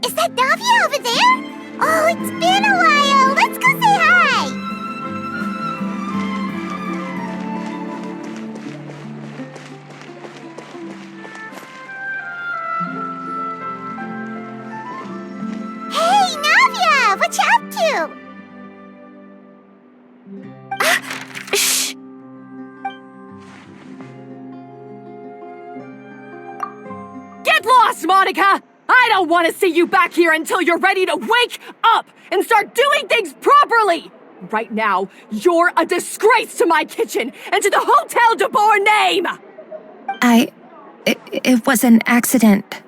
Is that Navia over there? Oh, it's been a while. Let's go say hi. Hey, Navia! What you up to? Shh! Get lost, Monica! I don't want to see you back here until you're ready to wake up and start doing things properly! Right now, you're a disgrace to my kitchen and to the Hotel de Boer name! It was an accident.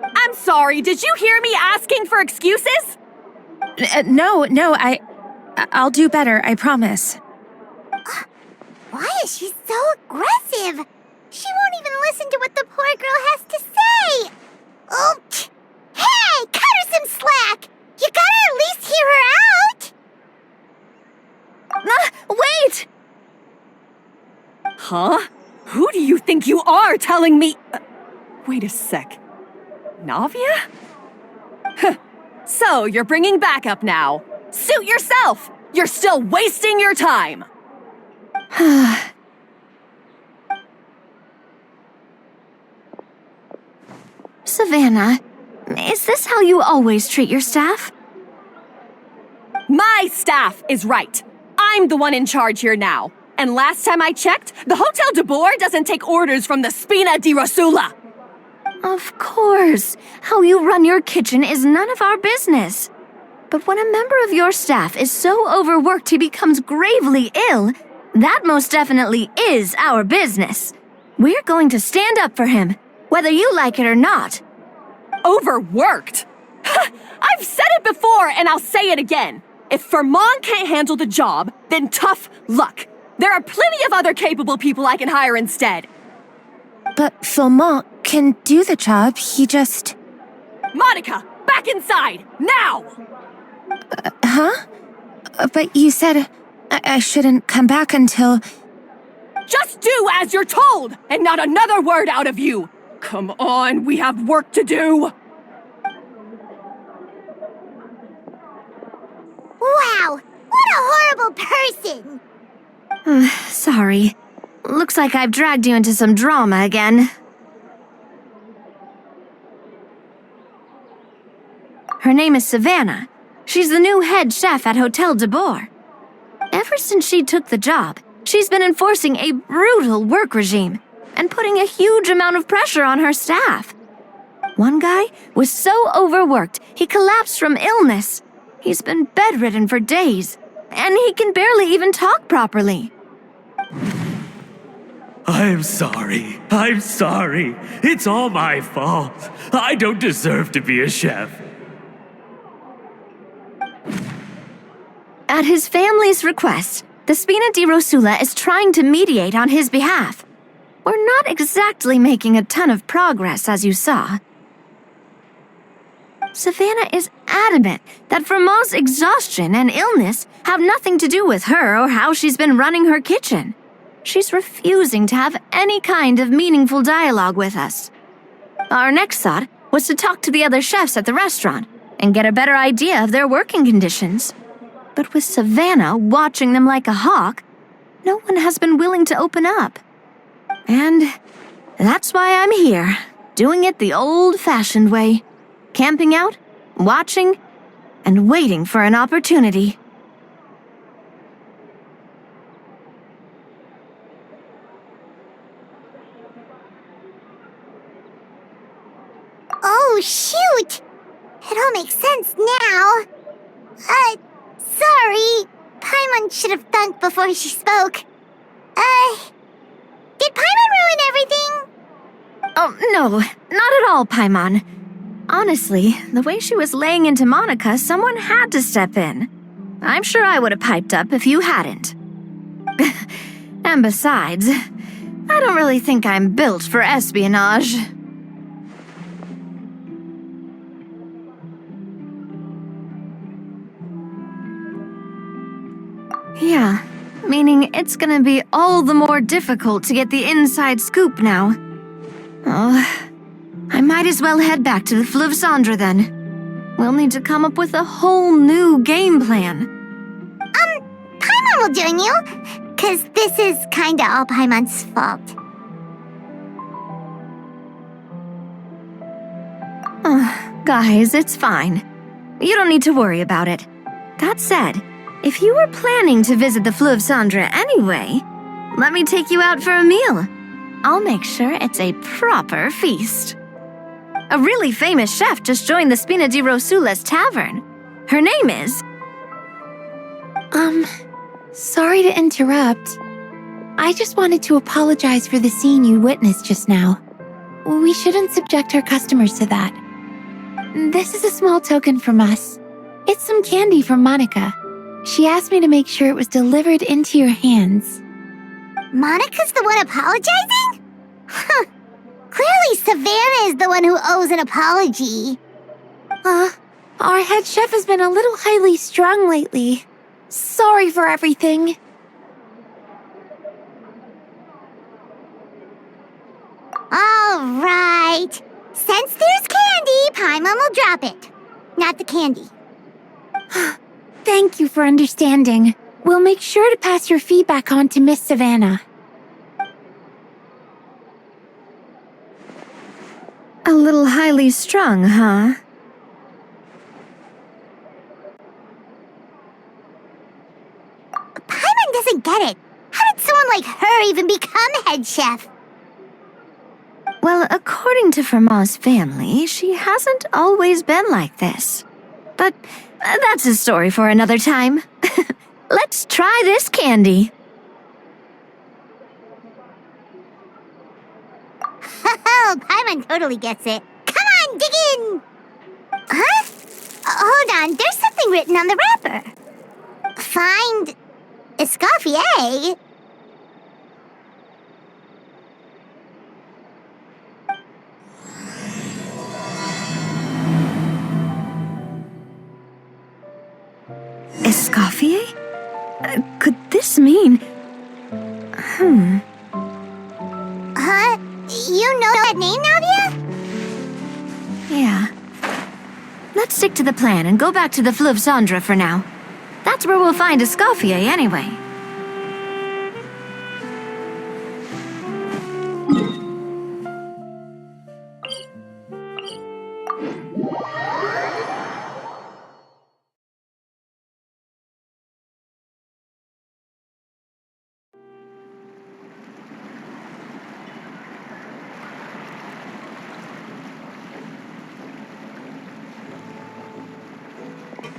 I'm sorry, did you hear me asking for excuses? No, I'll do better, I promise. Why is she so aggressive? She won't even listen to what the poor girl has to say. Oh, hey, cut her some slack. You gotta at least hear her out. Wait! Huh? Who do you think you are telling me? Wait a sec. Navia? Huh. So, you're bringing backup now. Suit yourself! You're still wasting your time! Savannah, is this how you always treat your staff? My staff is right. I'm the one in charge here now. And last time I checked, the Hotel de Boer doesn't take orders from the Spina di Rosula. Of course. How you run your kitchen is none of our business. But when a member of your staff is so overworked he becomes gravely ill, that most definitely is our business. We're going to stand up for him, whether you like it or not. Overworked? I've said it before and I'll say it again. If Fermon can't handle the job, then tough luck. There are plenty of other capable people I can hire instead. But Philmont can do the job, he just... Monica, back inside, now! Huh? But you said I shouldn't come back until... Just do as you're told, and not another word out of you! Come on, we have work to do! Wow, what a horrible person. Sorry. Looks like I've dragged you into some drama again. Her name is Savannah. She's the new head chef at Hotel de Boer. Ever since she took the job, she's been enforcing a brutal work regime and putting a huge amount of pressure on her staff. One guy was so overworked, he collapsed from illness. He's been bedridden for days, and he can barely even talk properly. I'm sorry. It's all my fault. I don't deserve to be a chef. At his family's request, the Spina di Rosula is trying to mediate on his behalf. We're not exactly making a ton of progress, as you saw. Savannah is adamant that Fermont's exhaustion and illness have nothing to do with her or how she's been running her kitchen. She's refusing to have any kind of meaningful dialogue with us. Our next thought was to talk to the other chefs at the restaurant and get a better idea of their working conditions. But with Savannah watching them like a hawk, no one has been willing to open up. And that's why I'm here, doing it the old-fashioned way. Camping out, watching, and waiting for an opportunity. Oh, shoot! It all makes sense now. Sorry. Paimon should have thunk before she spoke. Did Paimon ruin everything? Oh, no, not at all, Paimon. Honestly, the way she was laying into Monica, someone had to step in. I'm sure I would have piped up if you hadn't. And besides, I don't really think I'm built for espionage. Yeah, meaning it's gonna be all the more difficult to get the inside scoop now. Oh, I might as well head back to the Fleuve Cendre then. We'll need to come up with a whole new game plan. Paimon will join you, 'cause this is kinda all Paimon's fault. Guys, it's fine. You don't need to worry about it. That said, if you were planning to visit the Fleuve Cendre anyway, let me take you out for a meal. I'll make sure it's a proper feast. A really famous chef just joined the Spina di Rosula's tavern. Her name is... Sorry to interrupt. I just wanted to apologize for the scene you witnessed just now. We shouldn't subject our customers to that. This is a small token from us. It's some candy from Monica. She asked me to make sure it was delivered into your hands. Monica's the one apologizing? Huh. Clearly Savannah is the one who owes an apology. Our head chef has been a little highly strung lately. Sorry for everything. All right. Since there's candy, Paimon will drop it. Not the candy. Thank you for understanding. We'll make sure to pass your feedback on to Miss Savannah. A little highly strung, huh? Paimon doesn't get it. How did someone like her even become head chef? Well, according to Fermat's family, she hasn't always been like this. But that's a story for another time. Let's try this candy. Oh, Paimon totally gets it. Come on, dig in! Huh? Hold on, there's something written on the wrapper. Find Escoffier? Escoffier? Could this mean... Huh? You know that name, Navia? Yeah. Let's stick to the plan and go back to the Fleuve Cendre for now. That's where we'll find Escoffier anyway.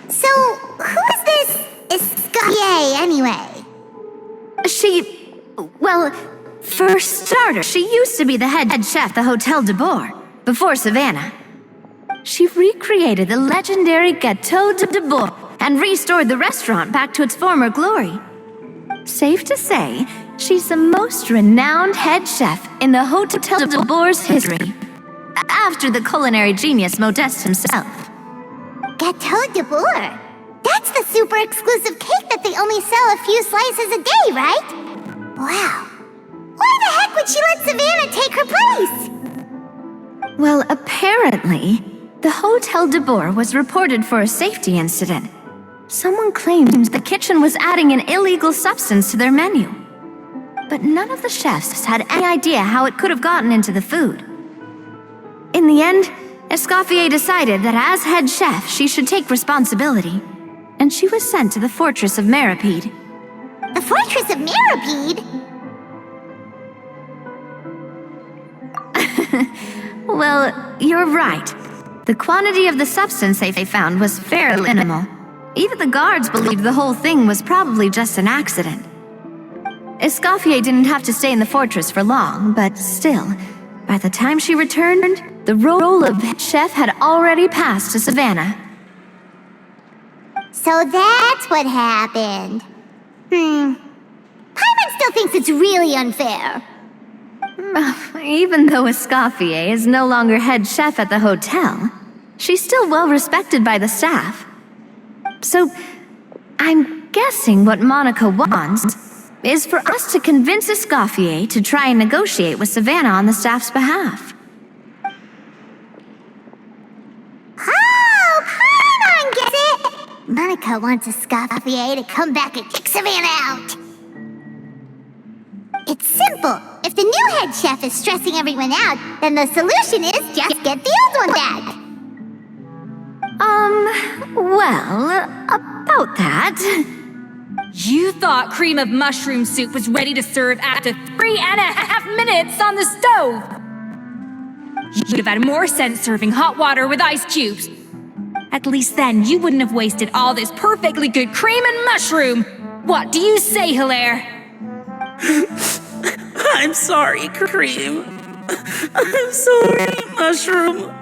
So, who is this Escoffier anyway? Well, for starters, she used to be the head chef at the Hotel de Boer, before Savannah. She recreated the legendary Gâteau de Boer and restored the restaurant back to its former glory. Safe to say, she's the most renowned head chef in the Hotel de Boer's history, after the culinary genius Modeste himself. Gâteau de Boer? That's the super exclusive cake that they only sell a few slices a day, right? Wow. Why the heck would she let Savannah take her place? Well, apparently, the Hotel de Boer was reported for a safety incident. Someone claimed the kitchen was adding an illegal substance to their menu. But none of the chefs had any idea how it could have gotten into the food. In the end, Escoffier decided that as head chef, she should take responsibility, and she was sent to the Fortress of Meripede. The Fortress of Meripede? Well, you're right. The quantity of the substance they found was fairly minimal. Even the guards believed the whole thing was probably just an accident. Escoffier didn't have to stay in the fortress for long, but still, by the time she returned, the role of head chef had already passed to Savannah. So that's what happened. Paimon still thinks it's really unfair. Even though Escoffier is no longer head chef at the hotel, she's still well respected by the staff. So, I'm guessing what Monica wants is for us to convince Escoffier to try and negotiate with Savannah on the staff's behalf. Oh, Monica wants Escoffier to come back and kick Savannah out. It's simple. If the new head chef is stressing everyone out, then the solution is just get the old one back. Well, about that. You thought cream of mushroom soup was ready to serve after 3.5 minutes on the stove. You'd have had more sense serving hot water with ice cubes. At least then you wouldn't have wasted all this perfectly good cream and mushroom. What do you say, Hilaire? I'm sorry, Cream. I'm sorry, Mushroom.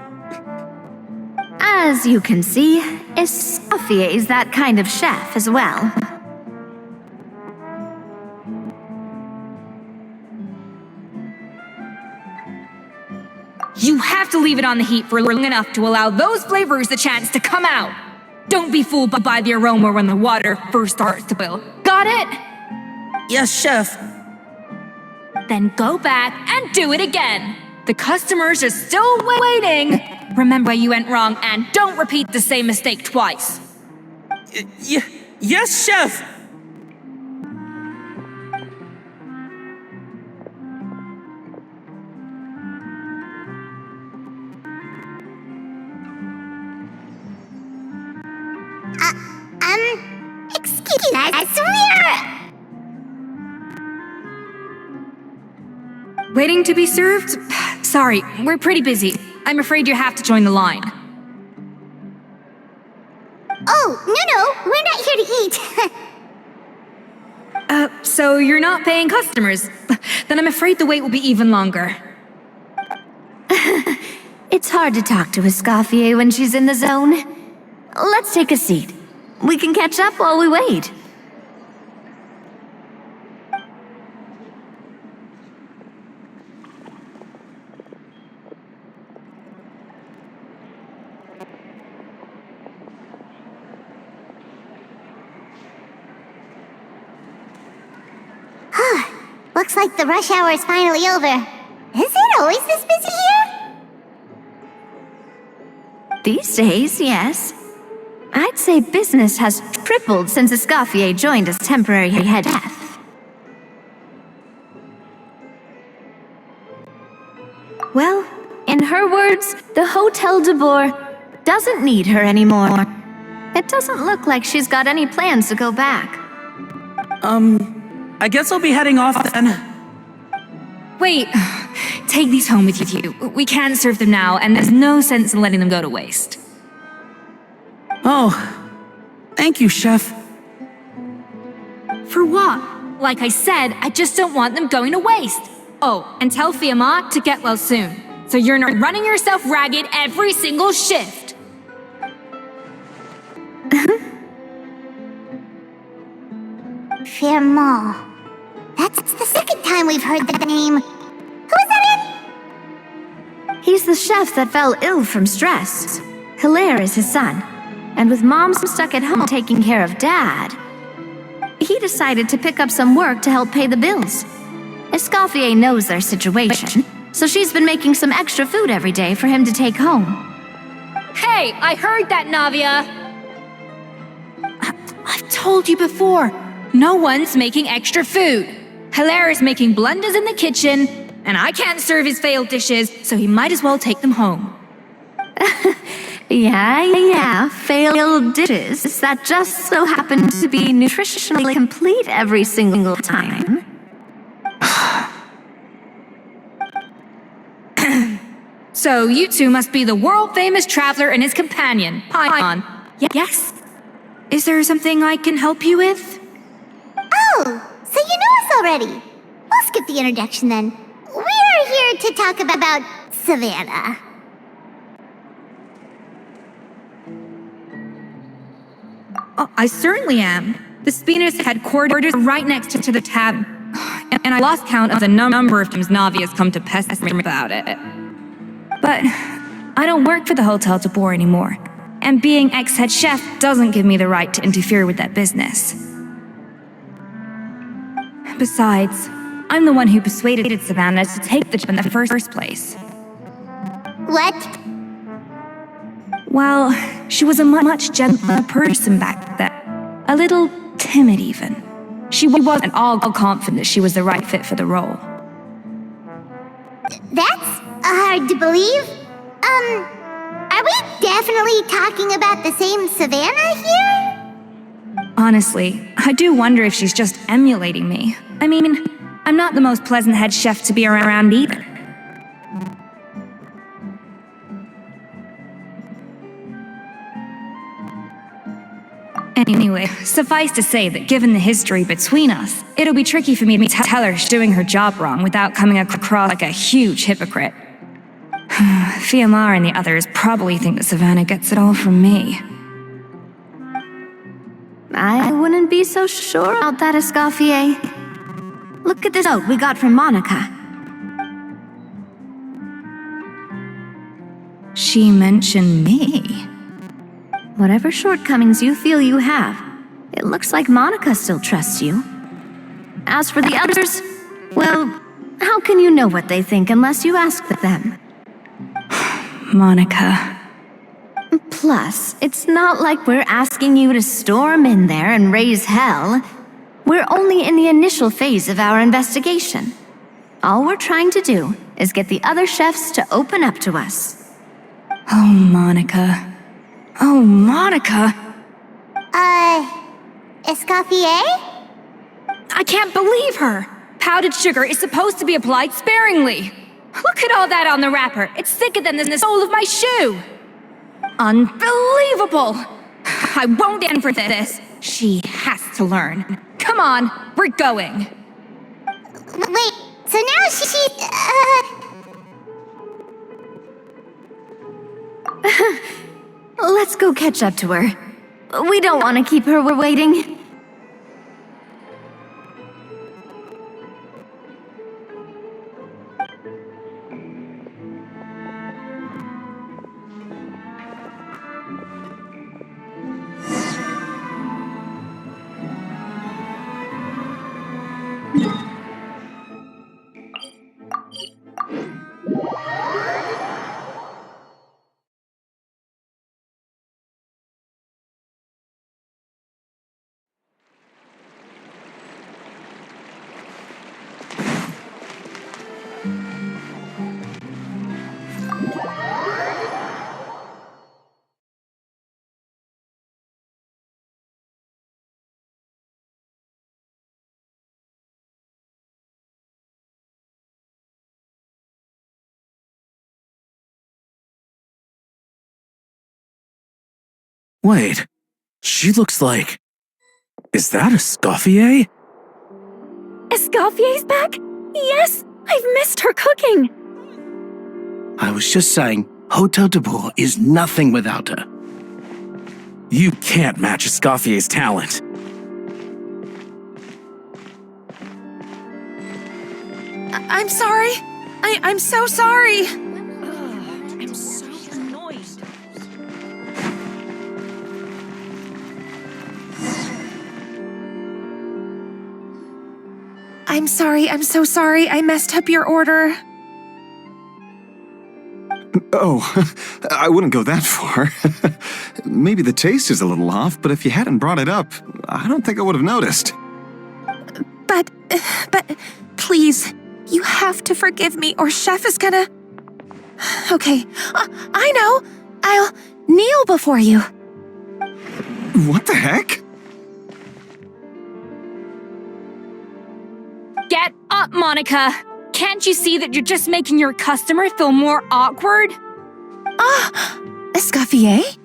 As you can see, Escoffier is that kind of chef as well. You have to leave it on the heat for long enough to allow those flavors the chance to come out. Don't be fooled by the aroma when the water first starts to boil. Got it? Yes, Chef. Then go back and do it again. The customers are still waiting. Remember where you went wrong and don't repeat the same mistake twice. Yes, Chef. Excuse us, we're... Waiting to be served? Sorry, we're pretty busy. I'm afraid you have to join the line. Oh, no, we're not here to eat. So you're not paying customers? Then I'm afraid the wait will be even longer. It's hard to talk to Escoffier when she's in the zone. Let's take a seat. We can catch up while we wait. Looks like the rush hour is finally over. Is it always this busy here? These days, yes. I'd say business has tripled since Escoffier joined as temporary head chef. Well, in her words, the Hotel de Boer doesn't need her anymore. It doesn't look like she's got any plans to go back. I guess I'll be heading off then. Wait, take these home with you. We can't serve them now, and there's no sense in letting them go to waste. Oh, thank you, Chef. For what? Like I said, I just don't want them going to waste. Oh, and tell Fiamma to get well soon, so you're not running yourself ragged every single shift. Fiamma. That's the second time we've heard that name. Who is that in? He's the chef that fell ill from stress. Hilaire is his son. And with Mom stuck at home taking care of Dad, he decided to pick up some work to help pay the bills. Escoffier knows their situation, so she's been making some extra food every day for him to take home. Hey, I heard that, Navia! I've told you before, no one's making extra food. Hilaire is making blunders in the kitchen, and I can't serve his failed dishes, so he might as well take them home. Yeah, failed dishes that just so happen to be nutritionally complete every single time. So you two must be the world-famous traveler and his companion, Paimon. Yes? Is there something I can help you with? Oh, so you know us already. We'll skip the introduction then. We're here to talk about Savannah. Oh, I certainly am. The Spinas headquarters are right next to the tavern. And I lost count of the number of times Navi has come to pester me about it. But I don't work for the Hotel de Boer anymore. And being ex-head chef doesn't give me the right to interfere with that business. Besides, I'm the one who persuaded Savannah to take the job in the first place. What? Well, she was a much gentler person back then. A little timid, even. She wasn't all confident she was the right fit for the role. That's hard to believe. Are we definitely talking about the same Savannah here? Honestly, I do wonder if she's just emulating me. I mean, I'm not the most pleasant head chef to be around either. Anyway, suffice to say that given the history between us, it'll be tricky for me to tell her she's doing her job wrong without coming across like a huge hypocrite. Fiamara and the others probably think that Savannah gets it all from me. I wouldn't be so sure about that, Escoffier. Look at this note we got from Monica. She mentioned me. Whatever shortcomings you feel you have, it looks like Monica still trusts you. As for the others, well, how can you know what they think unless you ask them? Monica. Plus, it's not like we're asking you to storm in there and raise hell. We're only in the initial phase of our investigation. All we're trying to do is get the other chefs to open up to us. Oh, Monica. Oh, Monica! Escoffier? I can't believe her! Powdered sugar is supposed to be applied sparingly. Look at all that on the wrapper. It's thicker than the sole of my shoe. Unbelievable! I won't stand for this. She has to learn. Come on, we're going. Wait, so now Let's go catch up to her. We don't want to keep her waiting. Wait, she looks like... Is that Escoffier? Escoffier's back? Yes, I've missed her cooking. I was just saying, Hotel de Bourg is nothing without her. You can't match Escoffier's talent. I'm sorry. I'm so sorry. I'm so annoyed. I'm sorry. I'm so sorry. I messed up your order. Oh, I wouldn't go that far. Maybe the taste is a little off, but if you hadn't brought it up, I don't think I would have noticed. But, please, you have to forgive me or Chef is gonna... Okay, I know. I'll kneel before you. What the heck? Get up, Monica! Can't you see that you're just making your customer feel more awkward? Escoffier?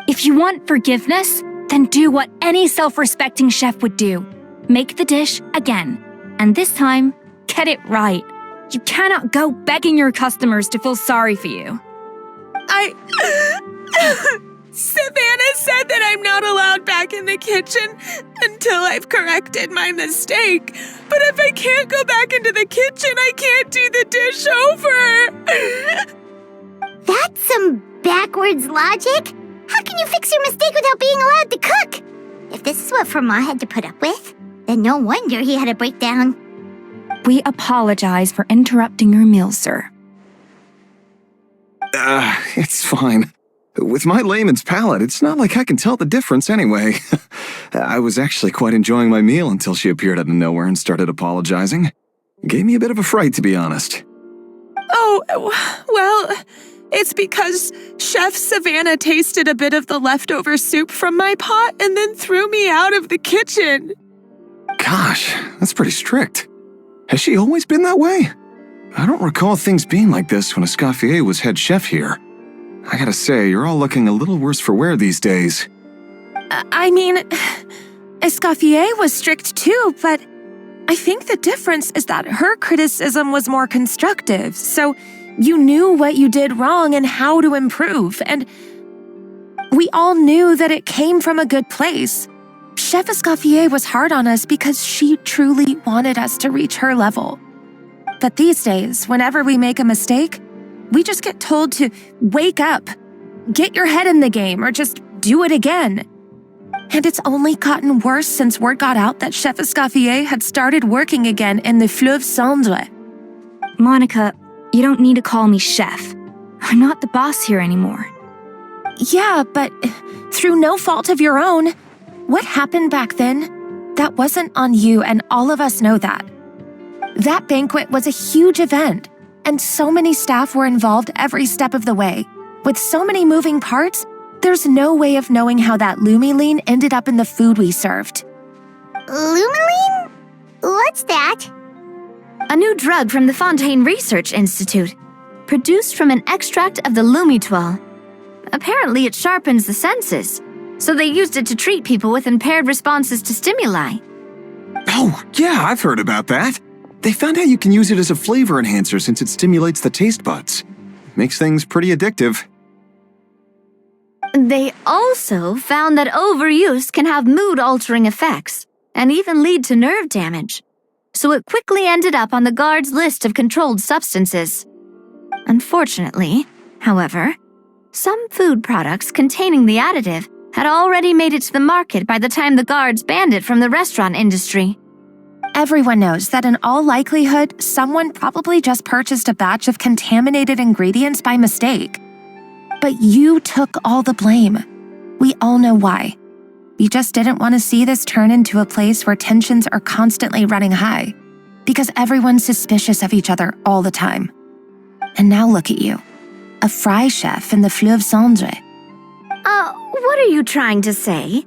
If you want forgiveness, then do what any self-respecting chef would do. Make the dish again. And this time, get it right. You cannot go begging your customers to feel sorry for you. Savannah said that I'm not allowed back in the kitchen until I've corrected my mistake. But if I can't go back into the kitchen, I can't do the dish over. That's some backwards logic. How can you fix your mistake without being allowed to cook? If this is what Fermat had to put up with, then no wonder he had a breakdown. We apologize for interrupting your meal, sir. It's fine. With my layman's palate, it's not like I can tell the difference anyway. I was actually quite enjoying my meal until she appeared out of nowhere and started apologizing. Gave me a bit of a fright, to be honest. Oh, well, it's because Chef Savannah tasted a bit of the leftover soup from my pot and then threw me out of the kitchen. Gosh, that's pretty strict. Has she always been that way? I don't recall things being like this when Escoffier was head chef here. I gotta say, you're all looking a little worse for wear these days. I mean, Escoffier was strict too, but I think the difference is that her criticism was more constructive, so you knew what you did wrong and how to improve, and we all knew that it came from a good place. Chef Escoffier was hard on us because she truly wanted us to reach her level. But these days, whenever we make a mistake, we just get told to wake up, get your head in the game, or just do it again. And it's only gotten worse since word got out that Chef Escoffier had started working again in the Fleuve Cendre. Monica, you don't need to call me chef. I'm not the boss here anymore. Yeah, but through no fault of your own, what happened back then, that wasn't on you, and all of us know that. That banquet was a huge event, and so many staff were involved every step of the way. With so many moving parts, there's no way of knowing how that Lumiline ended up in the food we served. Lumiline? What's that? A new drug from the Fontaine Research Institute, produced from an extract of the Lumitoile. Apparently it sharpens the senses, so they used it to treat people with impaired responses to stimuli. Oh, yeah, I've heard about that. They found out you can use it as a flavor enhancer since it stimulates the taste buds. Makes things pretty addictive. They also found that overuse can have mood-altering effects and even lead to nerve damage, so it quickly ended up on the guard's list of controlled substances. Unfortunately, however, some food products containing the additive had already made it to the market by the time the guards banned it from the restaurant industry. Everyone knows that in all likelihood, someone probably just purchased a batch of contaminated ingredients by mistake. But you took all the blame. We all know why. You just didn't want to see this turn into a place where tensions are constantly running high, because everyone's suspicious of each other all the time. And now look at you, a fry chef in the Fleuve Cendre. What are you trying to say?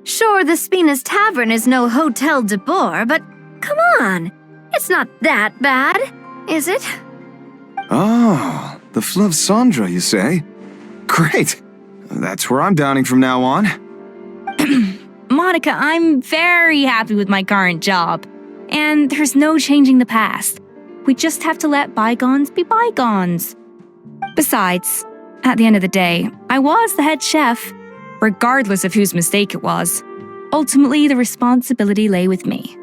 Sure, the Spina's Tavern is no Hotel de Boer, but come on, it's not that bad, is it? Oh, the Fleuve Cendre, you say? Great. That's where I'm dining from now on. Monica, I'm very happy with my current job, and there's no changing the past. We just have to let bygones be bygones. Besides, at the end of the day, I was the head chef, regardless of whose mistake it was. Ultimately, the responsibility lay with me.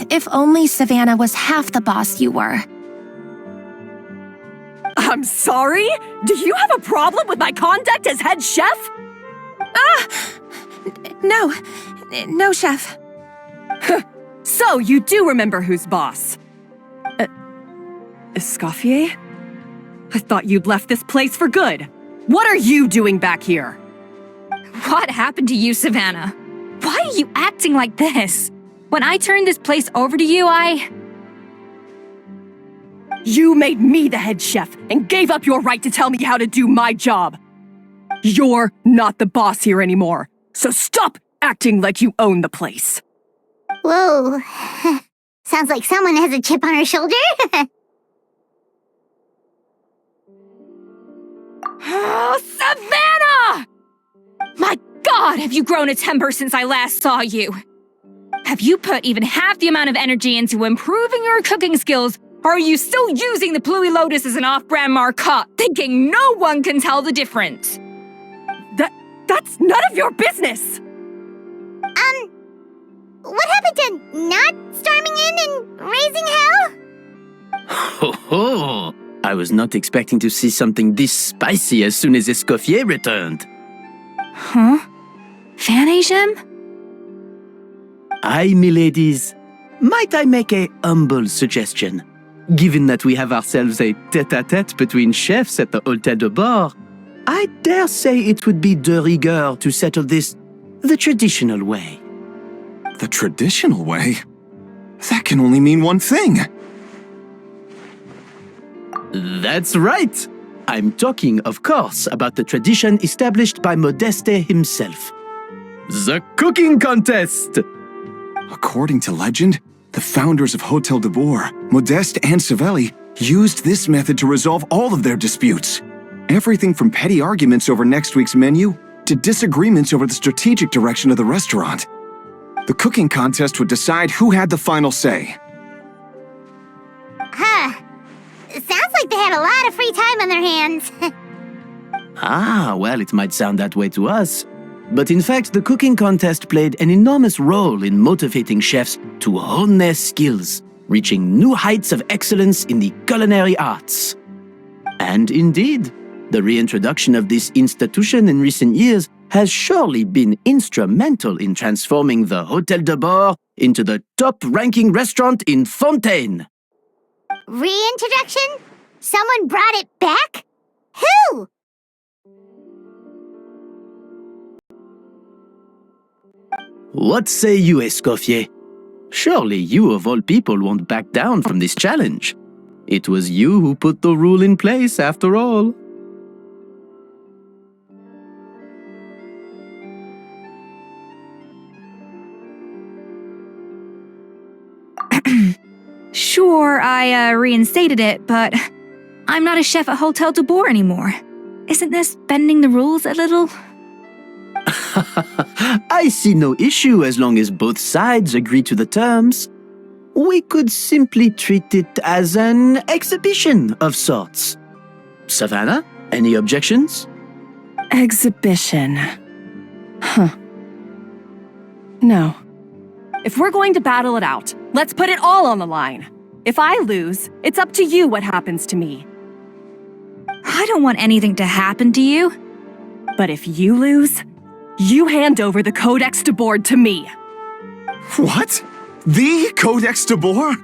If only Savannah was half the boss you were. I'm sorry? Do you have a problem with my conduct as head chef? No, chef. So you do remember who's boss? Escoffier? I thought you'd left this place for good. What are you doing back here? What happened to you, Savannah? Why are you acting like this? When I turned this place over to you, You made me the head chef and gave up your right to tell me how to do my job. You're not the boss here anymore, so stop acting like you own the place. Whoa. Sounds like someone has a chip on her shoulder. Oh, Savannah! My God, have you grown a temper since I last saw you? Have you put even half the amount of energy into improving your cooking skills, or are you still using the Pluie Lotus as an off-brand marcotte, thinking no one can tell the difference? That's none of your business! What happened to not storming in and raising hell? Ho ho! I was not expecting to see something this spicy as soon as Escoffier returned. Huh? Van Agem? Aye, miladies. Might I make a humble suggestion? Given that we have ourselves a tête-à-tête between chefs at the Hôtel de Bord, I dare say it would be de rigueur to settle this the traditional way. The traditional way? That can only mean one thing. That's right. I'm talking, of course, about the tradition established by Modeste himself. The cooking contest! According to legend, the founders of Hotel de Boer, Modeste and Savelli, used this method to resolve all of their disputes. Everything from petty arguments over next week's menu to disagreements over the strategic direction of the restaurant. The cooking contest would decide who had the final say. Huh. Sounds like they had a lot of free time on their hands. Well, it might sound that way to us. But in fact, the cooking contest played an enormous role in motivating chefs to hone their skills, reaching new heights of excellence in the culinary arts. And indeed, the reintroduction of this institution in recent years has surely been instrumental in transforming the Hotel de Boer into the top-ranking restaurant in Fontaine. Reintroduction? Someone brought it back? Who? What say you, Escoffier? Surely you of all people won't back down from this challenge. It was you who put the rule in place, after all. Sure, I reinstated it, but I'm not a chef at Hotel de Boer anymore. Isn't this bending the rules a little? I see no issue as long as both sides agree to the terms. We could simply treat it as an exhibition of sorts. Savannah, any objections? Exhibition. Huh. No. If we're going to battle it out, let's put it all on the line. If I lose, it's up to you what happens to me. I don't want anything to happen to you. But if you lose, you hand over the Codex de Boer to me. What? The Codex de Boer?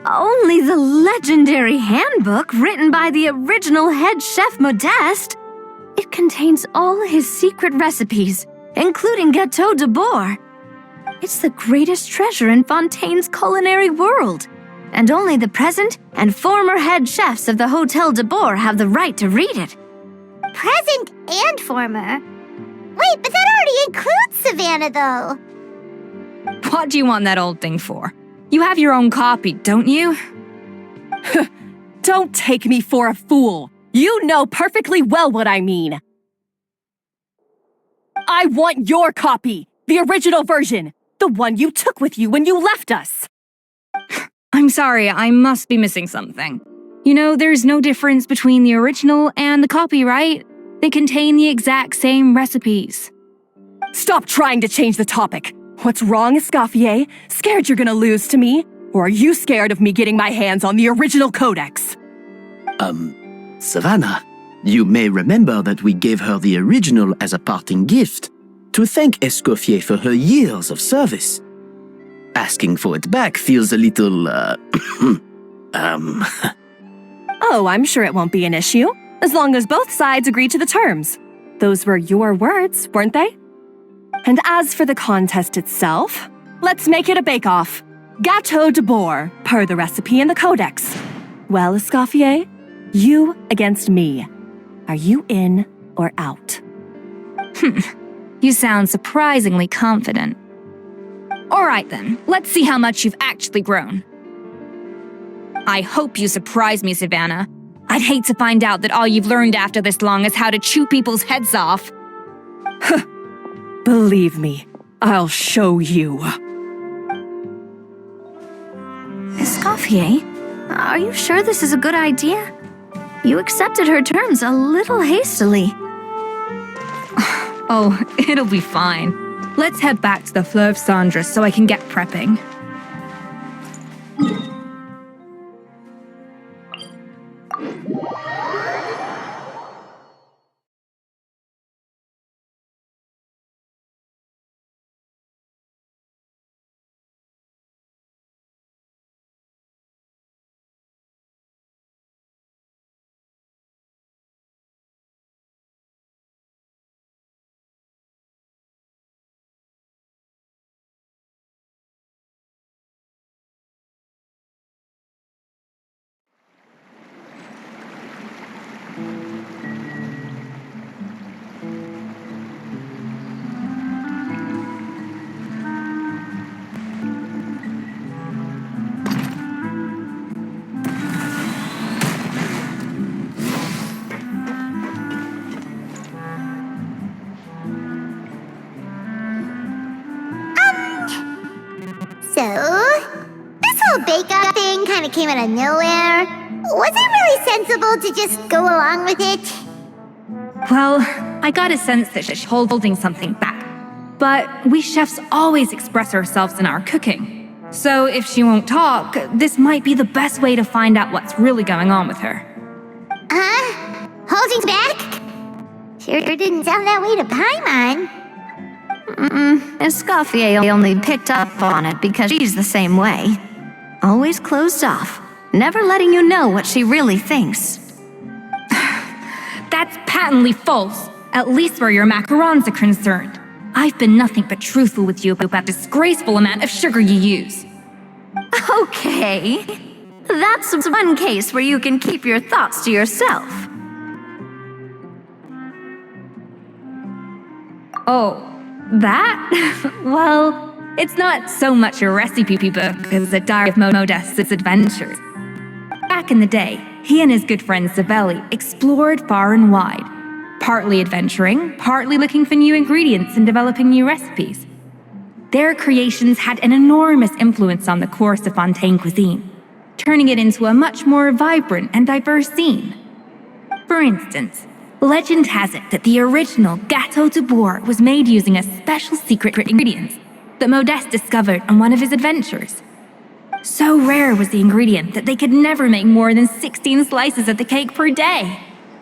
Only the legendary handbook written by the original head chef Modeste. It contains all his secret recipes, including Gâteau de Boer. It's the greatest treasure in Fontaine's culinary world, and only the present and former head chefs of the Hotel de Boer have the right to read it. Present and former? Wait, but that already includes Savannah, though. What do you want that old thing for? You have your own copy, don't you? Don't take me for a fool. You know perfectly well what I mean. I want your copy, the original version, the one you took with you when you left us. I'm sorry, I must be missing something. You know, there's no difference between the original and the copy, right? They contain the exact same recipes. Stop trying to change the topic. What's wrong, Escoffier? Scared you're gonna lose to me? Or are you scared of me getting my hands on the original codex? Savannah, you may remember that we gave her the original as a parting gift to thank Escoffier for her years of service. Asking for it back feels a little, Oh, I'm sure it won't be an issue, as long as both sides agree to the terms. Those were your words, weren't they? And as for the contest itself, let's make it a bake-off. Gâteau de Boer, per the recipe in the codex. Well, Escoffier, you against me. Are you in or out? You sound surprisingly confident. All right then, let's see how much you've actually grown. I hope you surprise me, Savannah. I'd hate to find out that all you've learned after this long is how to chew people's heads off. Believe me, I'll show you. Escoffier, are you sure this is a good idea? You accepted her terms a little hastily. Oh, it'll be fine. Let's head back to the Fleuve Cendres so I can get prepping. whole bake-off thing kind of came out of nowhere. Was it really sensible to just go along with it? Well, I got a sense that she's holding something back. But we chefs always express ourselves in our cooking. So if she won't talk, this might be the best way to find out what's really going on with her. Huh? Holding back? Sure didn't sound that way to Paimon. Escoffier only picked up on it because she's the same way. Always closed off, never letting you know what she really thinks. That's patently false, at least where your macarons are concerned. I've been nothing but truthful with you about the disgraceful amount of sugar you use. Okay. That's one case where you can keep your thoughts to yourself. Oh, that? Well, it's not so much a recipe book as a diary of Modest's adventures. Back in the day, he and his good friend Savelli explored far and wide, partly adventuring, partly looking for new ingredients and developing new recipes. Their creations had an enormous influence on the course of Fontaine cuisine, turning it into a much more vibrant and diverse scene. For instance, legend has it that the original Gâteau de Bourg was made using a special secret ingredient that Modeste discovered on one of his adventures. So rare was the ingredient that they could never make more than 16 slices of the cake per day.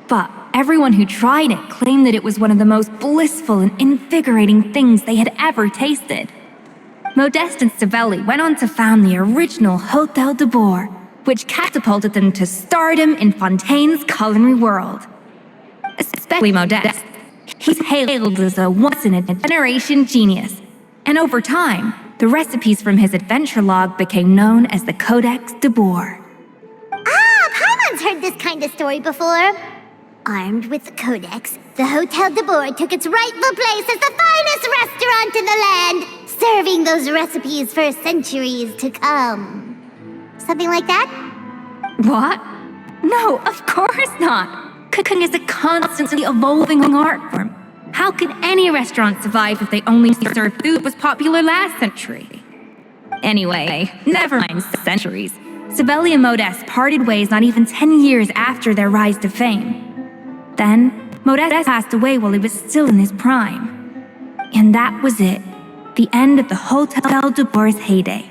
But everyone who tried it claimed that it was one of the most blissful and invigorating things they had ever tasted. Modeste and Savelli went on to found the original Hôtel de Bourg, which catapulted them to stardom in Fontaine's culinary world. Especially Modeste. He's hailed as a once-in-a-generation genius, and over time, the recipes from his adventure log became known as the Codex de Bourg. Ah, Paimon's heard this kind of story before. Armed with the Codex, the Hôtel de Bourg took its rightful place as the finest restaurant in the land, serving those recipes for centuries to come. Something like that? What? No, of course not. Cooking is a constantly evolving art form. How could any restaurant survive if they only served food that was popular last century? Anyway, never mind centuries. Savelli and Modeste parted ways not even 10 years after their rise to fame. Then, Modeste passed away while he was still in his prime. And that was it. The end of the Hôtel de Bourg's heyday.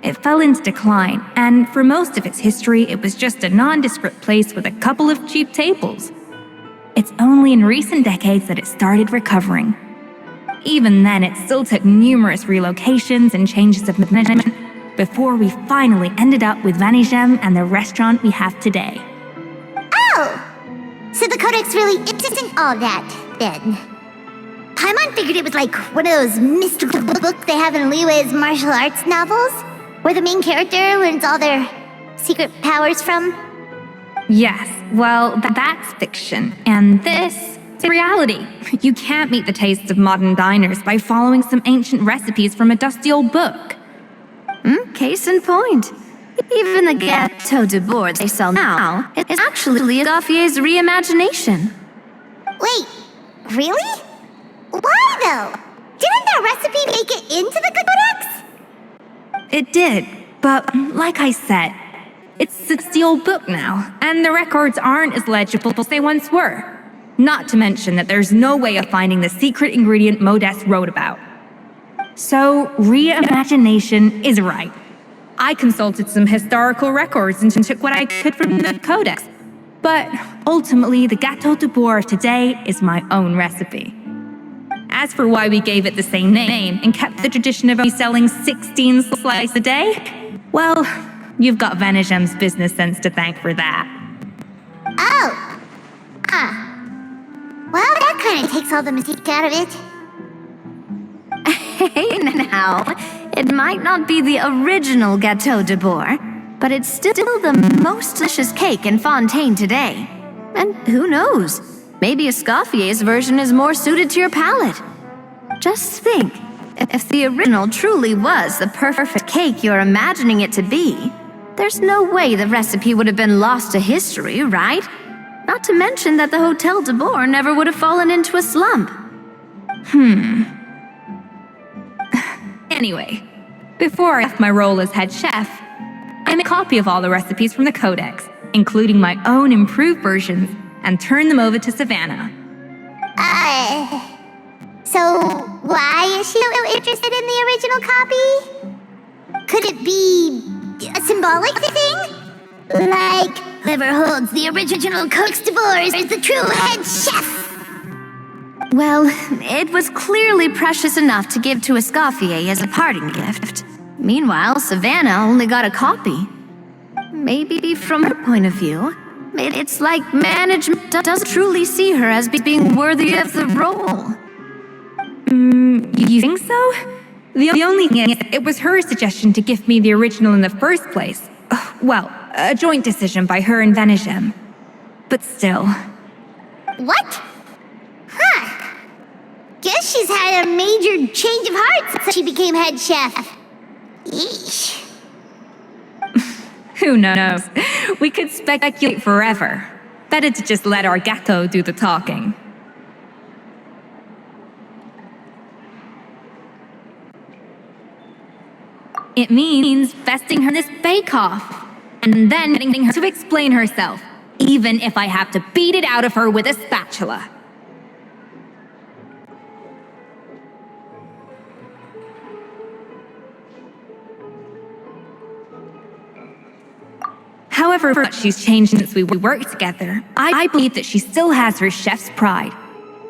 It fell into decline, and for most of its history, it was just a nondescript place with a couple of cheap tables. It's only in recent decades that it started recovering. Even then, it still took numerous relocations and changes of management before we finally ended up with Vanigem and the restaurant we have today. Oh! So the Codex really isn't all that, then. Paimon figured it was like one of those mystical books they have in Liyue's martial arts novels, where the main character learns all their secret powers from. Yes, well, that's fiction, and this is reality. You can't meet the tastes of modern diners by following some ancient recipes from a dusty old book. Case in point. Even the Gâteau de Bourg they sell now is actually Escoffier's reimagination. Wait, really? Why though? Didn't that recipe make it into the Codex? It did, but like I said, it's a sealed book now, and the records aren't as legible as they once were. Not to mention that there's no way of finding the secret ingredient Modeste wrote about. So, reimagination is right. I consulted some historical records and took what I could from the Codex. But ultimately, the Gâteau de Bourg today is my own recipe. As for why we gave it the same name and kept the tradition of only selling 16 slices a day, well, you've got Vanigem's business sense to thank for that. Oh. Well, that kind of takes all the mystique out of it. Hey now, it might not be the original Gâteau de Bourg, but it's still the most delicious cake in Fontaine today. And who knows, maybe Escoffier's version is more suited to your palate. Just think, if the original truly was the perfect cake you're imagining it to be, there's no way the recipe would have been lost to history, right? Not to mention that the Hôtel de Bourg never would have fallen into a slump. Anyway, before I left my role as head chef, make a copy of all the recipes from the codex, including my own improved versions, and turn them over to Savannah. So why is she so interested in the original copy? Could it be a symbolic thing? Like, whoever holds the original Codex D'Amour is the true head chef. Well, it was clearly precious enough to give to Escoffier as a parting gift. Meanwhile, Savannah only got a copy. Maybe from her point of view, it's like management doesn't truly see her as being worthy of the role. You think so? The only thing is, it was her suggestion to give me the original in the first place. Well, a joint decision by her and Venegem. But still. What? Huh. Guess she's had a major change of heart since she became head chef. Yeesh. Who knows? We could speculate forever. Better to just let our Gato do the talking. It means besting her in this bake-off, and then getting her to explain herself, even if I have to beat it out of her with a spatula. However much she's changed since we worked together, I believe that she still has her chef's pride.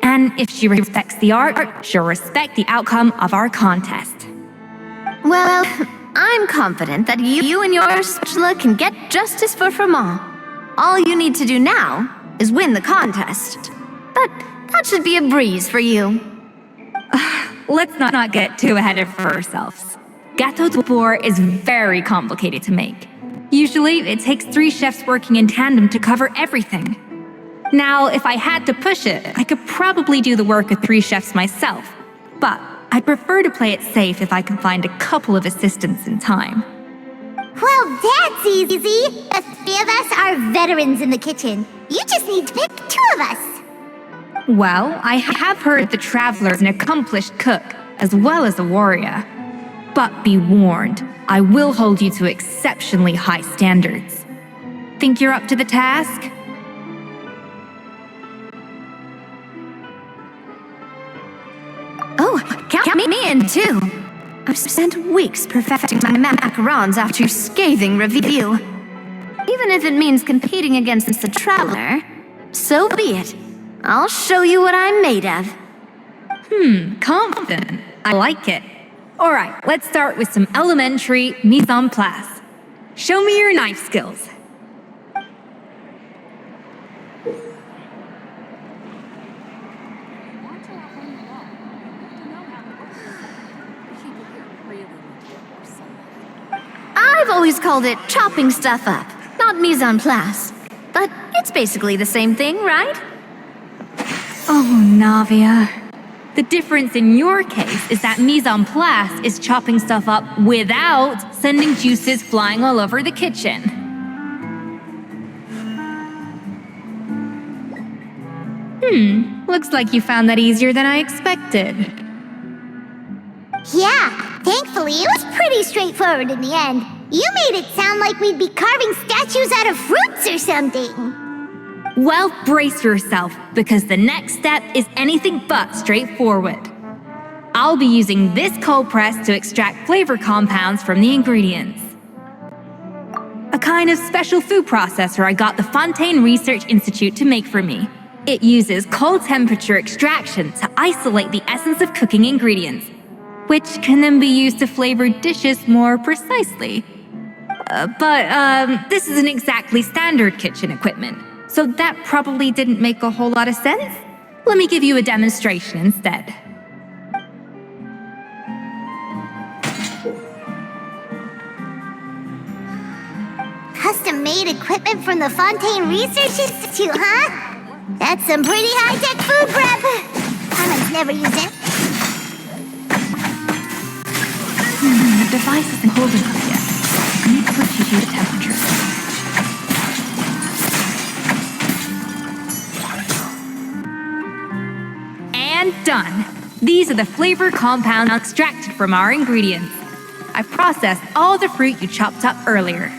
And if she respects the art, she'll respect the outcome of our contest. Well, I'm confident that you and your spatula can get justice for Froment. All you need to do now is win the contest. But that should be a breeze for you. Let's not get too ahead of ourselves. Gâteau d'Or is very complicated to make. Usually, it takes 3 chefs working in tandem to cover everything. Now, if I had to push it, I could probably do the work of 3 chefs myself. But I'd prefer to play it safe if I can find a couple of assistants in time. Well, that's easy. The 3 of us are veterans in the kitchen. You just need to pick 2 of us. Well, I have heard the Traveler is an accomplished cook, as well as a warrior. But be warned, I will hold you to exceptionally high standards. Think you're up to the task? Oh, count me in too. I've spent weeks perfecting my macarons after your scathing review. Even if it means competing against the Traveler, so be it. I'll show you what I'm made of. Confident. I like it. Alright, let's start with some elementary mise en place. Show me your knife skills. I've always called it chopping stuff up, not mise en place. But it's basically the same thing, right? Oh, Navia. The difference in your case is that mise en place is chopping stuff up without sending juices flying all over the kitchen. Looks like you found that easier than I expected. Yeah, thankfully it was pretty straightforward in the end. You made it sound like we'd be carving statues out of fruits or something. Well, brace yourself, because the next step is anything but straightforward. I'll be using this cold press to extract flavor compounds from the ingredients. A kind of special food processor I got the Fontaine Research Institute to make for me. It uses cold temperature extraction to isolate the essence of cooking ingredients, which can then be used to flavor dishes more precisely. But this isn't exactly standard kitchen equipment. So that probably didn't make a whole lot of sense. Let me give you a demonstration instead. Custom-made equipment from the Fontaine Research Institute, huh? That's some pretty high-tech food prep. Carmen's never used it. The device isn't holding up yet. I need to push you to the temperature. And done. These are the flavor compounds extracted from our ingredients. I processed all the fruit you chopped up earlier.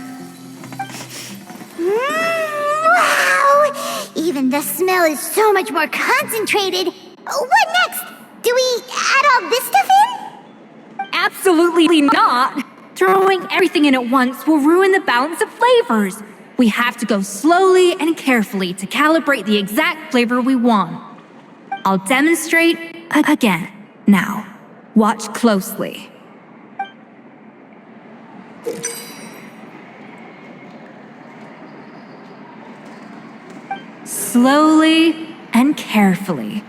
Even the smell is so much more concentrated. What next? Do we add all this stuff in? Absolutely not! Throwing everything in at once will ruin the balance of flavors. We have to go slowly and carefully to calibrate the exact flavor we want. I'll demonstrate again. Now, watch closely. Slowly and carefully.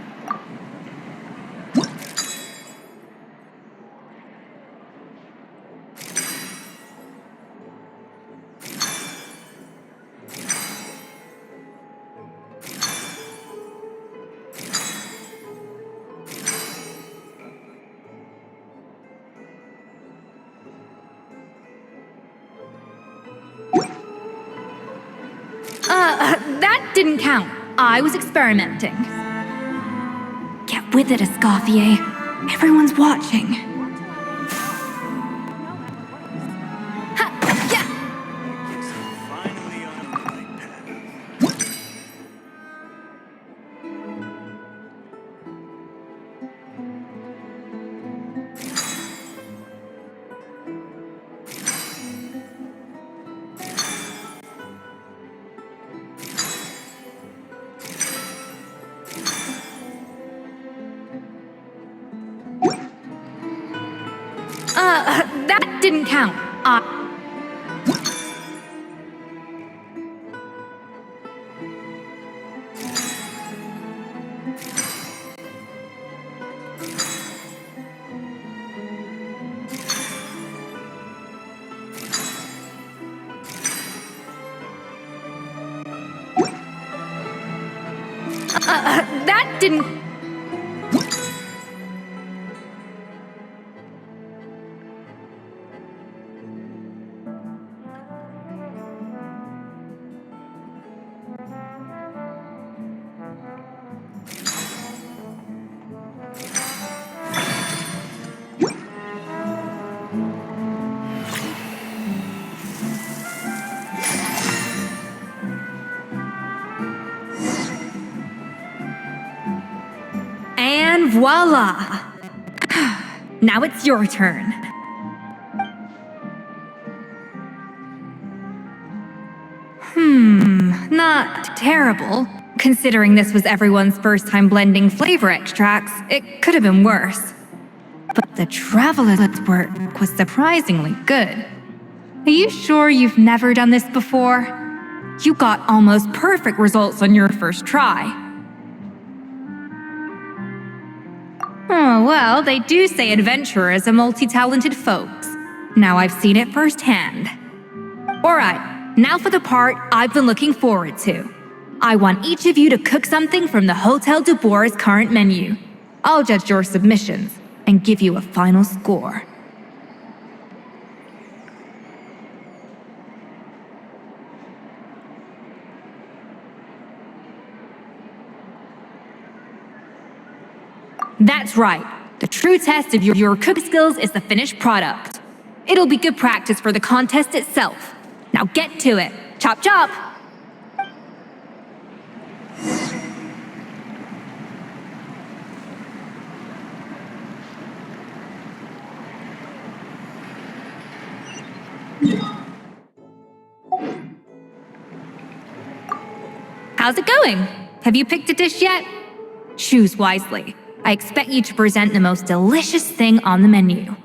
That didn't count. I was experimenting. Get with it, Escoffier. Everyone's watching. Ha! Yeah! That didn't count. That didn't... And voila! Now it's your turn. Not terrible. Considering this was everyone's first time blending flavor extracts, it could have been worse. But the traveler's work was surprisingly good. Are you sure you've never done this before? You got almost perfect results on your first try. Oh, well, they do say adventurers are multi-talented folks. Now I've seen it firsthand. Alright, now for the part I've been looking forward to. I want each of you to cook something from the Hotel de Bois' current menu. I'll judge your submissions and give you a final score. That's right. The true test of your cooking skills is the finished product. It'll be good practice for the contest itself. Now get to it. Chop chop! How's it going? Have you picked a dish yet? Choose wisely. I expect you to present the most delicious thing on the menu.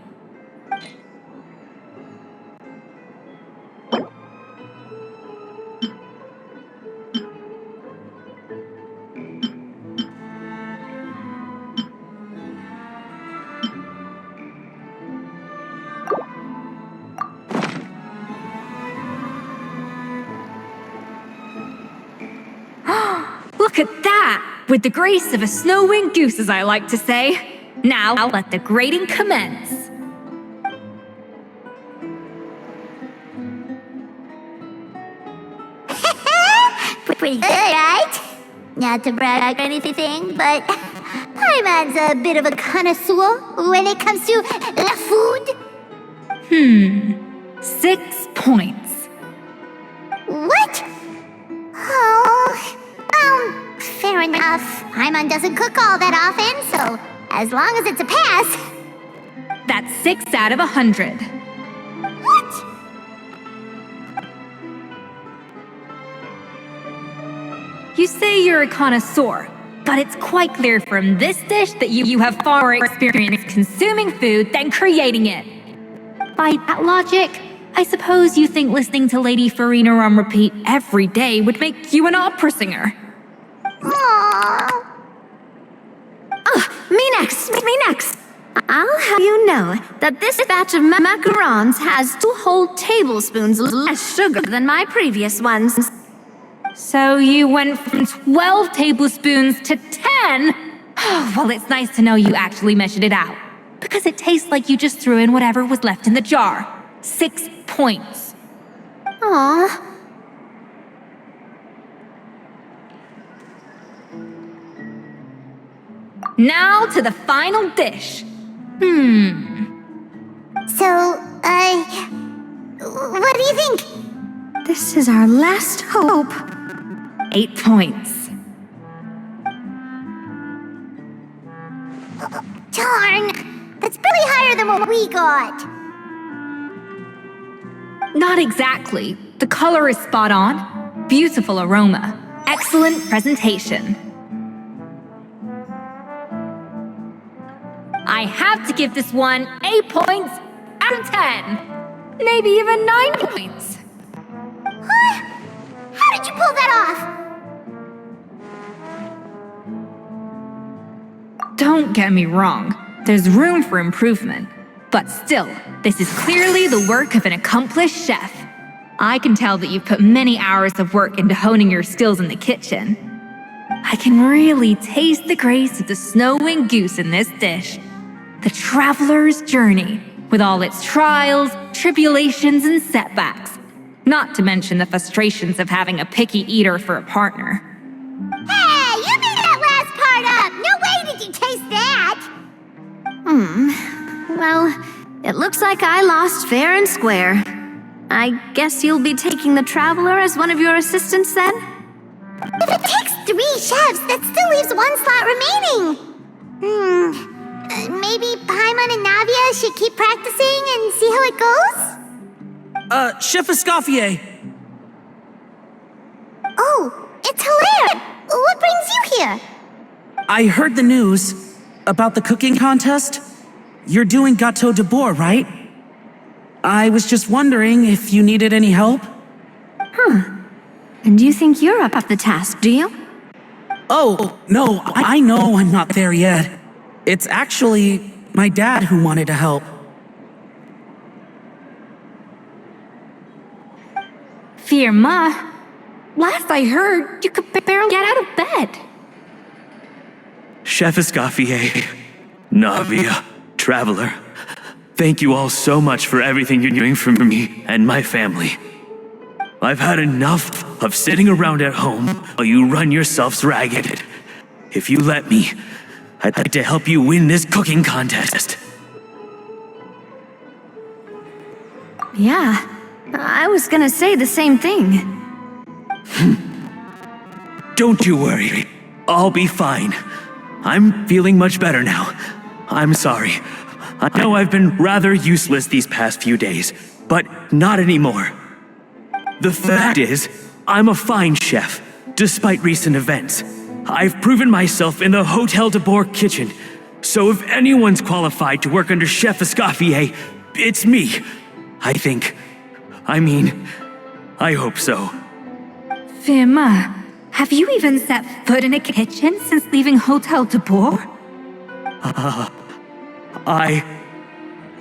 Look at that! With the grace of a snow-winged goose, as I like to say. Now, let the grating commence. Pretty good, right? Not to brag or anything, but Paimon's a bit of a connoisseur when it comes to la food. 6 points. What? Oh, Fair enough. Paimon doesn't cook all that often, so as long as it's a pass. That's 6 out of 100. What? You say you're a connoisseur, but it's quite clear from this dish that you have far more experience consuming food than creating it. By that logic, I suppose you think listening to Lady Farina on repeat every day would make you an opera singer. Aww. Me next, me next. I'll have you know that this batch of macarons has 2 whole tablespoons less sugar than my previous ones. So you went from 12 tablespoons to 10? Well, it's nice to know you actually measured it out. Because it tastes like you just threw in whatever was left in the jar. 6 points. Aww. Now to the final dish. So, what do you think? This is our last hope. 8 points. Darn! That's really higher than what we got. Not exactly. The color is spot on. Beautiful aroma. Excellent presentation. I have to give this one 8 points out of 10. Maybe even 9 points. Huh? How did you pull that off? Don't get me wrong. There's room for improvement. But still, this is clearly the work of an accomplished chef. I can tell that you've put many hours of work into honing your skills in the kitchen. I can really taste the grace of the snow-winged goose in this dish. The traveler's journey, with all its trials, tribulations, and setbacks. Not to mention the frustrations of having a picky eater for a partner. Hey, you made that last part up! No way did you taste that! Well, it looks like I lost fair and square. I guess you'll be taking the Traveler as one of your assistants then? If it takes 3 chefs, that still leaves 1 slot remaining. Maybe Paimon and Navia should keep practicing and see how it goes? Chef Escoffier. Oh, it's Hilaire! What brings you here? I heard the news about the cooking contest. You're doing Gâteau de Bourg, right? I was just wondering if you needed any help. And you think you're up the task, do you? Oh, no, I know I'm not there yet. It's actually my dad who wanted to help. Firma, last I heard, you could barely get out of bed. Chef Escoffier, Navia, Traveler, thank you all so much for everything you're doing for me and my family. I've had enough of sitting around at home while you run yourselves ragged. If you let me, I'd like to help you win this cooking contest. Yeah, I was gonna say the same thing. Don't you worry. I'll be fine. I'm feeling much better now. I'm sorry. I know I've been rather useless these past few days, but not anymore. The fact is, I'm a fine chef, despite recent events. I've proven myself in the Hotel de Bourg kitchen, so if anyone's qualified to work under Chef Escoffier, it's me. I think. I hope so. Firma, have you even set foot in a kitchen since leaving Hotel de Bourg? I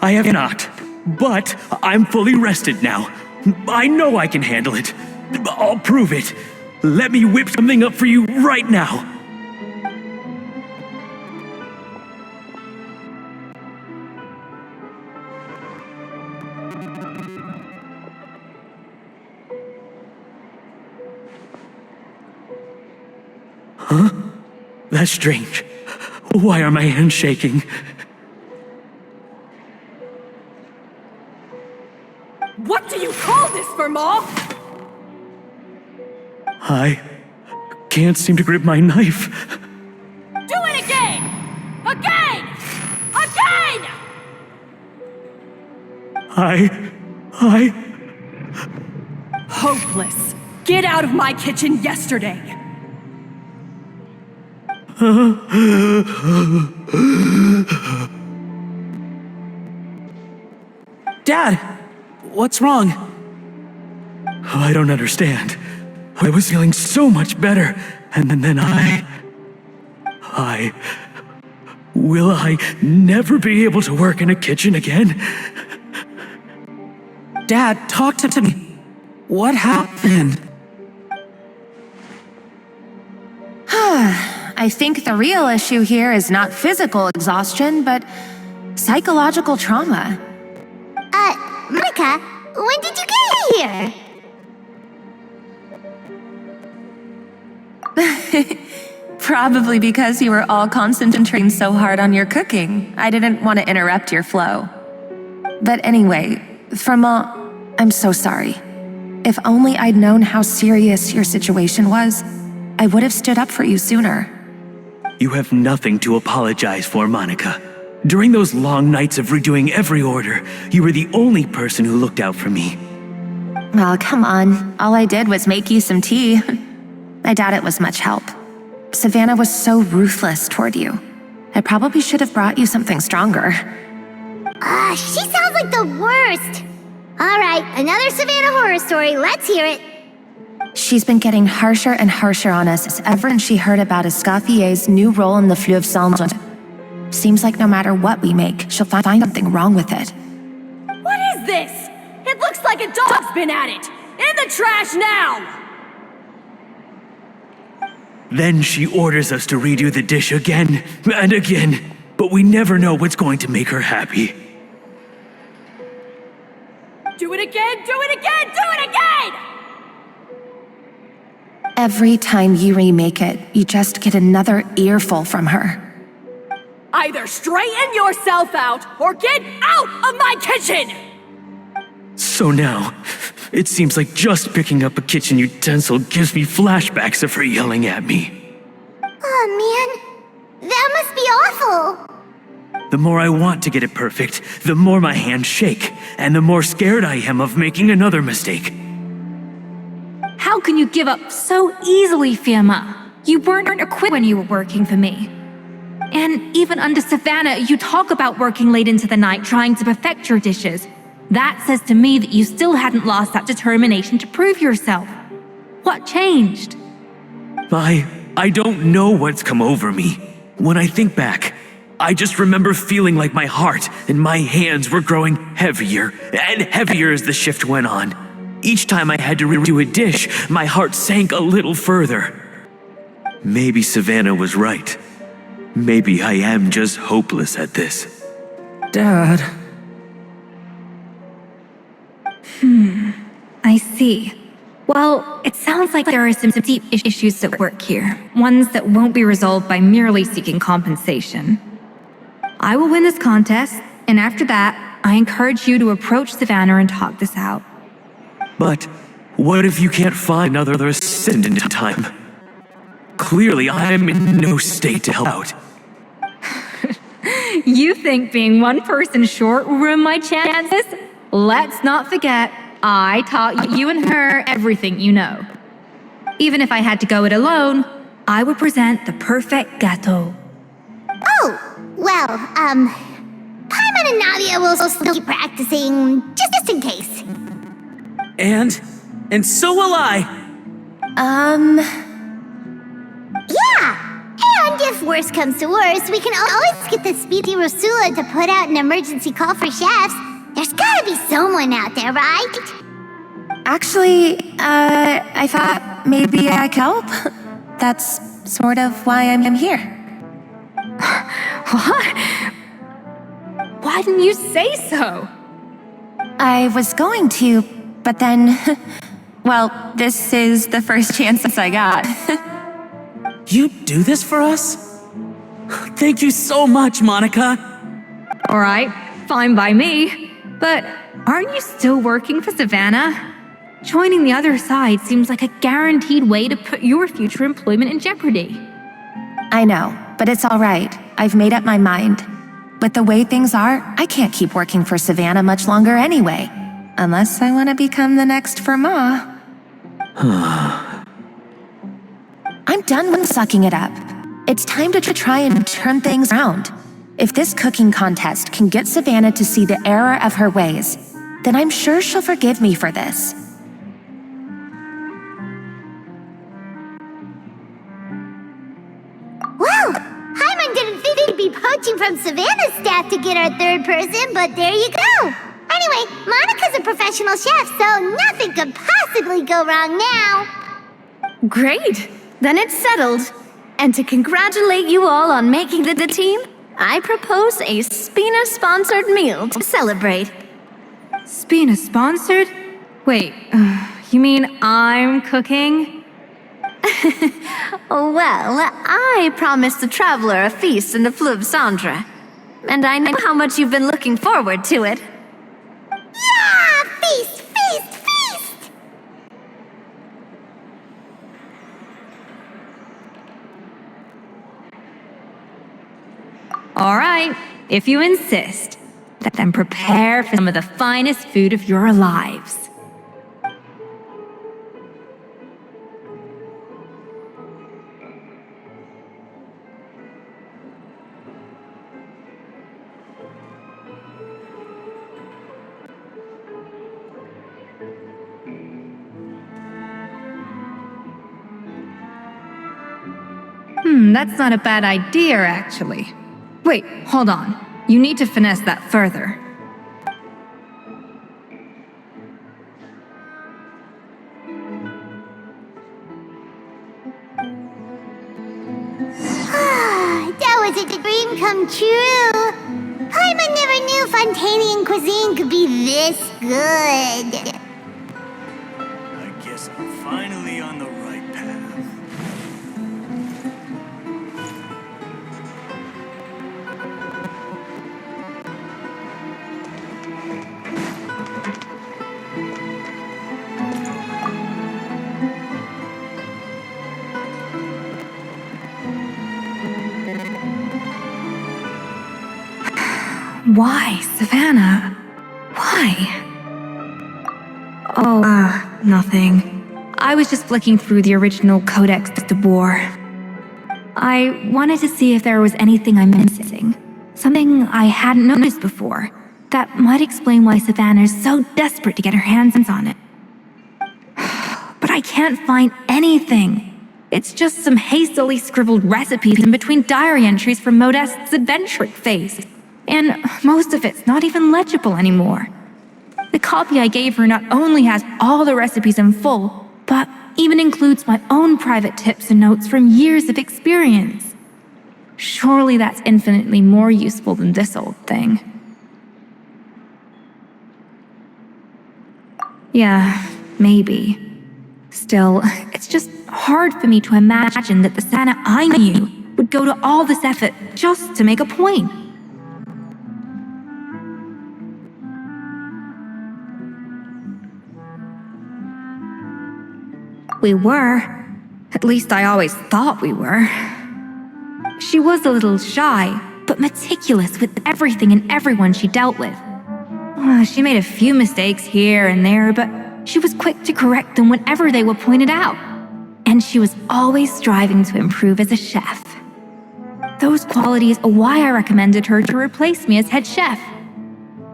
have not, but I'm fully rested now. I know I can handle it. I'll prove it. Let me whip something up for you right now. Huh? That's strange. Why are my hands shaking? What do you call this, Firma? I can't seem to grip my knife. Do it again! Again! Again! I... Hopeless. Get out of my kitchen yesterday. Dad, what's wrong? I don't understand. I was feeling so much better, and then Will I never be able to work in a kitchen again? Dad, talk to me. What happened? I think the real issue here is not physical exhaustion, but psychological trauma. Monica, when did you get here? Probably because you were all concentrating so hard on your cooking. I didn't want to interrupt your flow. But anyway, I'm so sorry. If only I'd known how serious your situation was, I would have stood up for you sooner. You have nothing to apologize for, Monica. During those long nights of redoing every order, you were the only person who looked out for me. Well, come on. All I did was make you some tea. I doubt it was much help. Savannah was so ruthless toward you. I probably should have brought you something stronger. She sounds like the worst. All right, another Savannah horror story. Let's hear it. She's been getting harsher and harsher on us ever since she heard about Escaffier's new role in the Fleuve Cendre. Seems like no matter what we make, she'll find something wrong with it. What is this? It looks like a dog's been at it! In the trash now! Then she orders us to redo the dish again and again, but we never know what's going to make her happy. Do it again! Do it again! Do it again! Every time you remake it, you just get another earful from her. Either straighten yourself out or get out of my kitchen! So now, it seems like just picking up a kitchen utensil gives me flashbacks of her yelling at me. Oh man, that must be awful. The more I want to get it perfect, the more my hands shake, and the more scared I am of making another mistake. How can you give up so easily, Firma? You weren't equipped when you were working for me. And even under Savannah, you talk about working late into the night trying to perfect your dishes. That says to me that you still hadn't lost that determination to prove yourself. What changed? I don't know what's come over me. When I think back, I just remember feeling like my heart and my hands were growing heavier and heavier as the shift went on. Each time I had to redo a dish, my heart sank a little further. Maybe Savannah was right. Maybe I am just hopeless at this. Dad. I see. Well, it sounds like there are some deep issues at work here. Ones that won't be resolved by merely seeking compensation. I will win this contest, and after that, I encourage you to approach Savannah and talk this out. But what if you can't find another assistant in time? Clearly, I am in no state to help out. You think being one person short will ruin my chances? Let's not forget, I taught you and her everything you know. Even if I had to go it alone, I would present the perfect gâteau. Oh, well, Paimon and Nadia will still keep practicing, just in case. And so will I. Yeah! And if worse comes to worse, we can always get the Speedy Rosula to put out an emergency call for chefs. There's gotta be someone out there, right? Actually, I thought maybe I could help. That's sort of why I'm here. What? Why didn't you say so? I was going to, but then... well, this is the first chance I got. You do this for us? Thank you so much, Monica. All right, fine by me. But aren't you still working for Savannah? Joining the other side seems like a guaranteed way to put your future employment in jeopardy. I know, but it's all right. I've made up my mind. With the way things are, I can't keep working for Savannah much longer anyway. Unless I want to become the next Fermat. I'm done with sucking it up. It's time to try and turn things around. If this cooking contest can get Savannah to see the error of her ways, then I'm sure she'll forgive me for this. Well, Hyman didn't think he'd be poaching from Savannah's staff to get our third person, but there you go. Anyway, Monica's a professional chef, so nothing could possibly go wrong now. Great! Then it's settled. And to congratulate you all on making the team, I propose a Spina-sponsored meal to celebrate. Spina sponsored? Wait, you mean I'm cooking? Well, I promised the traveler a feast in the Fleuve Cendre. And I know how much you've been looking forward to it. Yeah! Feast, feast, feast! All right, if you insist, then prepare for some of the finest food of your lives. That's not a bad idea, actually. Wait, hold on. You need to finesse that further. That was a dream come true. Hyman never knew Fontanian cuisine could be this good. I guess I'm finally on the right path. Why, Savannah? Why? Oh, nothing. I was just flicking through the original Codex de Boer. I wanted to see if there was anything I'm missing. Something I hadn't noticed before. That might explain why Savannah's so desperate to get her hands on it. But I can't find anything. It's just some hastily scribbled recipes in between diary entries from Modeste's adventuring phase. And most of it's not even legible anymore. The copy I gave her not only has all the recipes in full, but even includes my own private tips and notes from years of experience. Surely that's infinitely more useful than this old thing. Yeah, maybe. Still, it's just hard for me to imagine that the Santa I knew would go to all this effort just to make a point. We were. At least I always thought we were. She was a little shy, but meticulous with everything and everyone she dealt with. She made a few mistakes here and there, but she was quick to correct them whenever they were pointed out. And she was always striving to improve as a chef. Those qualities are why I recommended her to replace me as head chef.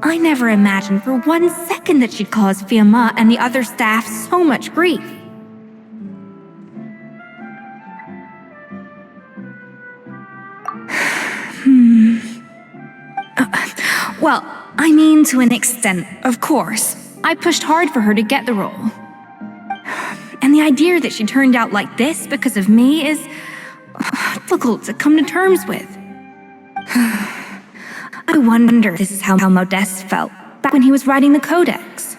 I never imagined for 1 second that she'd cause Fermat and the other staff so much grief. Well, I mean to an extent, of course. I pushed hard for her to get the role. And the idea that she turned out like this because of me is difficult to come to terms with. I wonder if this is how Modeste felt back when he was writing the Codex.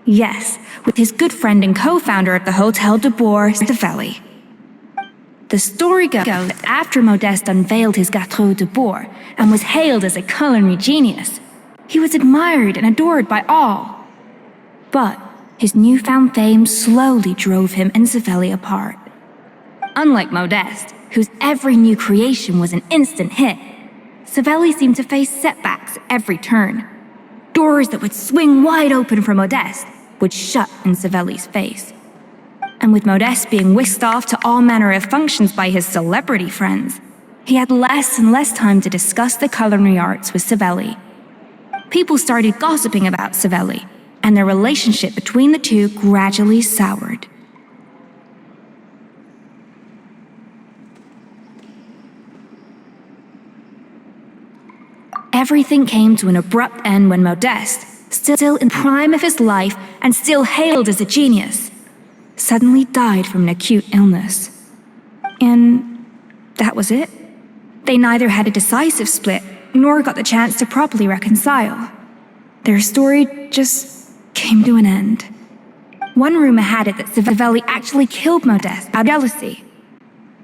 Yes, with his good friend and co-founder at the Hotel de Boer, Stavelli. The story goes that after Modeste unveiled his Gâteau de Boer and was hailed as a culinary genius, He was admired and adored by all. But his newfound fame slowly drove him and Savelli apart. Unlike Modeste, whose every new creation was an instant hit, Savelli seemed to face setbacks at every turn. Doors that would swing wide open for Modeste would shut in Savelli's face. And with Modeste being whisked off to all manner of functions by his celebrity friends, he had less and less time to discuss the culinary arts with Savelli. People started gossiping about Savelli, and their relationship between the two gradually soured. Everything came to an abrupt end when Modeste, still in the prime of his life and still hailed as a genius, suddenly died from an acute illness. And that was it. They neither had a decisive split nor got the chance to properly reconcile. Their story just came to an end. One rumor had it that Savelli actually killed Modeste out of jealousy,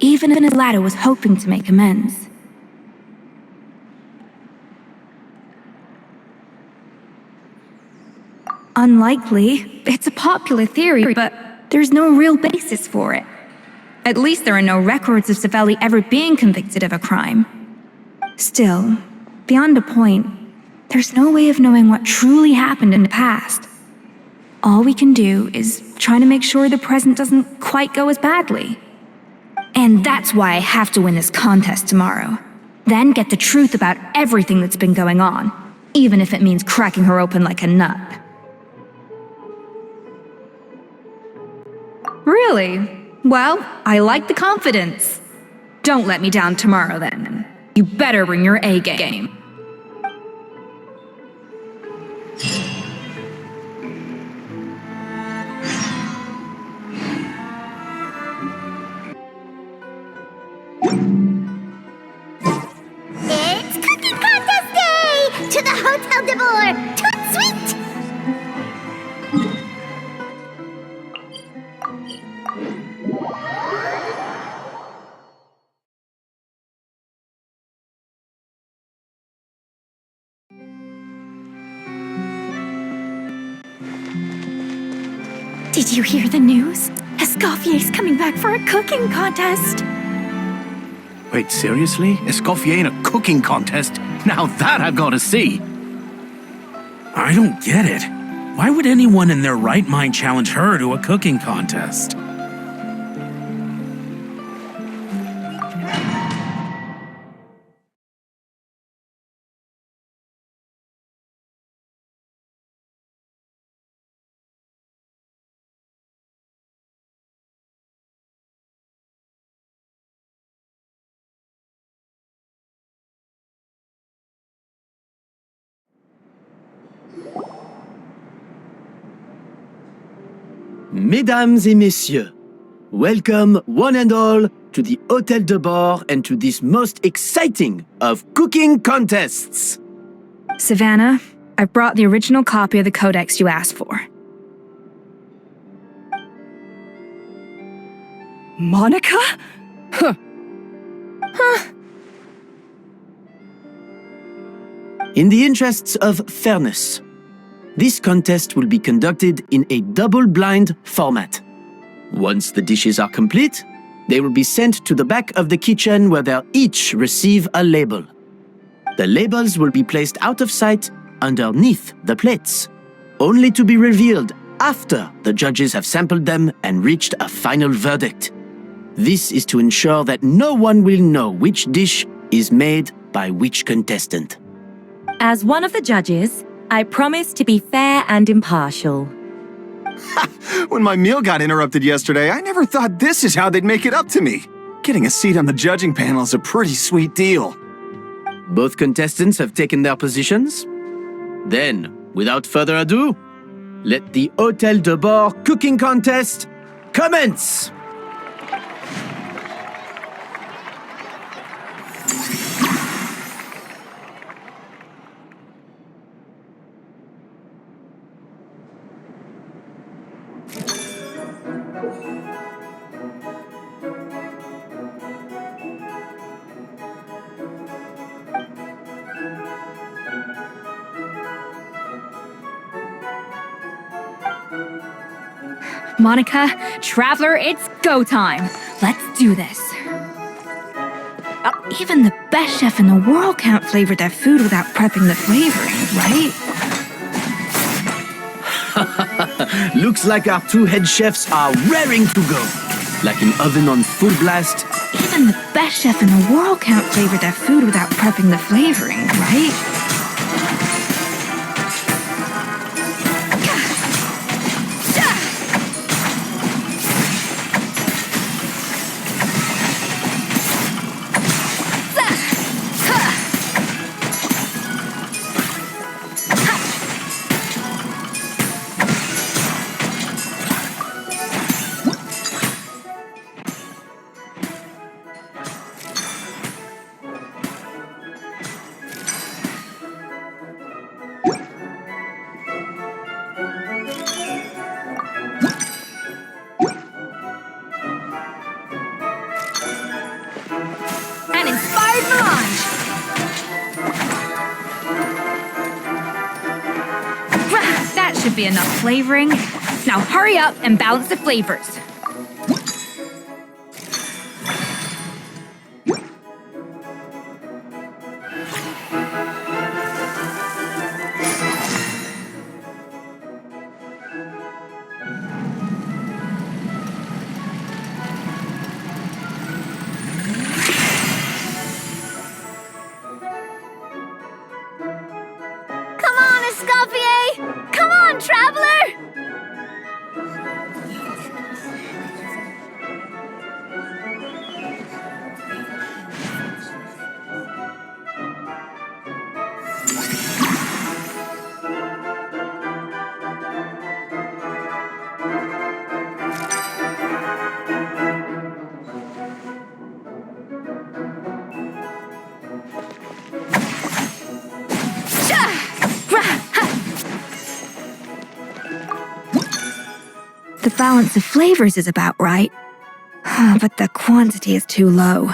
even if the latter was hoping to make amends. Unlikely. It's a popular theory, but there's no real basis for it. At least there are no records of Savelli ever being convicted of a crime. Still, beyond a point, there's no way of knowing what truly happened in the past. All we can do is try to make sure the present doesn't quite go as badly. And that's why I have to win this contest tomorrow. Then get the truth about everything that's been going on, even if it means cracking her open like a nut. Really? Well, I like the confidence. Don't let me down tomorrow, then. You better bring your A game. It's Cooking Contest Day! To the Hotel de Boer! Toot sweet! Did you hear the news? Escoffier's coming back for a cooking contest. Wait, seriously? Escoffier in a cooking contest? Now that I've got to see. I don't get it. Why would anyone in their right mind challenge her to a cooking contest? Mesdames et messieurs, welcome one and all to the Hôtel de Bord and to this most exciting of cooking contests. Savannah, I brought the original copy of the codex you asked for. Monica? In the interests of fairness, this contest will be conducted in a double-blind format. Once the dishes are complete, they will be sent to the back of the kitchen where they'll each receive a label. The labels will be placed out of sight underneath the plates, only to be revealed after the judges have sampled them and reached a final verdict. This is to ensure that no one will know which dish is made by which contestant. As one of the judges, I promise to be fair and impartial. When my meal got interrupted yesterday, I never thought this is how they'd make it up to me. Getting a seat on the judging panel is a pretty sweet deal. Both contestants have taken their positions. Then, without further ado, let the Hôtel de Bord cooking contest commence! Monica, Traveler, it's go time. Let's do this. Even the best chef in the world can't flavor their food without prepping the flavoring, right? Looks like our two head chefs are raring to go. Like an oven on full blast. Even the best chef in the world can't flavor their food without prepping the flavoring, right? An inspired melange! That should be enough flavoring. Now hurry up and balance the flavors. Come on, Escoffier! Come on, Traveler! The balance of flavors is about right, but the quantity is too low.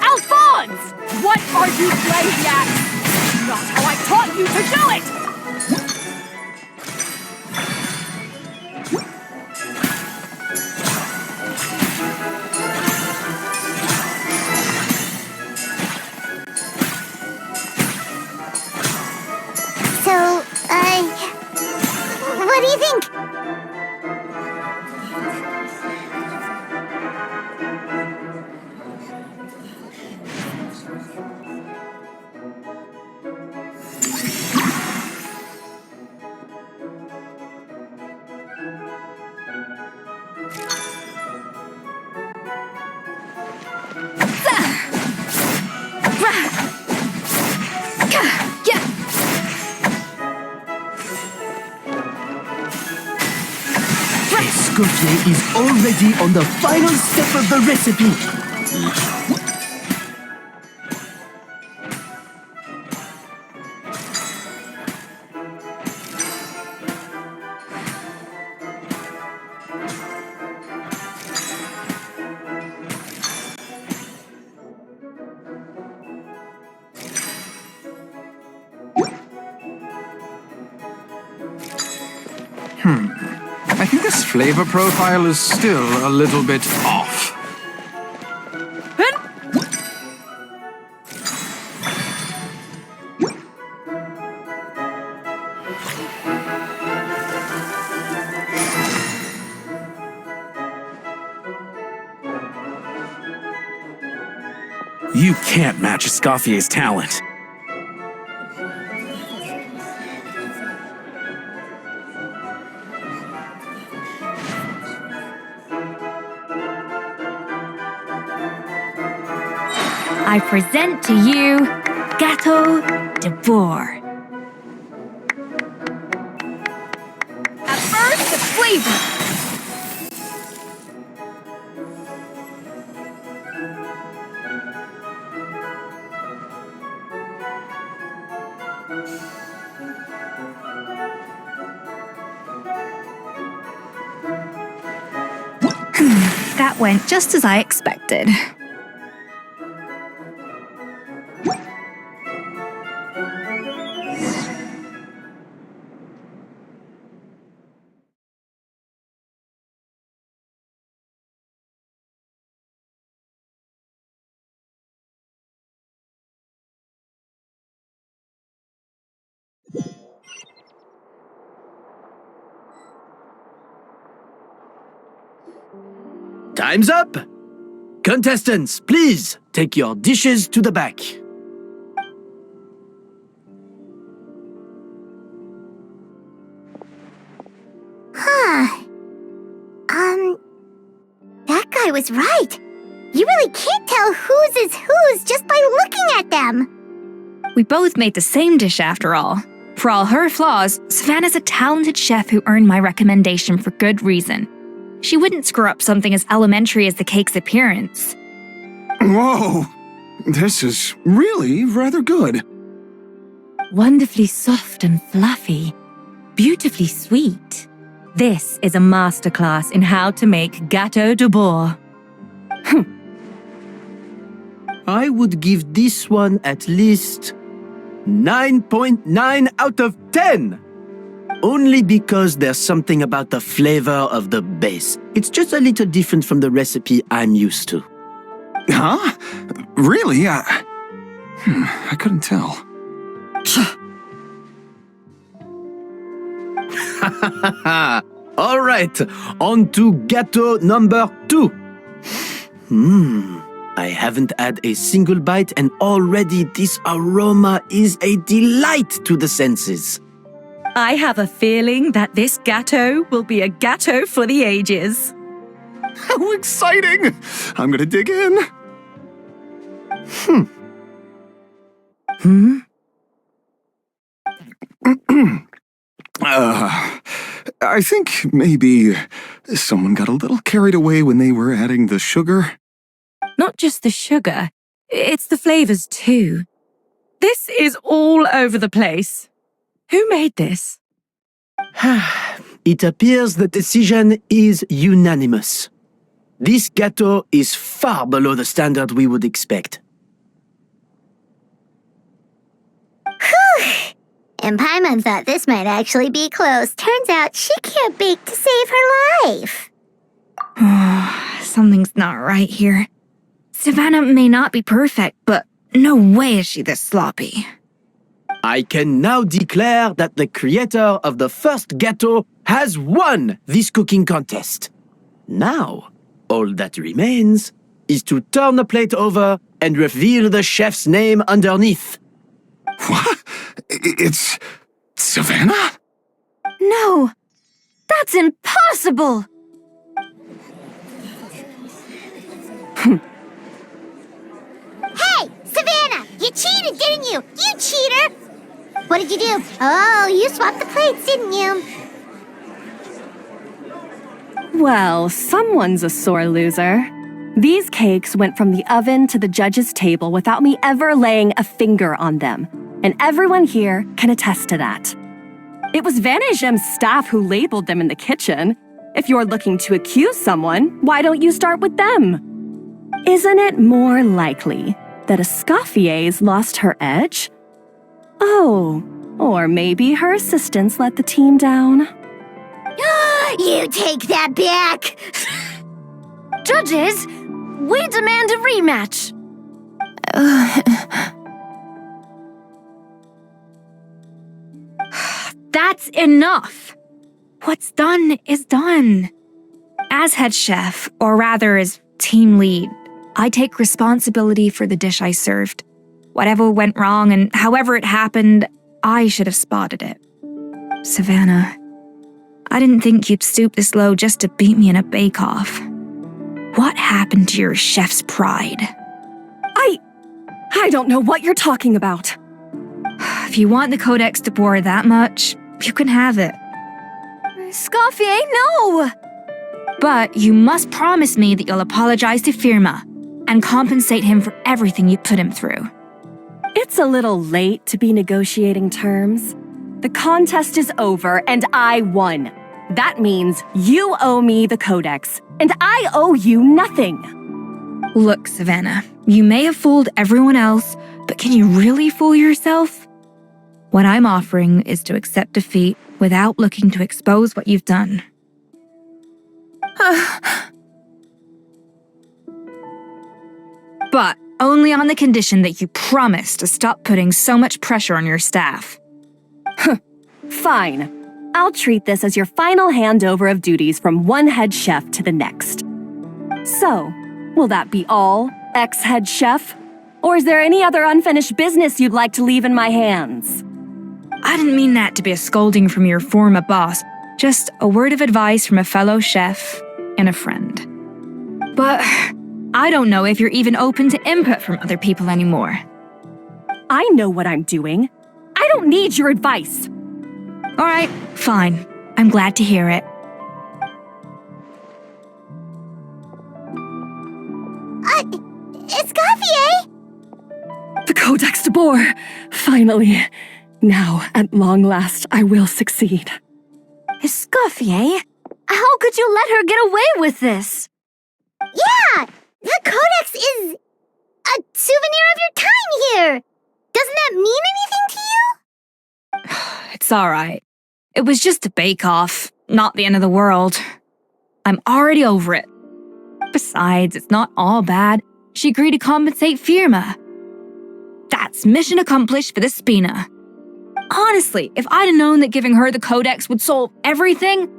Alphonse! What are you playing at? Not how I taught you to do it! So, what do you think? Escoffier is already on the final step of the recipe. I think this flavor profile is still a little bit off. You can't match Escoffier's talent. I present to you Gâteau de Bourg. At first, the flavor. That went just as I expected. Time's up! Contestants, please take your dishes to the back. Huh. That guy was right. You really can't tell whose is whose just by looking at them. We both made the same dish after all. For all her flaws, Savannah's a talented chef who earned my recommendation for good reason. She wouldn't screw up something as elementary as the cake's appearance. Whoa! This is really rather good. Wonderfully soft and fluffy. Beautifully sweet. This is a masterclass in how to make gâteau de bois. I would give this one at least 9.9 out of 10. Only because there's something about the flavor of the base. It's just a little different from the recipe I'm used to. Huh? Really? I couldn't tell. All right, on to gâteau number 2. I haven't had a single bite and already this aroma is a delight to the senses. I have a feeling that this gâteau will be a gâteau for the ages. How exciting! I'm gonna dig in. I think maybe someone got a little carried away when they were adding the sugar. Not just the sugar, it's the flavors too. This is all over the place. Who made this? It appears the decision is unanimous. This gâteau is far below the standard we would expect. And Paimon thought this might actually be close. Turns out she can't bake to save her life. Something's not right here. Savannah may not be perfect, but no way is she this sloppy. I can now declare that the creator of the first gâteau has won this cooking contest. Now, all that remains is to turn the plate over and reveal the chef's name underneath. What? It's Savannah? No! That's impossible! Hey, Savannah! You cheated, didn't you? You cheater! What did you do? Oh, you swapped the plates, didn't you? Well, someone's a sore loser. These cakes went from the oven to the judge's table without me ever laying a finger on them. And everyone here can attest to that. It was Van Gem's staff who labeled them in the kitchen. If you're looking to accuse someone, why don't you start with them? Isn't it more likely that Escoffier's lost her edge? Oh, or maybe her assistants let the team down. You take that back! Judges, we demand a rematch. That's enough. What's done is done. As head chef, or rather as team lead, I take responsibility for the dish I served. Whatever went wrong and however it happened, I should have spotted it. Savannah, I didn't think you'd stoop this low just to beat me in a bake-off. What happened to your chef's pride? I don't know what you're talking about. If you want the Codex de Bois that much, you can have it. Escoffier, no! But you must promise me that you'll apologize to Firma and compensate him for everything you put him through. It's a little late to be negotiating terms. The contest is over and I won. That means you owe me the Codex, and I owe you nothing. Look, Savannah, you may have fooled everyone else, but can you really fool yourself? What I'm offering is to accept defeat without looking to expose what you've done. But only on the condition that you promise to stop putting so much pressure on your staff. Fine. I'll treat this as your final handover of duties from one head chef to the next. So, will that be all, ex-head chef? Or is there any other unfinished business you'd like to leave in my hands? I didn't mean that to be a scolding from your former boss, just a word of advice from a fellow chef and a friend. But I don't know if you're even open to input from other people anymore. I know what I'm doing. I don't need your advice. All right, fine. I'm glad to hear it. Escoffier? The Codex de Boer! Finally. Now, at long last, I will succeed. Escoffier? How could you let her get away with this? Yeah! The Codex is a souvenir of your time here! Doesn't that mean anything to you? It's all right. It was just a bake-off, not the end of the world. I'm already over it. Besides, it's not all bad. She agreed to compensate Firma. That's mission accomplished for the Spina. Honestly, if I'd have known that giving her the Codex would solve everything,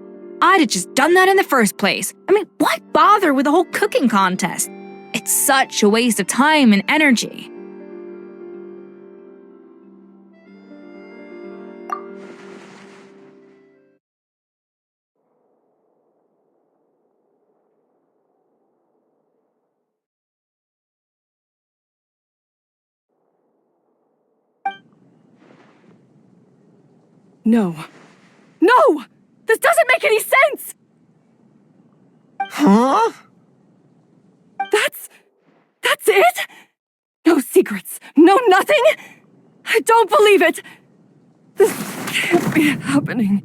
I'd have just done that in the first place. I mean, why bother with the whole cooking contest? It's such a waste of time and energy. No. No! This doesn't make any sense! Huh? That's it? No secrets, no nothing? I don't believe it! This can't be happening.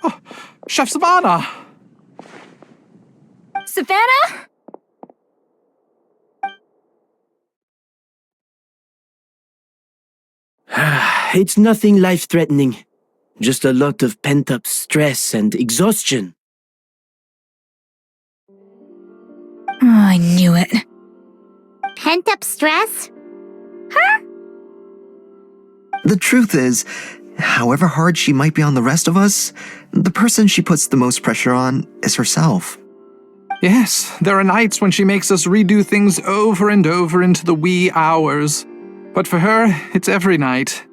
Oh, Chef Savannah! Savannah? It's nothing life-threatening. Just a lot of pent-up stress and exhaustion. Oh, I knew it. Pent-up stress? The truth is, however hard she might be on the rest of us, the person she puts the most pressure on is herself. Yes, there are nights when she makes us redo things over and over into the wee hours. But for her, it's every night.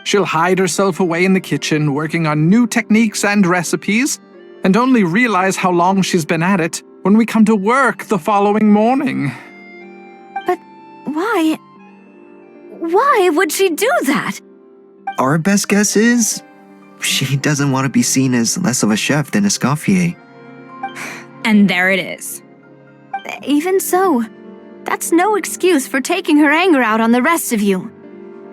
She'll hide herself away in the kitchen, working on new techniques and recipes, and only realize how long she's been at it when we come to work the following morning. But why? Why would she do that? Our best guess is, she doesn't want to be seen as less of a chef than Escoffier. And there it is. Even so, that's no excuse for taking her anger out on the rest of you.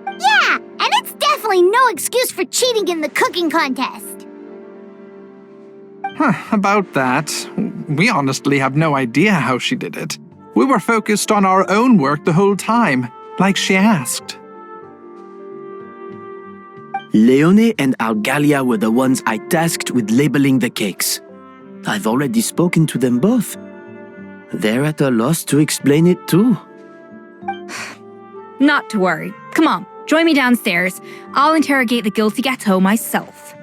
Yeah, and it's definitely no excuse for cheating in the cooking contest. About that, we honestly have no idea how she did it. We were focused on our own work the whole time, like she asked. Leone and Algalia were the ones I tasked with labeling the cakes. I've already spoken to them both. They're at a loss to explain it too. Not to worry. Come on, join me downstairs. I'll interrogate the guilty Gateau myself.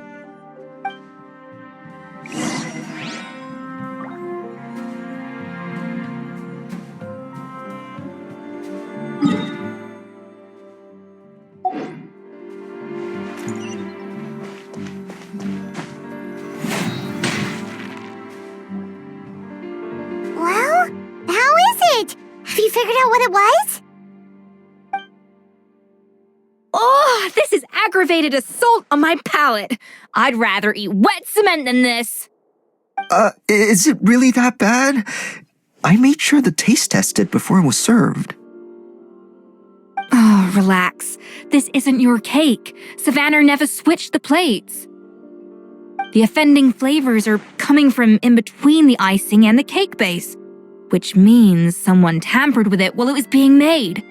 Well, how is it? Have you figured out what it was? Oh, this is aggravated assault on my palate. I'd rather eat wet cement than this. Is it really that bad? I made sure the taste tested before it was served. Oh, relax. This isn't your cake. Savannah never switched the plates. The offending flavors are coming from in between the icing and the cake base, which means someone tampered with it while it was being made.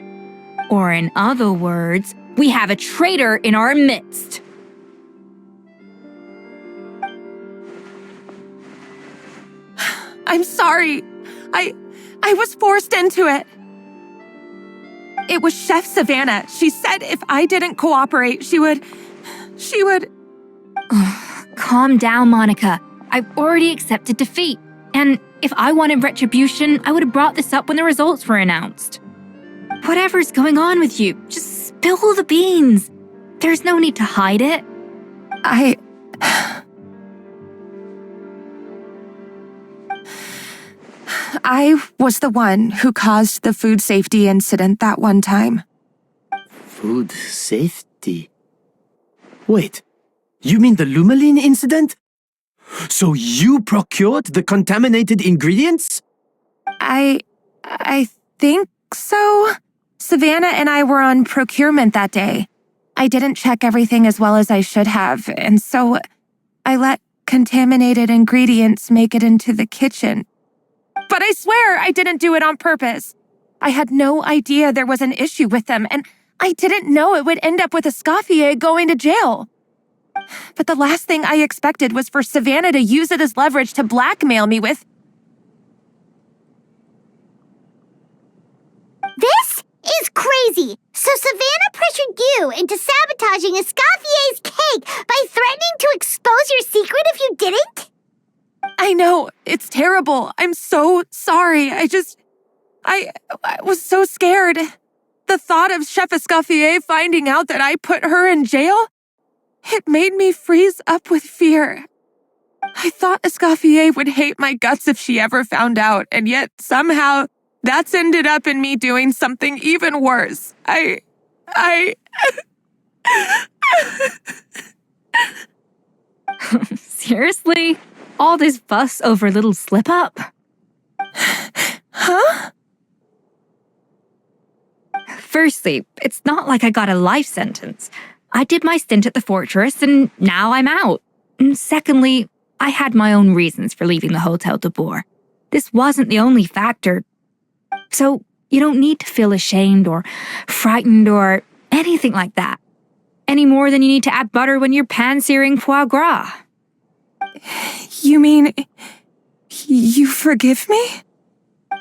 Or in other words, we have a traitor in our midst. I'm sorry. I was forced into it. It was Chef Savannah. She said if I didn't cooperate, she would... Calm down, Monica. I've already accepted defeat. And If I wanted retribution, I would have brought this up when the results were announced. Whatever's going on with you, just spill the beans. There's no need to hide it. I was the one who caused the food safety incident that one time. Food safety? Wait, you mean the Lumaline incident? So you procured the contaminated ingredients? I think so. Savannah and I were on procurement that day. I didn't check everything as well as I should have, and so I let contaminated ingredients make it into the kitchen. But I swear I didn't do it on purpose. I had no idea there was an issue with them, and I didn't know it would end up with Escoffier going to jail. But the last thing I expected was for Savannah to use it as leverage to blackmail me with. This is crazy! So Savannah pressured you into sabotaging Escoffier's cake by threatening to expose your secret if you didn't? I know, it's terrible. I'm so sorry. I was so scared. The thought of Chef Escoffier finding out that I put her in jail, it made me freeze up with fear. I thought Escoffier would hate my guts if she ever found out, and yet somehow that's ended up in me doing something even worse. Seriously? All this fuss over a little slip-up? Huh? Firstly, it's not like I got a life sentence. I did my stint at the fortress and now I'm out. And secondly, I had my own reasons for leaving the Hotel de Boer. This wasn't the only factor. So you don't need to feel ashamed or frightened or anything like that. Any more than you need to add butter when you're pan-searing foie gras. You mean, you forgive me?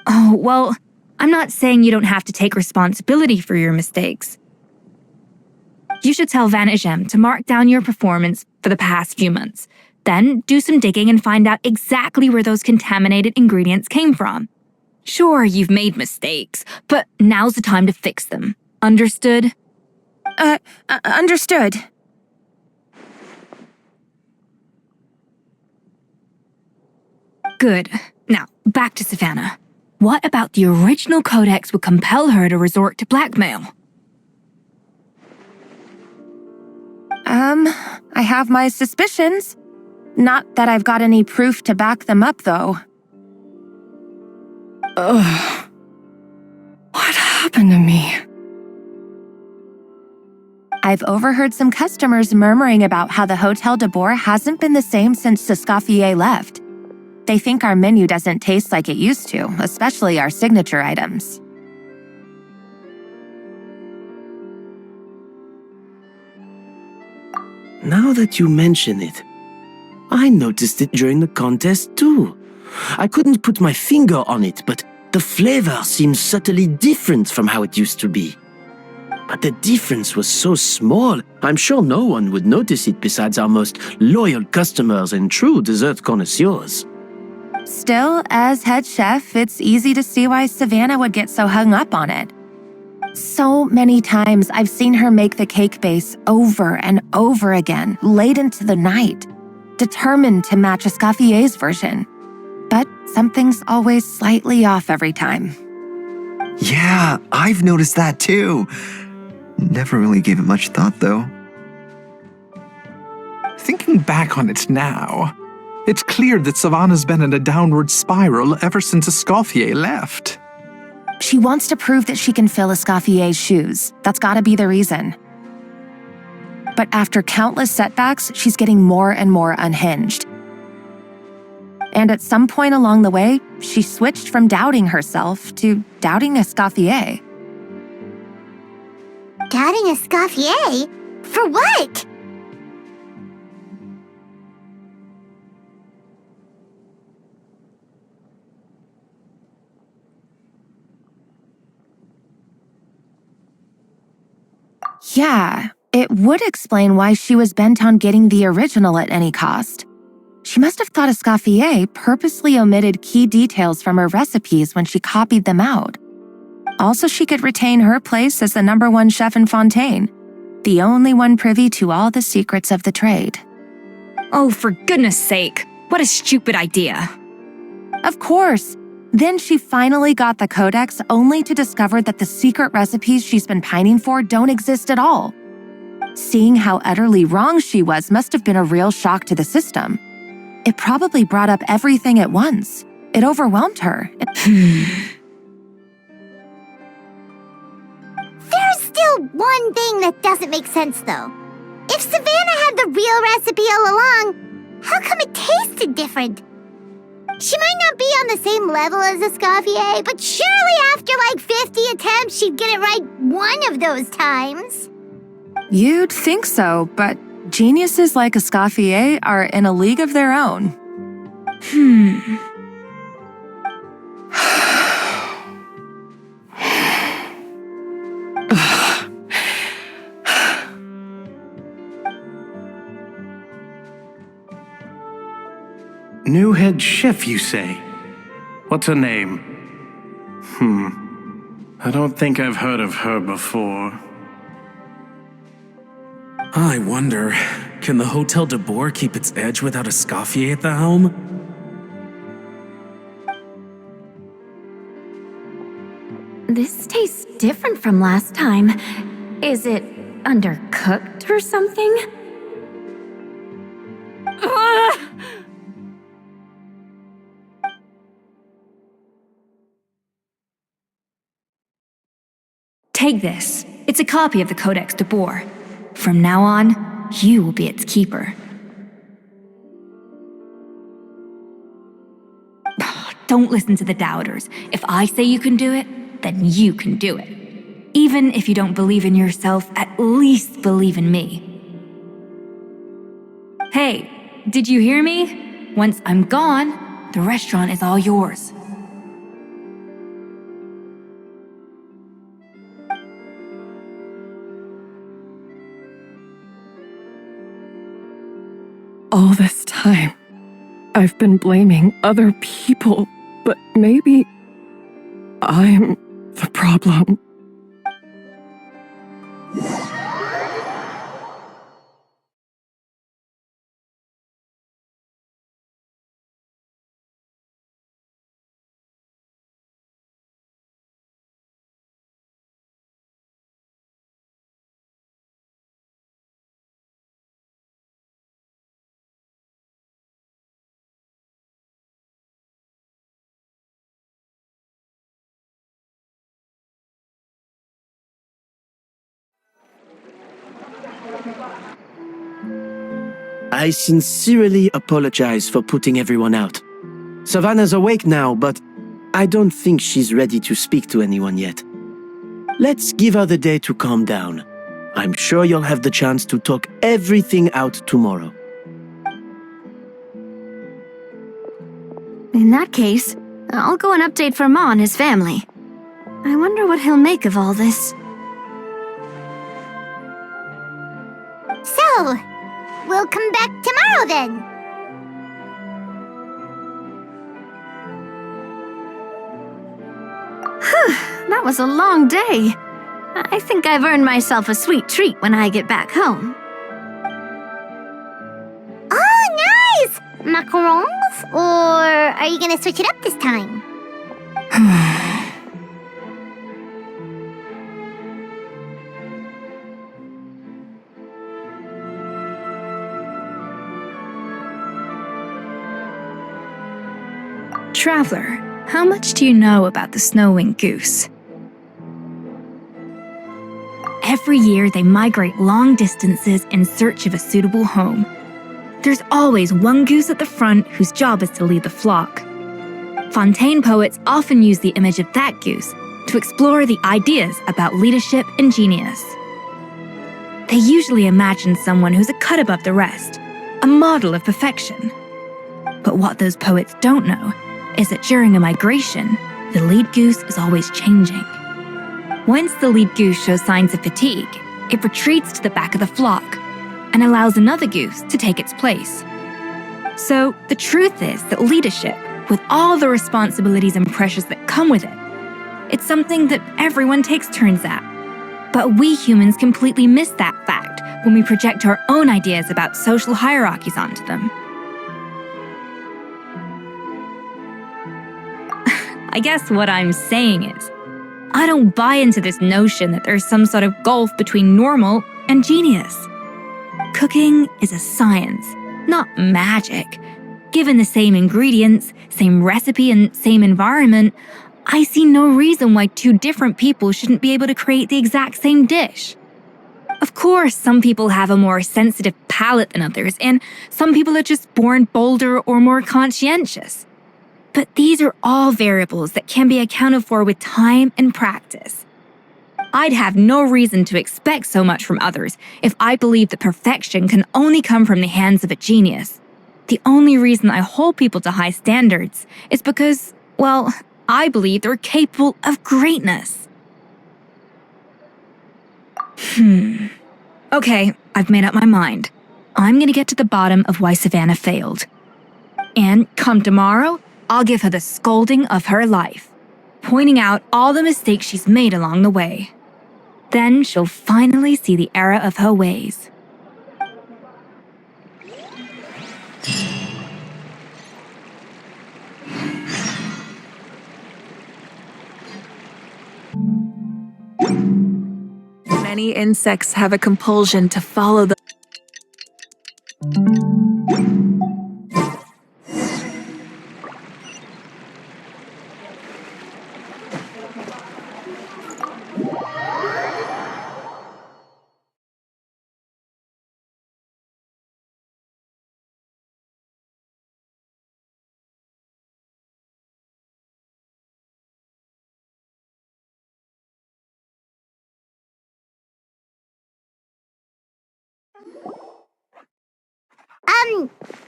Oh, well, I'm not saying you don't have to take responsibility for your mistakes. You should tell Vanagem to mark down your performance for the past few months. Then do some digging and find out exactly where those contaminated ingredients came from. Sure, you've made mistakes, but now's the time to fix them. Understood? Understood. Good. Now, back to Savannah. What about the original codex would compel her to resort to blackmail? I have my suspicions. Not that I've got any proof to back them up, though. Ugh. What happened to me? I've overheard some customers murmuring about how the Hotel de Boer hasn't been the same since Escoffier left. They think our menu doesn't taste like it used to, especially our signature items. Now that you mention it, I noticed it during the contest too. I couldn't put my finger on it, but the flavor seems subtly different from how it used to be. But the difference was so small, I'm sure no one would notice it besides our most loyal customers and true dessert connoisseurs. Still, as head chef, it's easy to see why Savannah would get so hung up on it. So many times I've seen her make the cake base over and over again, late into the night, determined to match Escoffier's version. But something's always slightly off every time. Yeah, I've noticed that too. Never really gave it much thought, though. Thinking back on it now, it's clear that Savannah's been in a downward spiral ever since Escoffier left. She wants to prove that she can fill Escoffier's shoes. That's gotta be the reason. But after countless setbacks, she's getting more and more unhinged. And at some point along the way, she switched from doubting herself to doubting Escoffier. Doubting Escoffier? For what? Yeah, it would explain why she was bent on getting the original at any cost. She must have thought Escoffier purposely omitted key details from her recipes when she copied them out. Also, she could retain her place as the #1 chef in Fontaine, the only one privy to all the secrets of the trade. Oh, for goodness sake, what a stupid idea. Of course. Then she finally got the codex only to discover that the secret recipes she's been pining for don't exist at all. Seeing how utterly wrong she was must have been a real shock to the system. It probably brought up everything at once. It overwhelmed her. There's still one thing that doesn't make sense, though. If Savannah had the real recipe all along, how come it tasted different? She might not be on the same level as Escoffier, but surely after like 50 attempts, she'd get it right one of those times. You'd think so, but geniuses like Escoffier are in a league of their own. New head chef, you say? What's her name? I don't think I've heard of her before. I wonder, can the Hotel de Boer keep its edge without Escoffier at the helm? This tastes different from last time. Is it undercooked or something? Take this. It's a copy of the Codex de Boer. From now on, you will be its keeper. Don't listen to the doubters. If I say you can do it, then you can do it. Even if you don't believe in yourself, at least believe in me. Hey, did you hear me? Once I'm gone, the restaurant is all yours. All this time, I've been blaming other people, but maybe I'm the problem. I sincerely apologize for putting everyone out. Savannah's awake now, but I don't think she's ready to speak to anyone yet. Let's give her the day to calm down. I'm sure you'll have the chance to talk everything out tomorrow. In that case, I'll go and update for Ma and his family. I wonder what he'll make of all this. So, we'll come back tomorrow then. That was a long day. I think I've earned myself a sweet treat when I get back home. Oh, nice! Macarons? Or are you gonna switch it up this time? Traveler, how much do you know about the snow-winged goose? Every year, they migrate long distances in search of a suitable home. There's always one goose at the front whose job is to lead the flock. Fontaine poets often use the image of that goose to explore the ideas about leadership and genius. They usually imagine someone who's a cut above the rest, a model of perfection. But what those poets don't know is that during a migration, the lead goose is always changing. Once the lead goose shows signs of fatigue, it retreats to the back of the flock and allows another goose to take its place. So the truth is that leadership, with all the responsibilities and pressures that come with it, it's something that everyone takes turns at. But we humans completely miss that fact when we project our own ideas about social hierarchies onto them. I guess what I'm saying is, I don't buy into this notion that there's some sort of gulf between normal and genius. Cooking is a science, not magic. Given the same ingredients, same recipe, and same environment, I see no reason why two different people shouldn't be able to create the exact same dish. Of course, some people have a more sensitive palate than others, and some people are just born bolder or more conscientious. But these are all variables that can be accounted for with time and practice. I'd have no reason to expect so much from others if I believed that perfection can only come from the hands of a genius. The only reason I hold people to high standards is because, well, I believe they're capable of greatness. Okay, I've made up my mind. I'm gonna get to the bottom of why Savannah failed. And come tomorrow, I'll give her the scolding of her life, pointing out all the mistakes she's made along the way. Then she'll finally see the error of her ways. Many insects have a compulsion to follow the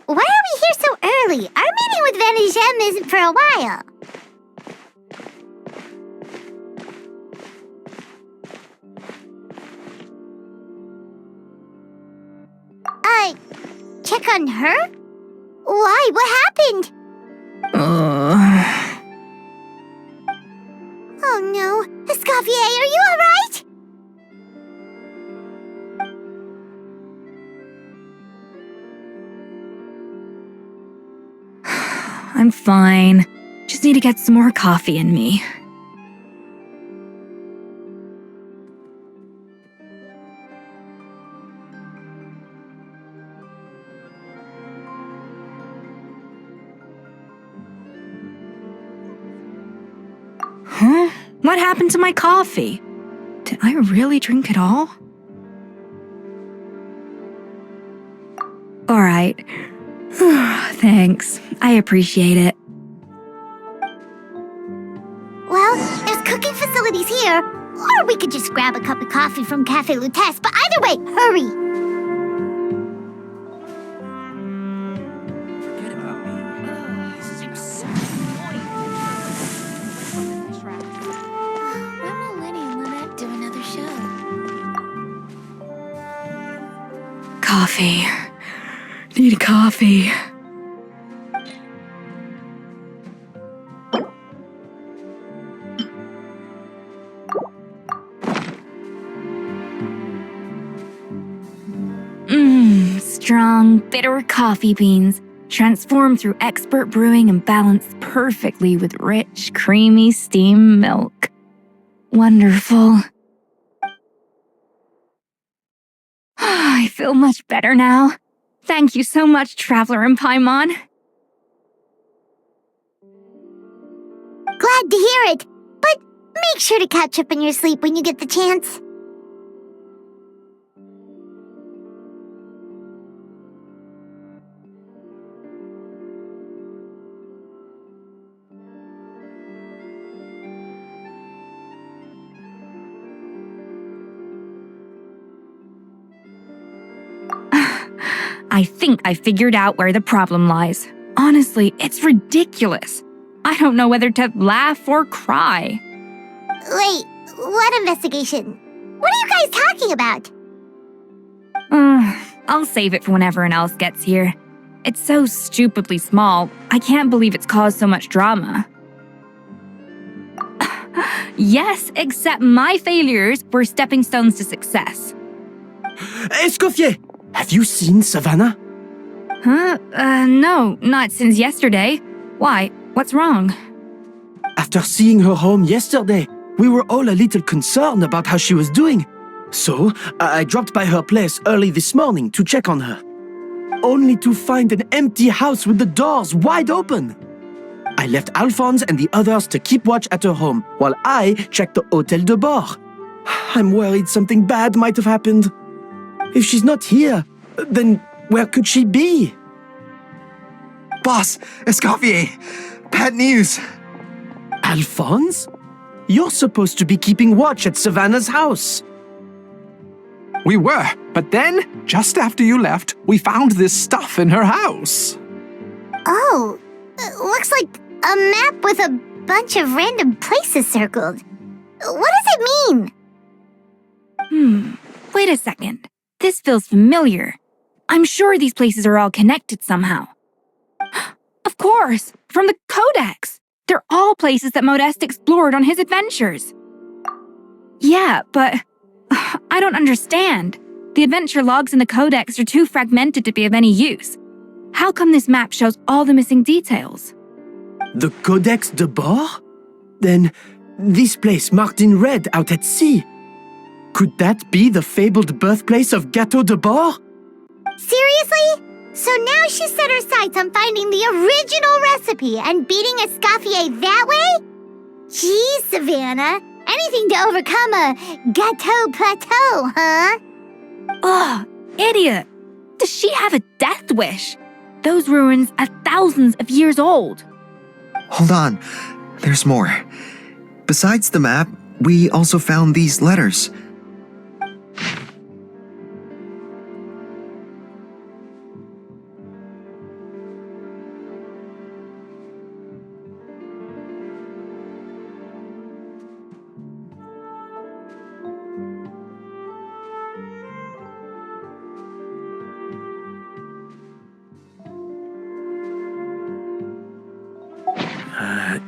Why are we here so early? Our meeting with Vanigem isn't for a while. Check on her? Why? What happened? Oh no. Escoffier, are you alright? I'm fine. Just need to get some more coffee in me. Huh? What happened to my coffee? Did I really drink it all? All right. Thanks. I appreciate it. Well, there's cooking facilities here. Or we could just grab a cup of coffee from Cafe Lutece, but either way, hurry! When will Lenny and Lynette do another show? Coffee. Need coffee. Strong, bitter coffee beans, transformed through expert brewing and balanced perfectly with rich, creamy steamed milk. Wonderful. I feel much better now. Thank you so much, Traveler and Paimon. Glad to hear it, but make sure to catch up on your sleep when you get the chance. I think I figured out where the problem lies. Honestly, it's ridiculous. I don't know whether to laugh or cry. Wait, what investigation? What are you guys talking about? I'll save it for when everyone else gets here. It's so stupidly small. I can't believe it's caused so much drama. Yes, except my failures were stepping stones to success. Escoffier! Have you seen Savannah? Huh? No, not since yesterday. Why? What's wrong? After seeing her home yesterday, we were all a little concerned about how she was doing. So, I dropped by her place early this morning to check on her. Only to find an empty house with the doors wide open. I left Alphonse and the others to keep watch at her home while I checked the Hôtel de Bord. I'm worried something bad might have happened. If she's not here, then where could she be? Boss, Escoffier, bad news. Alphonse? You're supposed to be keeping watch at Savannah's house. We were, but then, just after you left, we found this stuff in her house. Oh, looks like a map with a bunch of random places circled. What does it mean? Wait a second. This feels familiar. I'm sure these places are all connected somehow. Of course, from the Codex. They're all places that Modeste explored on his adventures. Yeah, but I don't understand. The adventure logs in the Codex are too fragmented to be of any use. How come this map shows all the missing details? The Codex de Bord? Then, this place marked in red out at sea. Could that be the fabled birthplace of Gâteau de Bord? Seriously? So now she set her sights on finding the original recipe and beating Escoffier that way? Geez, Savannah. Anything to overcome a Gâteau plateau, huh? Ugh, idiot. Does she have a death wish? Those ruins are thousands of years old. Hold on, there's more. Besides the map, we also found these letters.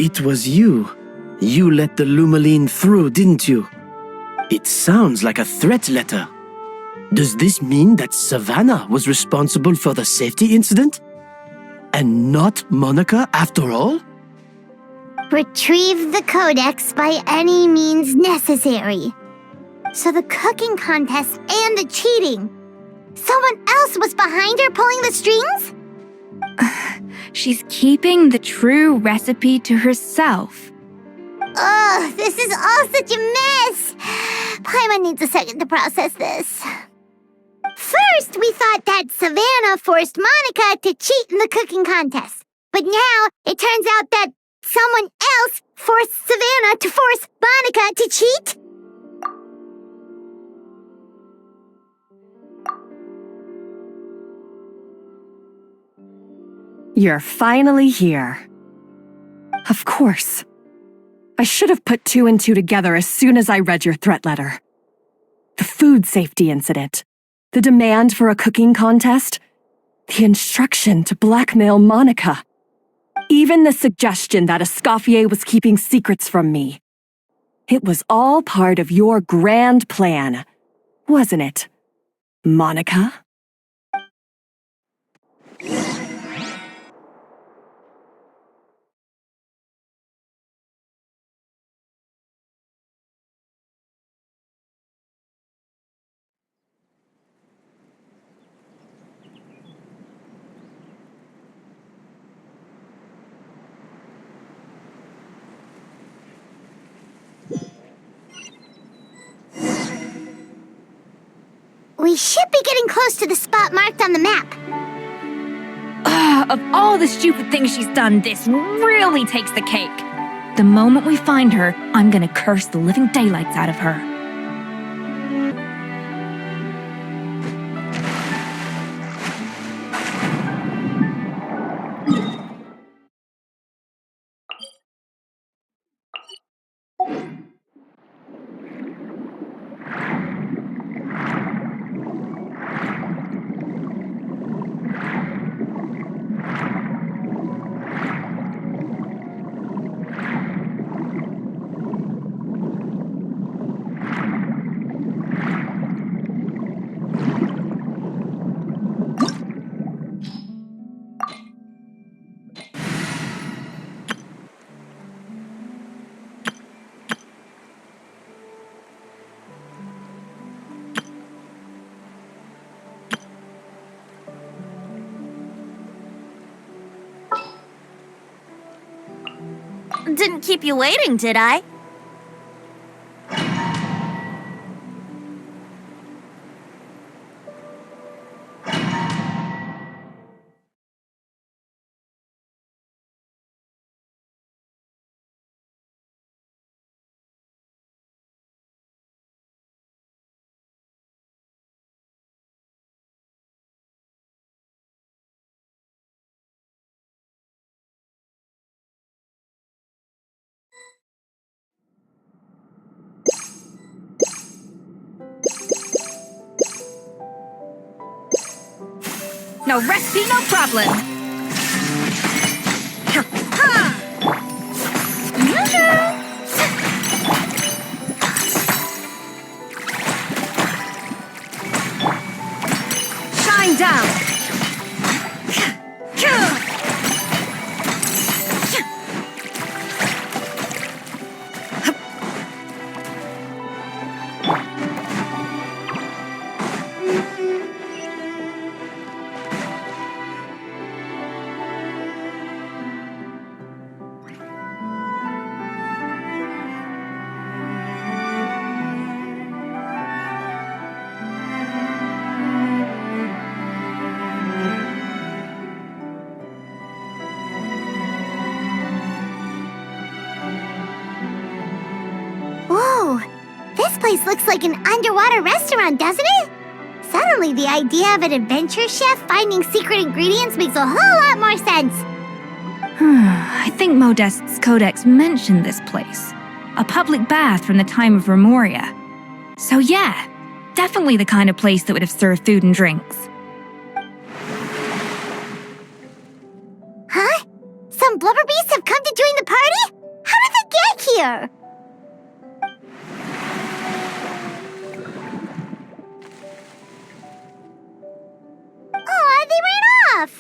It was you. You let the Lumaline through, didn't you? It sounds like a threat letter. Does this mean that Savannah was responsible for the safety incident? And not Monica after all? Retrieve the Codex by any means necessary. So the cooking contest and the cheating. Someone else was behind her pulling the strings? She's keeping the true recipe to herself. Ugh, this is all such a mess. Paimon needs a second to process this. First, we thought that Savannah forced Monica to cheat in the cooking contest. But now, it turns out that someone else forced Savannah to force Monica to cheat? You're finally here. Of course. I should have put 2 and 2 together as soon as I read your threat letter. The food safety incident, the demand for a cooking contest, the instruction to blackmail Monica, even the suggestion that Escoffier was keeping secrets from me. It was all part of your grand plan, wasn't it, Monica? We should be getting close to the spot marked on the map. Of all the stupid things she's done, this really takes the cake. The moment we find her, I'm gonna curse the living daylights out of her. Didn't keep you waiting, did I? No recipe, no problem. Shine down. Whoa, this place looks like an underwater restaurant, doesn't it? Suddenly, the idea of an adventure chef finding secret ingredients makes a whole lot more sense. I think Modest's Codex mentioned this place. A public bath from the time of Remoria. So yeah, definitely the kind of place that would have served food and drinks. Huh? Some blubber beasts have come to join the party? How did they get here? Aw, they ran off!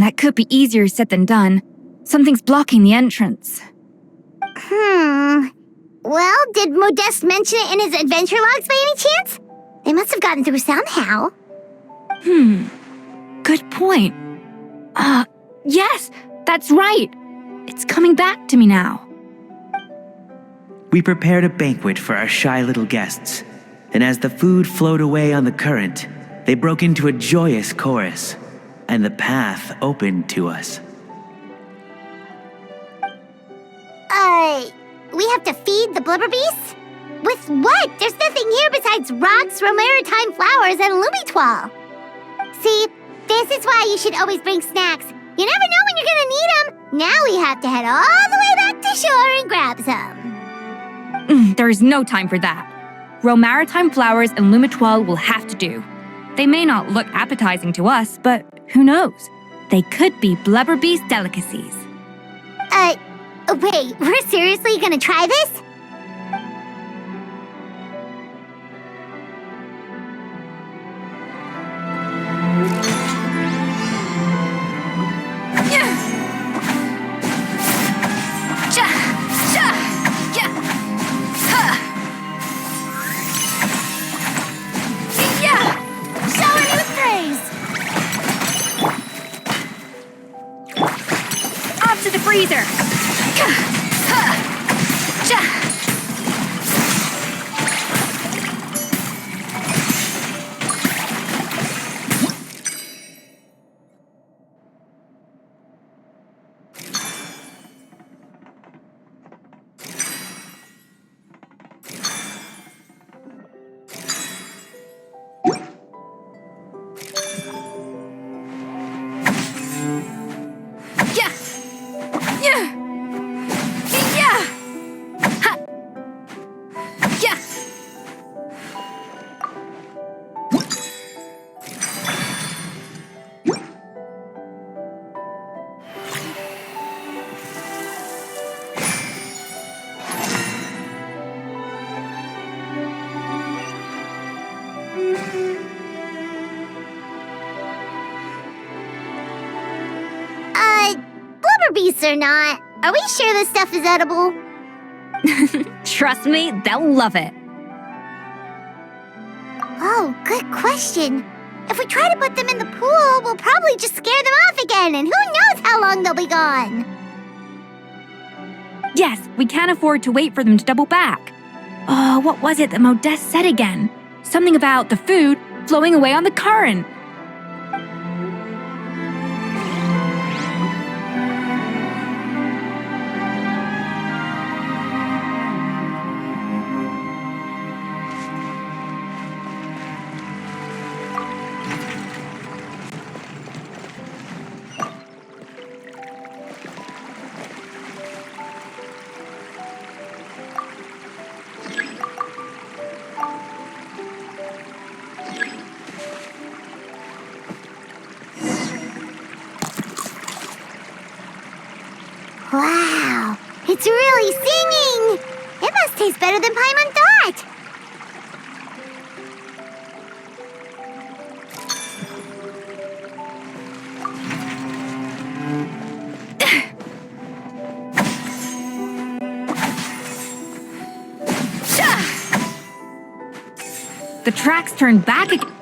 That could be easier said than done. Something's blocking the entrance. Well, did Modeste mention it in his adventure logs by any chance? They must have gotten through somehow. Good point. Yes, that's right. It's coming back to me now. We prepared a banquet for our shy little guests, and as the food flowed away on the current, they broke into a joyous chorus, and the path opened to us. We have to feed the blubber beasts? With what? There's nothing here besides rocks, romaritime flowers, and lumitoile. See, this is why you should always bring snacks. You never know when you're gonna need them. Now we have to head all the way back to shore and grab some. There's no time for that. Romaritime flowers and lumitoile will have to do. They may not look appetizing to us, but who knows? They could be blubber beast delicacies. Wait, we're seriously gonna try this? Off to the freezer! Blubber beasts or not, are we sure this stuff is edible? Trust me, they'll love it. Oh, good question. If we try to put them in the pool, we'll probably just scare them off again, and who knows how long they'll be gone. Yes, we can't afford to wait for them to double back. Oh, what was it that Modeste said again? Something about the food flowing away on the current. Wow, it's really singing! It must taste better than Paimon thought! The tracks turned back again.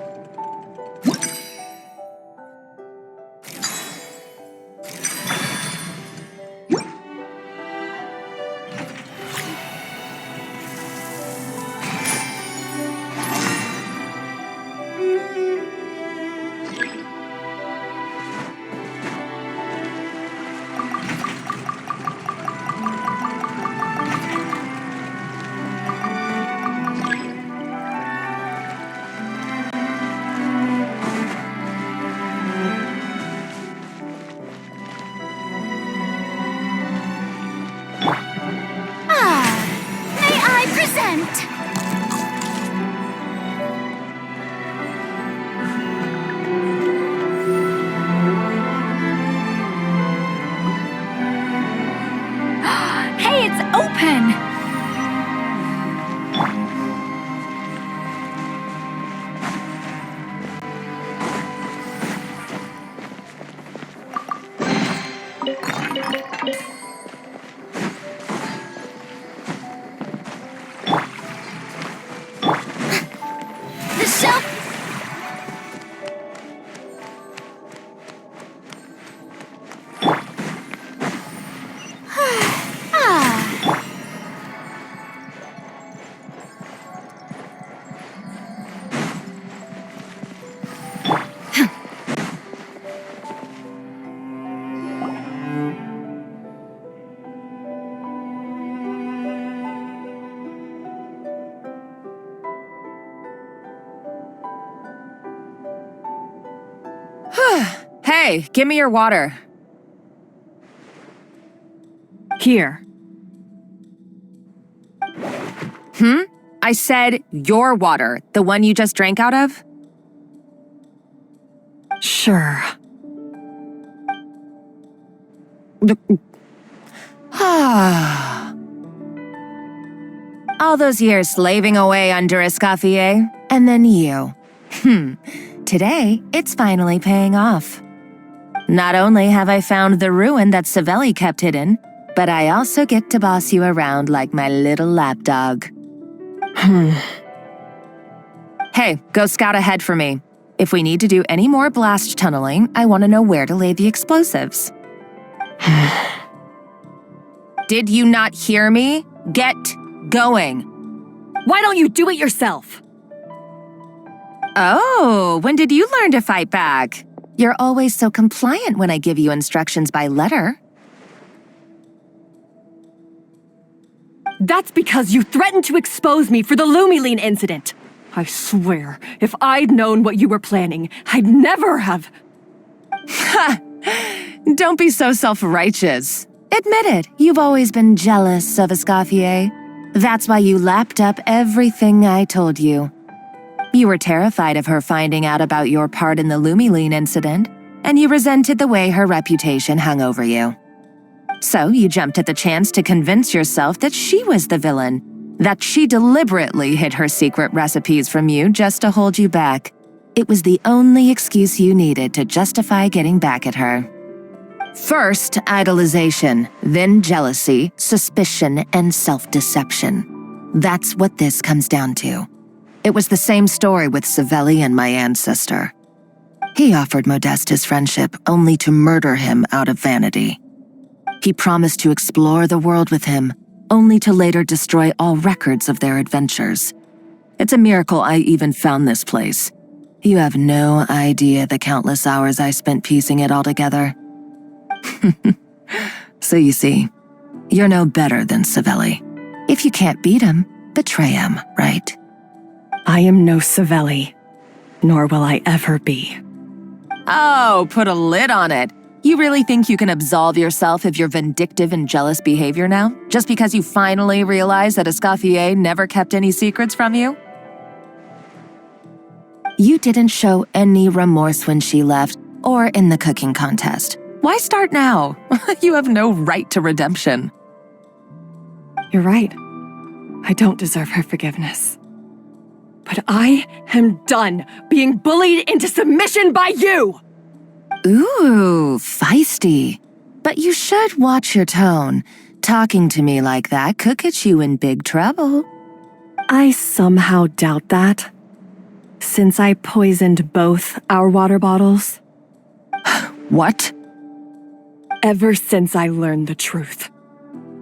May I present? Hey, it's open! The shelf. Hey, give me your water. Here. I said your water, the one you just drank out of? Sure. All those years slaving away under Escoffier, and then you. Today, it's finally paying off. Not only have I found the ruin that Savelli kept hidden, but I also get to boss you around like my little lapdog. Hey, go scout ahead for me. If we need to do any more blast tunneling, I want to know where to lay the explosives. Did you not hear me? Get going. Why don't you do it yourself? Oh, when did you learn to fight back? You're always so compliant when I give you instructions by letter. That's because you threatened to expose me for the Lumiline incident. I swear, if I'd known what you were planning, I'd never have. Don't be so self-righteous. Admit it, you've always been jealous of Escoffier. That's why you lapped up everything I told you. You were terrified of her finding out about your part in the Lumiline incident, and you resented the way her reputation hung over you. So you jumped at the chance to convince yourself that she was the villain, that she deliberately hid her secret recipes from you just to hold you back. It was the only excuse you needed to justify getting back at her. First, idolization, then jealousy, suspicion, and self-deception. That's what this comes down to. It was the same story with Savelli and my ancestor. He offered Modeste his friendship only to murder him out of vanity. He promised to explore the world with him, only to later destroy all records of their adventures. It's a miracle I even found this place. You have no idea the countless hours I spent piecing it all together. So you see, you're no better than Savelli. If you can't beat him, betray him, right? I am no Savelli, nor will I ever be. Oh, put a lid on it. You really think you can absolve yourself of your vindictive and jealous behavior now? Just because you finally realize that Escoffier never kept any secrets from you? You didn't show any remorse when she left, or in the cooking contest. Why start now? You have no right to redemption. You're right. I don't deserve her forgiveness. But I am done being bullied into submission by you! Ooh, feisty. But you should watch your tone. Talking to me like that could get you in big trouble. I somehow doubt that, since I poisoned both our water bottles. What? Ever since I learned the truth,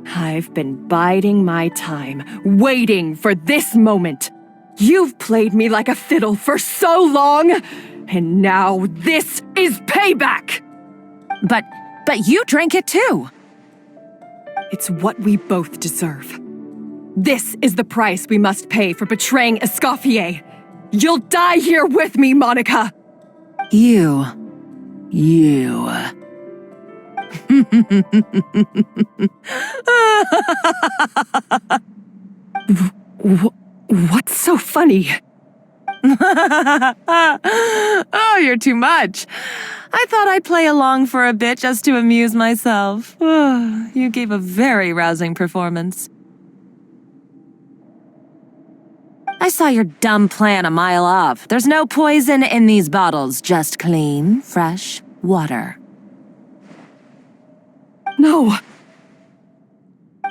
I've been biding my time, waiting for this moment. You've played me like a fiddle for so long, and now this is payback! But you drank it too. It's what we both deserve. This is the price we must pay for betraying Escoffier. You'll die here with me, Monica! You. What's so funny? Oh, you're too much. I thought I'd play along for a bit just to amuse myself. You gave a very rousing performance. I saw your dumb plan a mile off. There's no poison in these bottles, just clean, fresh water. No.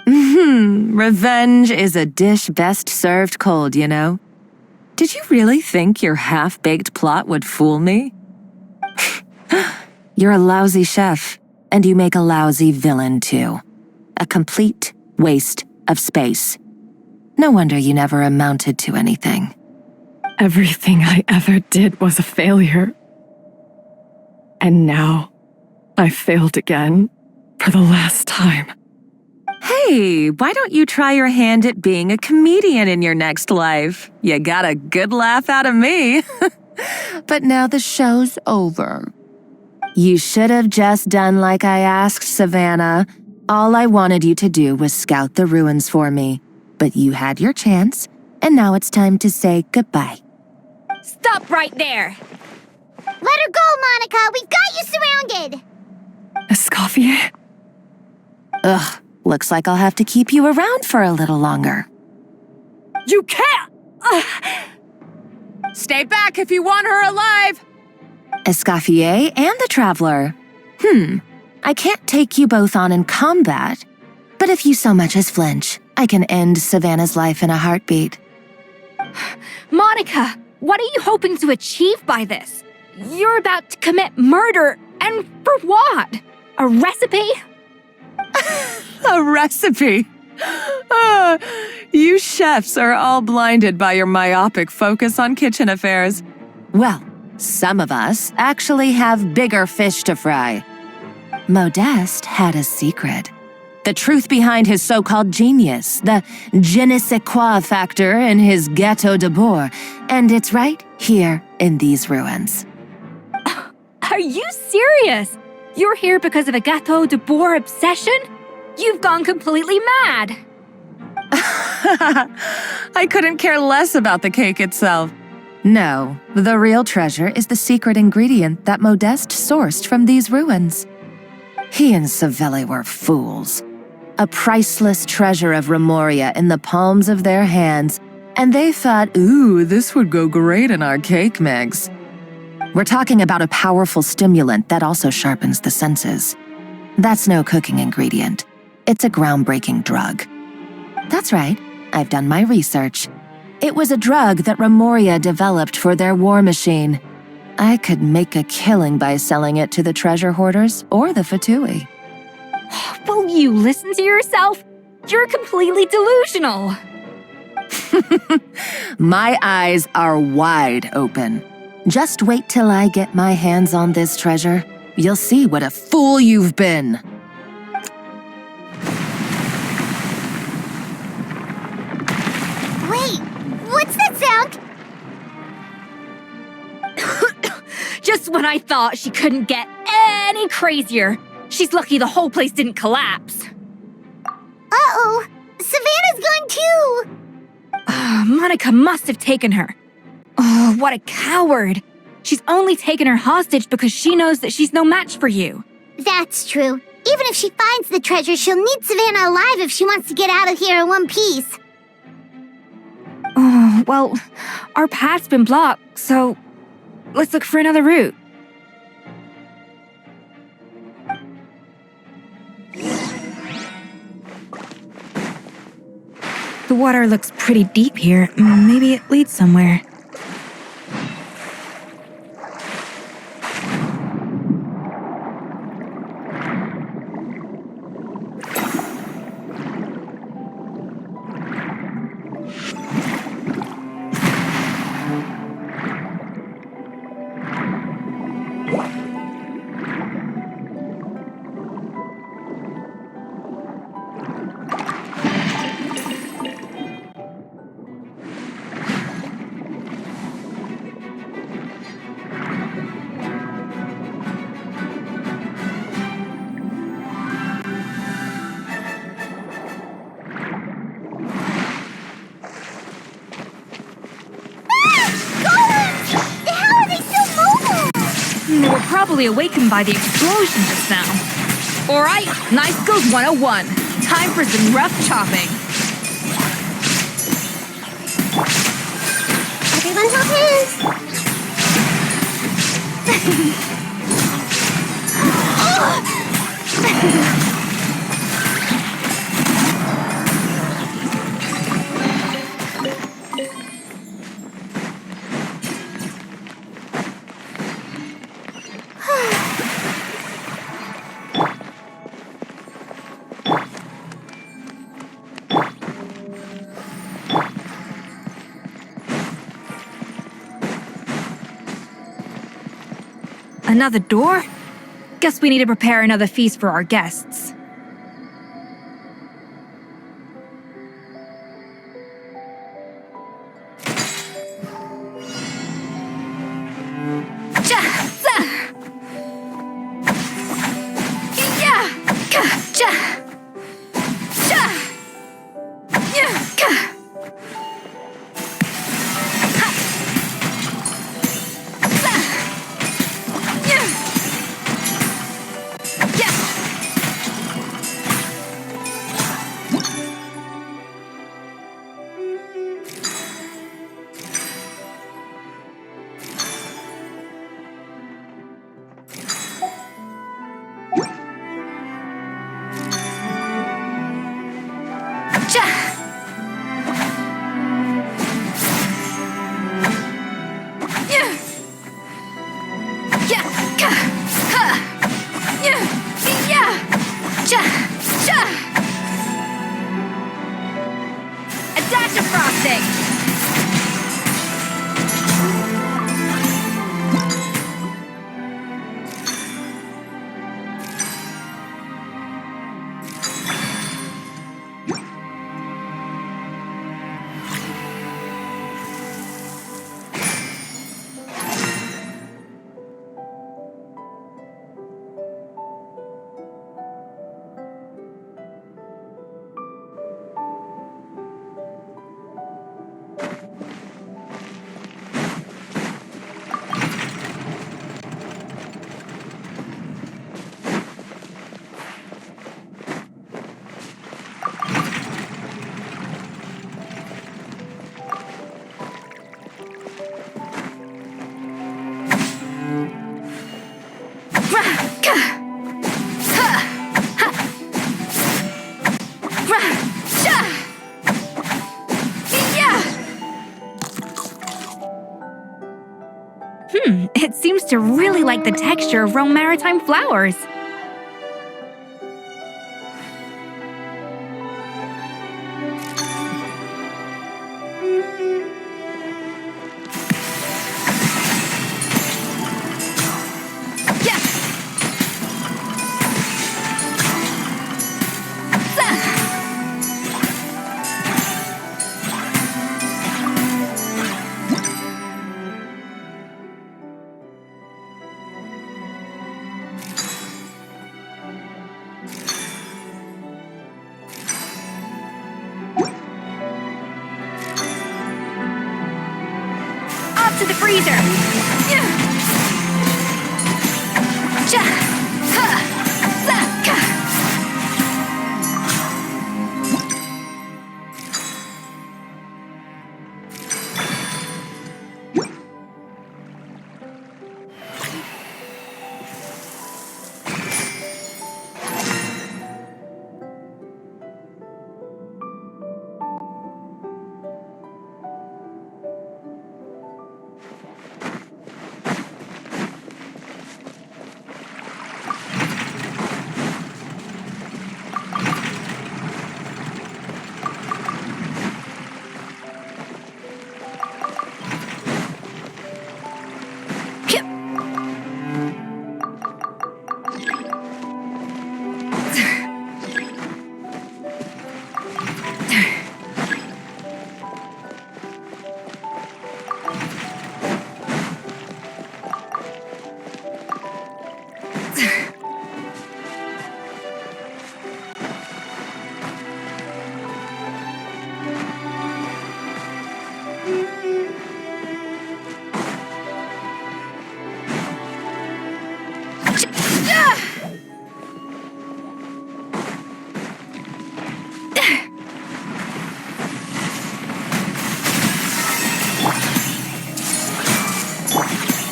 Revenge is a dish best served cold, you know? Did you really think your half-baked plot would fool me? You're a lousy chef, and you make a lousy villain, too. A complete waste of space. No wonder you never amounted to anything. Everything I ever did was a failure. And now, I failed again, for the last time. Hey, why don't you try your hand at being a comedian in your next life? You got a good laugh out of me. But now the show's over. You should have just done like I asked, Savannah. All I wanted you to do was scout the ruins for me. But you had your chance, and now it's time to say goodbye. Stop right there! Let her go, Monica! We've got you surrounded! Escoffier? Ugh, looks like I'll have to keep you around for a little longer. You can't! Stay back if you want her alive! Escoffier and the Traveler. I can't take you both on in combat, but if you so much as flinch, I can end Savannah's life in a heartbeat. Monica, what are you hoping to achieve by this? You're about to commit murder, and for what? A recipe? A recipe? You chefs are all blinded by your myopic focus on kitchen affairs. Well, some of us actually have bigger fish to fry. Modeste had a secret. The truth behind his so-called genius, the je ne sais quoi factor in his Gâteau de Bourg, and it's right here in these ruins. Are you serious? You're here because of a Gâteau de Bourg obsession? You've gone completely mad. I couldn't care less about the cake itself. No, the real treasure is the secret ingredient that Modeste sourced from these ruins. He and Savelli were fools. A priceless treasure of Remoria in the palms of their hands, and they thought, ooh, this would go great in our cake mix. We're talking about a powerful stimulant that also sharpens the senses. That's no cooking ingredient. It's a groundbreaking drug. That's right, I've done my research. It was a drug that Remoria developed for their war machine. I could make a killing by selling it to the treasure hoarders or the Fatui. Will you listen to yourself? You're completely delusional. My eyes are wide open. Just wait till I get my hands on this treasure. You'll see what a fool you've been. Wait, what's that sound? Just when I thought she couldn't get any crazier. She's lucky the whole place didn't collapse. Uh-oh, Savannah's gone too. Monica must have taken her. Oh, what a coward. She's only taken her hostage because she knows that she's no match for you. That's true. Even if she finds the treasure, she'll need Savannah alive if she wants to get out of here in one piece. Oh, well, our path's been blocked, so let's look for another route. The water looks pretty deep here. Maybe it leads somewhere. They were probably awakened by the explosion just now. All right, Knife Skills 101. Time for some rough chopping. Everyone hold hands. Another door? Guess we need to prepare another feast for our guests. A dash of frosting! It seems to really like the texture of Rome maritime flowers. To the freezer.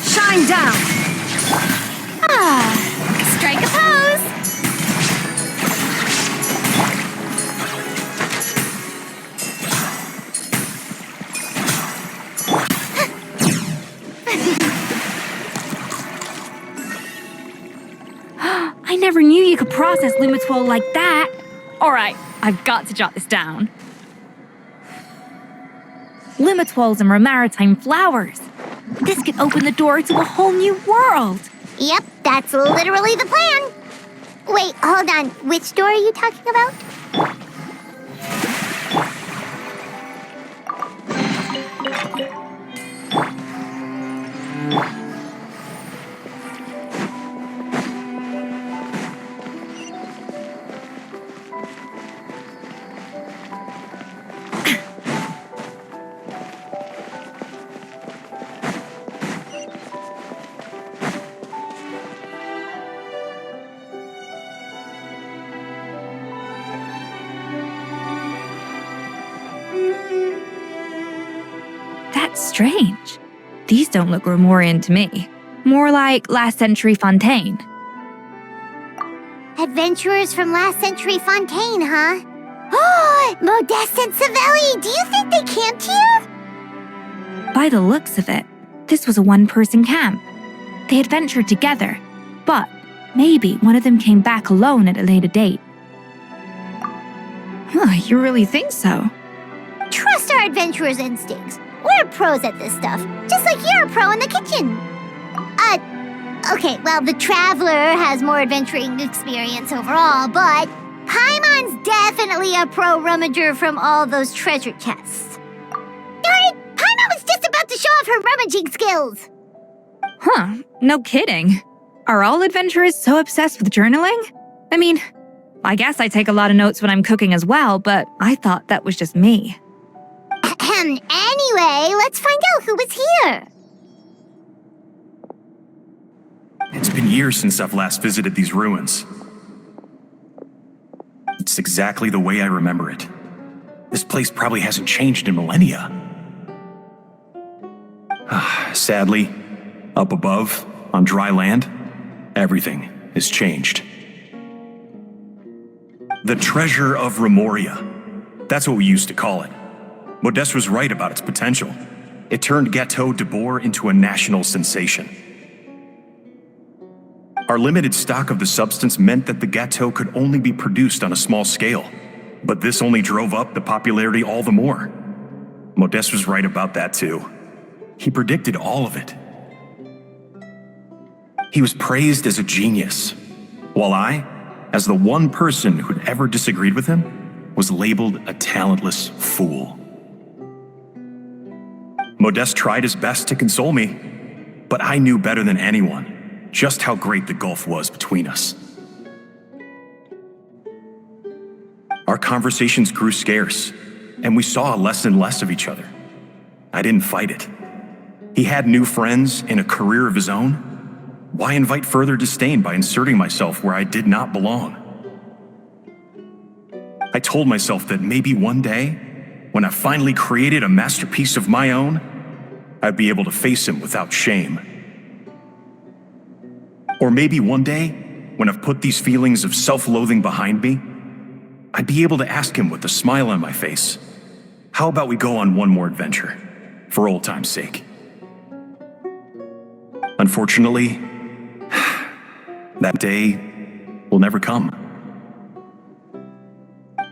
Shine down. Strike a pose. I never knew you could process Lumitwol like that. Alright, I've got to jot this down. Lumitwols and maritime flowers. This could open the door to a whole new world. Yep, that's literally the plan. Wait, hold on. Which door are you talking about? That's strange. These don't look Grimoirian to me. More like last century Fontaine. Adventurers from last century Fontaine, huh? Oh, Modeste and Savelli, do you think they camped here? By the looks of it, this was a one-person camp. They adventured together, but maybe one of them came back alone at a later date. You really think so? Trust our adventurers' instincts. We're pros at this stuff, just like you're a pro in the kitchen. Okay, well, the Traveler has more adventuring experience overall, but Paimon's definitely a pro rummager from all those treasure chests. Darn it! Paimon was just about to show off her rummaging skills. Huh, no kidding. Are all adventurers so obsessed with journaling? I mean, I guess I take a lot of notes when I'm cooking as well, but I thought that was just me. Anyway, let's find out who was here. It's been years since I've last visited these ruins. It's exactly the way I remember it. This place probably hasn't changed in millennia. Sadly, up above, on dry land, everything has changed. The treasure of Remoria. That's what we used to call it. Modeste was right about its potential. It turned Gâteau de Bourg into a national sensation. Our limited stock of the substance meant that the gâteau could only be produced on a small scale, but this only drove up the popularity all the more. Modeste was right about that too. He predicted all of it. He was praised as a genius, while I, as the one person who'd ever disagreed with him, was labeled a talentless fool. Modeste tried his best to console me, but I knew better than anyone just how great the gulf was between us. Our conversations grew scarce, and we saw less and less of each other. I didn't fight it. He had new friends and a career of his own. Why invite further disdain by inserting myself where I did not belong? I told myself that maybe one day, when I finally created a masterpiece of my own, I'd be able to face him without shame. Or maybe one day, when I've put these feelings of self-loathing behind me, I'd be able to ask him with a smile on my face, how about we go on one more adventure, for old time's sake? Unfortunately, that day will never come.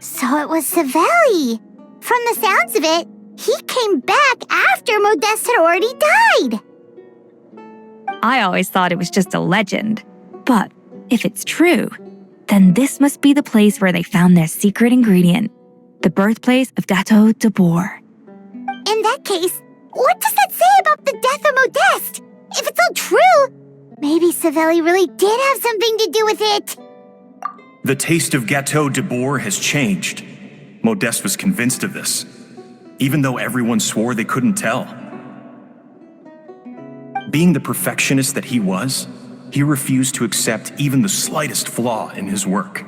So it was Savelli. From the sounds of it, he came back after Modeste had already died. I always thought it was just a legend. But if it's true, then this must be the place where they found their secret ingredient, the birthplace of Gâteau de Bourg. In that case, what does that say about the death of Modeste? If it's all true, maybe Savelli really did have something to do with it. The taste of Gâteau de Bourg has changed. Modeste was convinced of this, even though everyone swore they couldn't tell. Being the perfectionist that he was, he refused to accept even the slightest flaw in his work.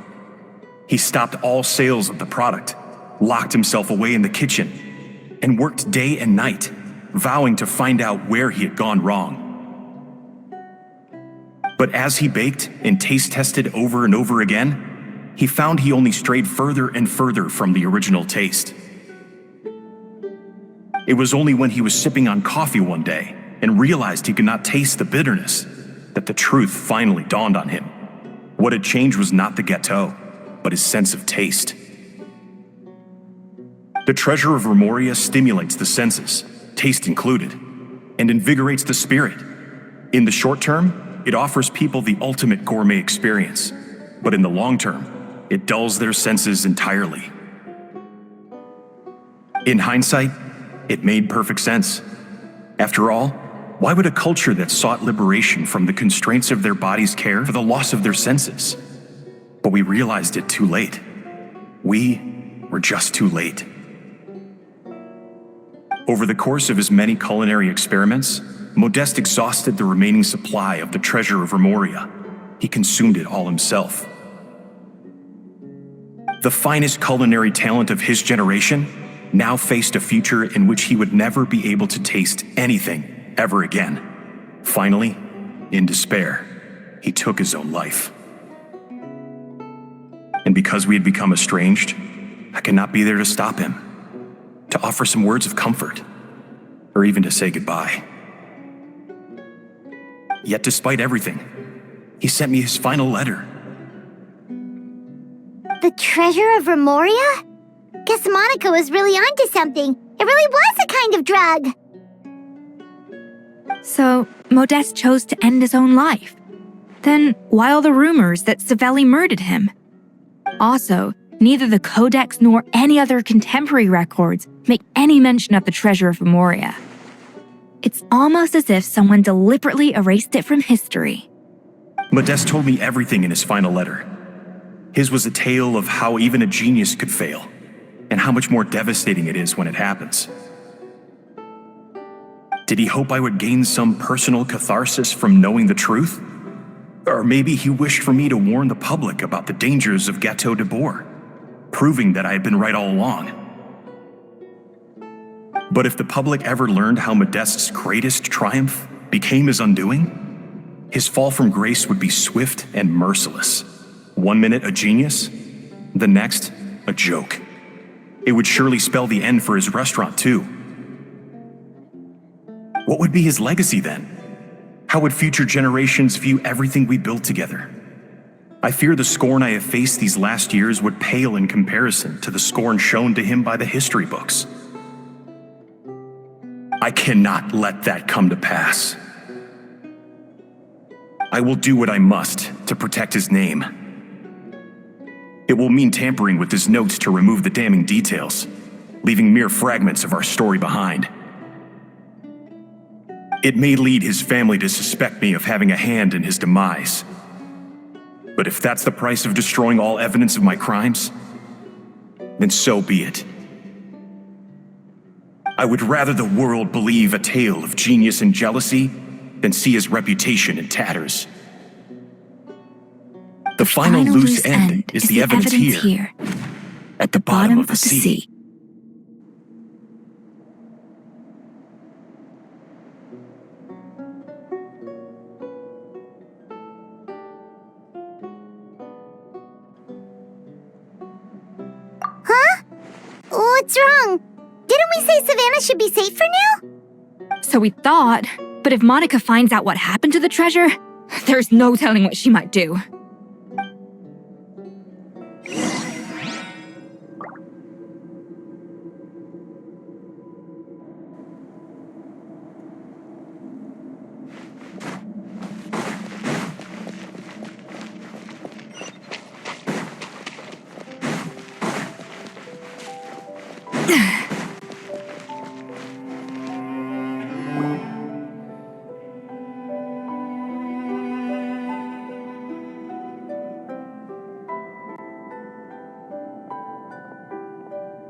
He stopped all sales of the product, locked himself away in the kitchen, and worked day and night, vowing to find out where he had gone wrong. But as he baked and taste tested over and over again, he found he only strayed further and further from the original taste. It was only when he was sipping on coffee one day and realized he could not taste the bitterness that the truth finally dawned on him. What had changed was not the gâteau, but his sense of taste. The treasure of Remoria stimulates the senses, taste included, and invigorates the spirit. In the short term, it offers people the ultimate gourmet experience, but in the long term, it dulls their senses entirely. In hindsight, it made perfect sense. After all, why would a culture that sought liberation from the constraints of their bodies care for the loss of their senses? But we realized it too late. We were just too late. Over the course of his many culinary experiments, Modeste exhausted the remaining supply of the treasure of Remoria. He consumed it all himself. The finest culinary talent of his generation now faced a future in which he would never be able to taste anything ever again. Finally, in despair, he took his own life. And because we had become estranged, I could not be there to stop him, to offer some words of comfort, or even to say goodbye. Yet despite everything, he sent me his final letter. The treasure of Remoria? Guess Monica was really onto something. It really was a kind of drug. So, Modeste chose to end his own life. Then, why all the rumors that Savelli murdered him? Also, neither the Codex nor any other contemporary records make any mention of the treasure of Remoria. It's almost as if someone deliberately erased it from history. Modeste told me everything in his final letter. His was a tale of how even a genius could fail, and how much more devastating it is when it happens. Did he hope I would gain some personal catharsis from knowing the truth? Or maybe he wished for me to warn the public about the dangers of Gâteau de Bourg, proving that I had been right all along. But if the public ever learned how Modeste's greatest triumph became his undoing, his fall from grace would be swift and merciless. One minute a genius, the next a joke. It would surely spell the end for his restaurant too. What would be his legacy then? How would future generations view everything we built together? I fear the scorn I have faced these last years would pale in comparison to the scorn shown to him by the history books. I cannot let that come to pass. I will do what I must to protect his name. It will mean tampering with his notes to remove the damning details, leaving mere fragments of our story behind. It may lead his family to suspect me of having a hand in his demise. But if that's the price of destroying all evidence of my crimes, then so be it. I would rather the world believe a tale of genius and jealousy than see his reputation in tatters. The final loose end is the evidence here, at the bottom of the sea. Huh? What's wrong? Didn't we say Savannah should be safe for now? So we thought, but if Monica finds out what happened to the treasure, there's no telling what she might do.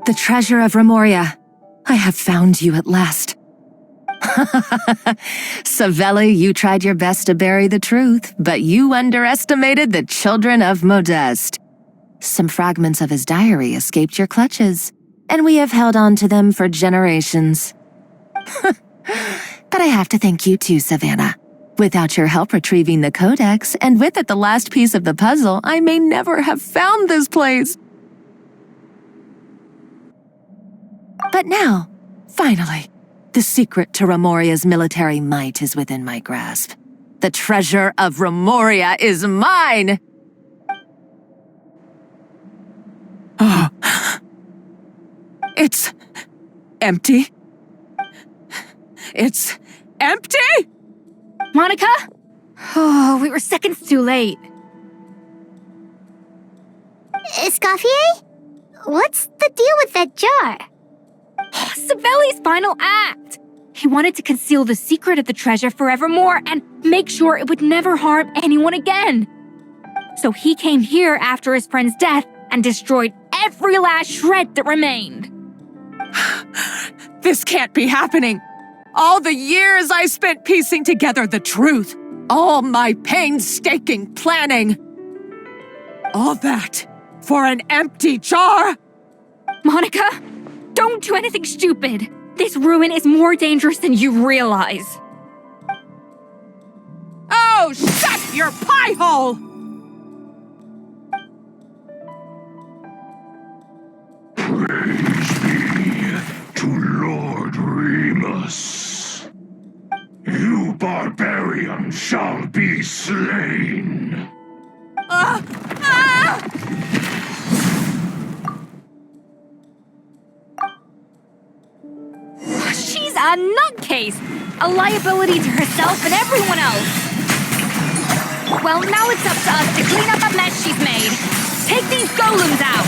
The treasure of Remoria. I have found you at last. Savelli, you tried your best to bury the truth, but you underestimated the children of Modeste. Some fragments of his diary escaped your clutches, and we have held on to them for generations. But I have to thank you too, Savannah. Without your help retrieving the codex, and with it the last piece of the puzzle, I may never have found this place. But now, finally, the secret to Remoria's military might is within my grasp. The treasure of Remoria is mine! Oh. It's empty. It's empty? Monica? Oh, we were seconds too late. Escoffier? What's the deal with that jar? Savelli's final act! He wanted to conceal the secret of the treasure forevermore and make sure it would never harm anyone again. So he came here after his friend's death and destroyed every last shred that remained. This can't be happening. All the years I spent piecing together the truth, all my painstaking planning. All that for an empty jar? Monica, don't do anything stupid. This ruin is more dangerous than you realize. Oh, shut your pie hole! Praise be to Lord Remus. You barbarian shall be slain. She's a nutcase, a liability to herself and everyone else. Well, now it's up to us to clean up the mess she's made. Take these golems out.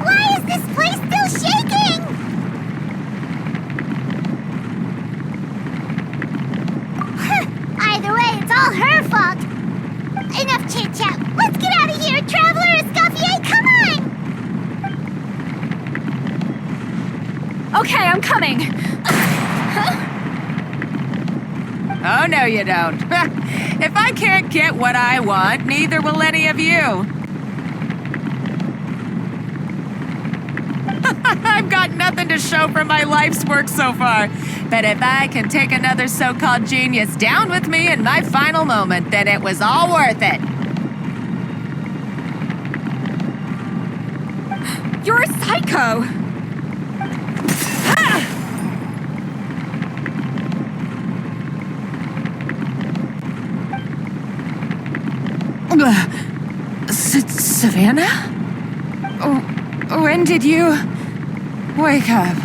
Why is this place still shaking? Either way, it's all her fault. Enough chit-chat. Let's get out of here, Traveler Escoffier, come on! Okay, I'm coming. Oh, no you don't. If I can't get what I want, neither will any of you. I've got nothing to show for my life's work so far. But if I can take another so-called genius down with me in my final moment, then it was all worth it. You're a psycho! Savannah? When did you wake up?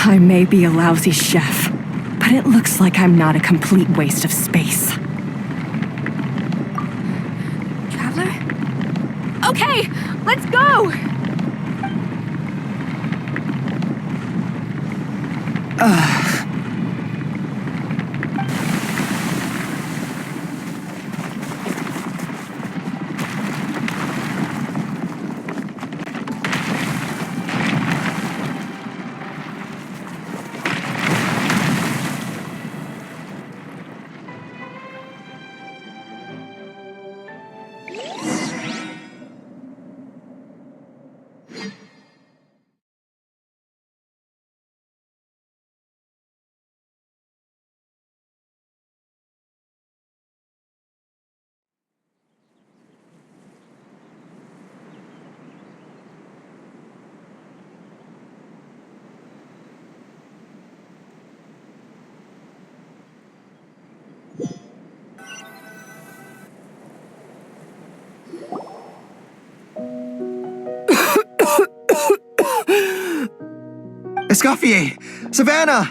I may be a lousy chef, but it looks like I'm not a complete waste of space. Traveler? Okay, let's go! Escoffier! Savannah!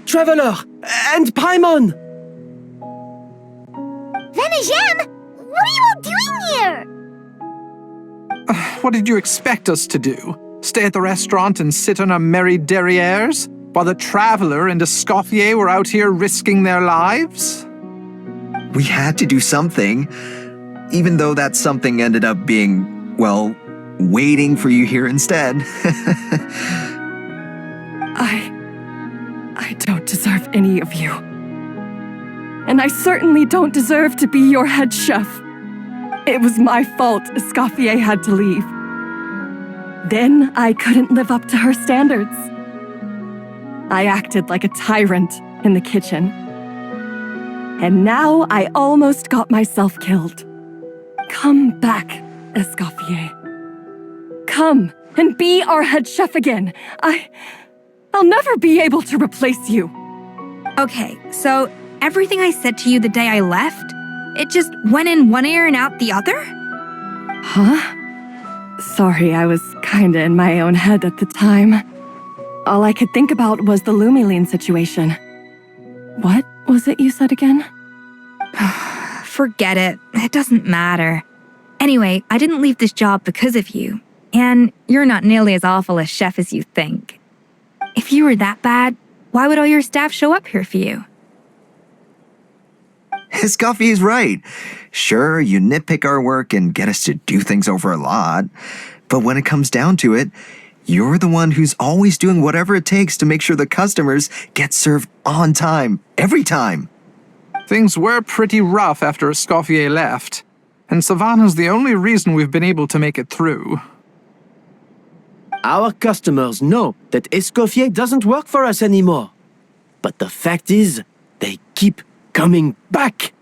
Traveler! And Paimon! Venejem, what are you all doing here? What did you expect us to do? Stay at the restaurant and sit on our merry derrieres? While the Traveler and Escoffier were out here risking their lives? We had to do something, even though that something ended up being, well, waiting for you here instead. I don't deserve any of you. And I certainly don't deserve to be your head chef. It was my fault Escoffier had to leave. Then I couldn't live up to her standards. I acted like a tyrant in the kitchen. And now I almost got myself killed. Come back, Escoffier. Come and be our head chef again. I'll never be able to replace you. Okay, so everything I said to you the day I left, it just went in one ear and out the other? Huh? Sorry, I was kinda in my own head at the time. All I could think about was the Lumiline situation. What was it you said again? Forget it. It doesn't matter. Anyway, I didn't leave this job because of you. And you're not nearly as awful a chef as you think. If you were that bad, why would all your staff show up here for you? Escoffier's right. Sure, you nitpick our work and get us to do things over a lot. But when it comes down to it, you're the one who's always doing whatever it takes to make sure the customers get served on time, every time. Things were pretty rough after Escoffier left, and Savannah's the only reason we've been able to make it through. Our customers know that Escoffier doesn't work for us anymore. But the fact is, they keep coming back.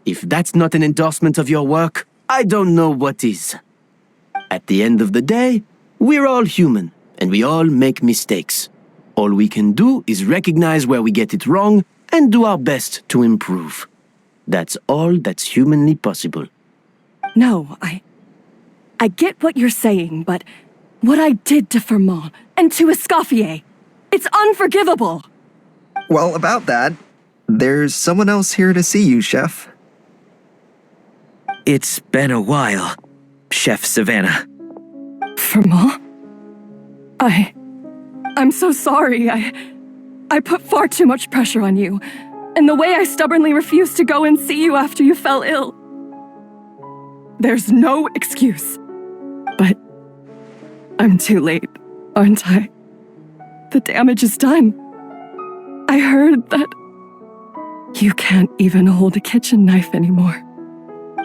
If that's not an endorsement of your work, I don't know what is. At the end of the day, we're all human, and we all make mistakes. All we can do is recognize where we get it wrong and do our best to improve. That's all that's humanly possible. No, I get what you're saying, but what I did to Fermont and to Escoffier, it's unforgivable. Well, about that, there's someone else here to see you, Chef. It's been a while, Chef Savannah. Fermont? I'm so sorry. I put far too much pressure on you, and the way I stubbornly refused to go and see you after you fell ill. There's no excuse. But I'm too late, aren't I? The damage is done. I heard that You can't even hold a kitchen knife anymore.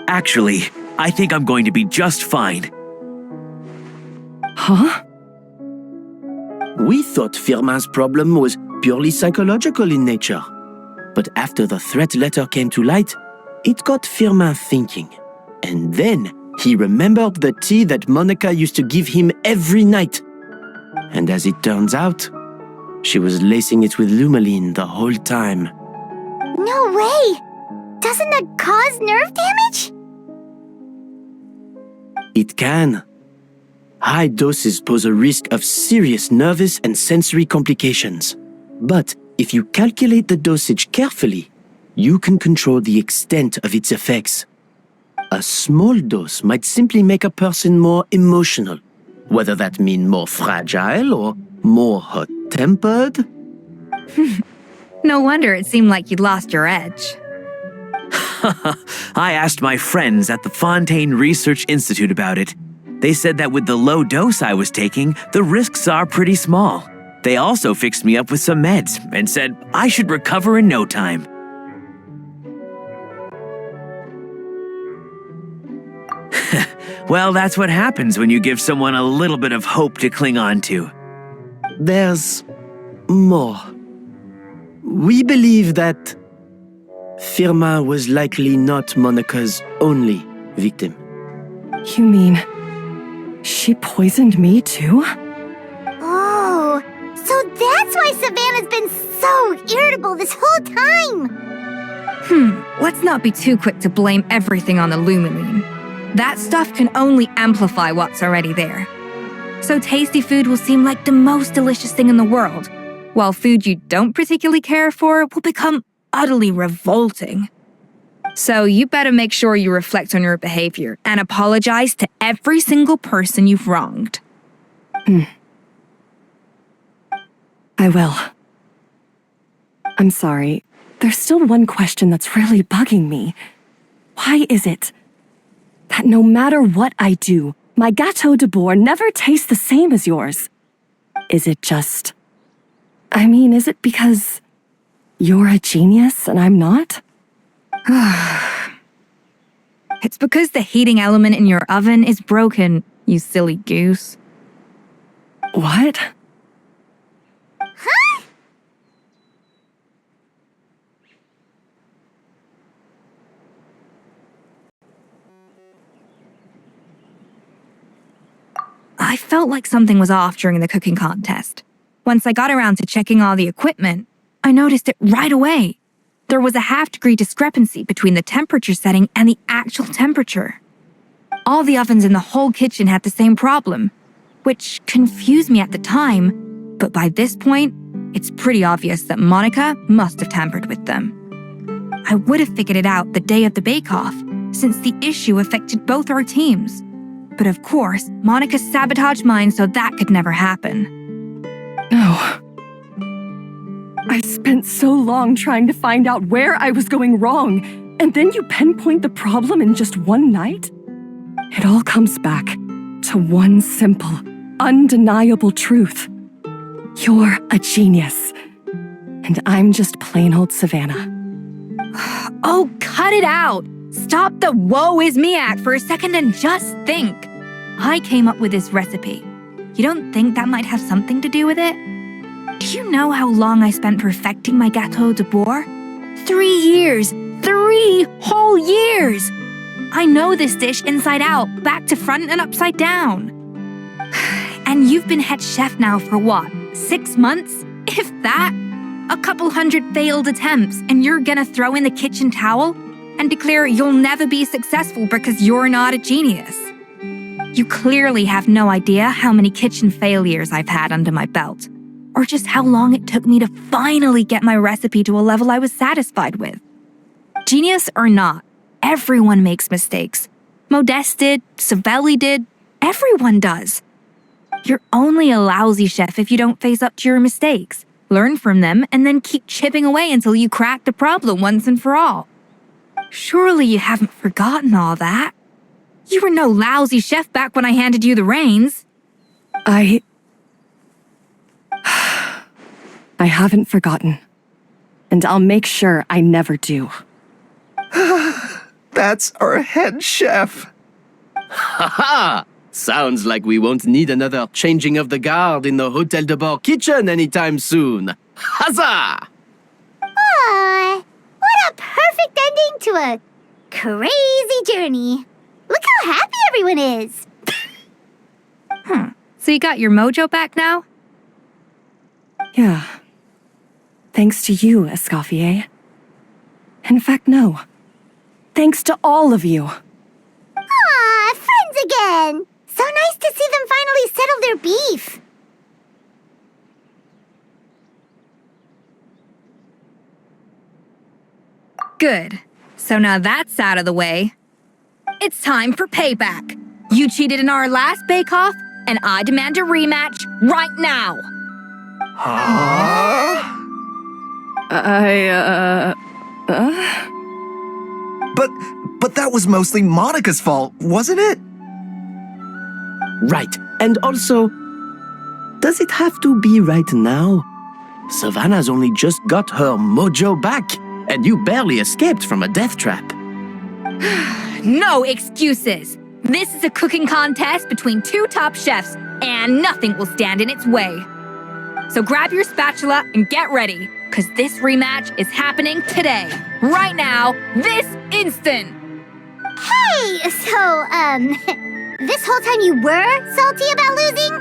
Actually, I think I'm going to be just fine. Huh? We thought Firmin's problem was purely psychological in nature. But after the threat letter came to light, it got Firmin thinking. And then he remembered the tea that Monica used to give him every night. And as it turns out, she was lacing it with Lumaline the whole time. No way! Doesn't that cause nerve damage? It can. High doses pose a risk of serious nervous and sensory complications. But if you calculate the dosage carefully, you can control the extent of its effects. A small dose might simply make a person more emotional, whether that means more fragile or more hot-tempered. No wonder it seemed like you'd lost your edge. I asked my friends at the Fontaine Research Institute about it. They said that with the low dose I was taking, the risks are pretty small. They also fixed me up with some meds and said I should recover in no time. Well, that's what happens when you give someone a little bit of hope to cling on to. There's more. We believe that Firmin was likely not Monica's only victim. You mean she poisoned me too? Oh, so that's why Savannah's been so irritable this whole time! Let's not be too quick to blame everything on the Lumaline. That stuff can only amplify what's already there. So tasty food will seem like the most delicious thing in the world, while food you don't particularly care for will become utterly revolting. So you better make sure you reflect on your behavior and apologize to every single person you've wronged. I will. I'm sorry. There's still one question that's really bugging me. Why is it that no matter what I do, my Gâteau de Bourg never tastes the same as yours? Is it just... is it because you're a genius and I'm not? It's because the heating element in your oven is broken, you silly goose. What? Huh? I felt like something was off during the cooking contest. Once I got around to checking all the equipment, I noticed it right away. There was a half-degree discrepancy between the temperature setting and the actual temperature. All the ovens in the whole kitchen had the same problem, which confused me at the time, but by this point, it's pretty obvious that Monica must have tampered with them. I would have figured it out the day of the bake-off, since the issue affected both our teams. But of course, Monica sabotaged mine so that could never happen. No. I spent so long trying to find out where I was going wrong, and then you pinpoint the problem in just one night? It all comes back to one simple, undeniable truth. You're a genius, and I'm just plain old Savannah. Oh, cut it out! Stop the woe is me act for a second and just think. I came up with this recipe. You don't think that might have something to do with it? Do you know how long I spent perfecting my Gâteau de Bourg? 3 years! 3 whole years! I know this dish inside out, back to front and upside down. And you've been head chef now for what, 6 months? If that? A couple hundred failed attempts, and you're gonna throw in the kitchen towel and declare you'll never be successful because you're not a genius. You clearly have no idea how many kitchen failures I've had under my belt, or just how long it took me to finally get my recipe to a level I was satisfied with. Genius or not, everyone makes mistakes. Modeste did, Savelli did, everyone does. You're only a lousy chef if you don't face up to your mistakes, learn from them, and then keep chipping away until you crack the problem once and for all. Surely you haven't forgotten all that. You were no lousy chef back when I handed you the reins. I haven't forgotten. And I'll make sure I never do. That's our head chef. Ha ha! Sounds like we won't need another changing of the guard in the Hotel de Bord kitchen anytime soon. Huzzah! Aw, what a perfect ending to a crazy journey. Look how happy everyone is. So you got your mojo back now? Yeah. Thanks to you, Escoffier. In fact, no. Thanks to all of you. Aw, friends again. So nice to see them finally settle their beef. Good. So now that's out of the way. It's time for payback. You cheated in our last bake-off, and I demand a rematch right now. But that was mostly Monica's fault, wasn't it? Right. And also, does it have to be right now? Savannah's only just got her mojo back, and you barely escaped from a death trap. No excuses. This is a cooking contest between two top chefs, and nothing will stand in its way. So grab your spatula and get ready, because this rematch is happening today. Right now, this instant. Hey, so, this whole time you were salty about losing?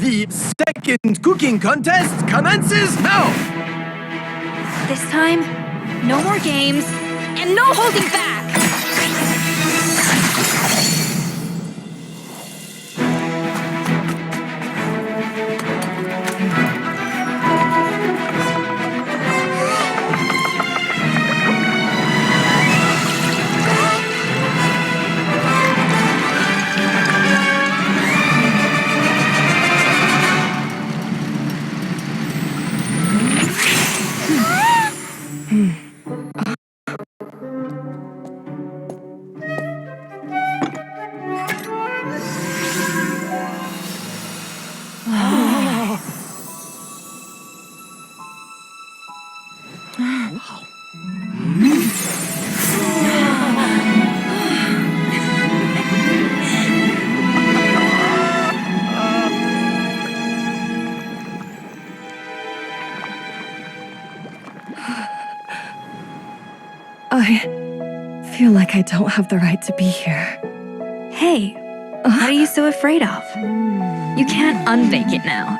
The second cooking contest commences now! This time, no more games, and no holding back! I feel like I don't have the right to be here. Hey, what are you so afraid of? You can't unbake it now.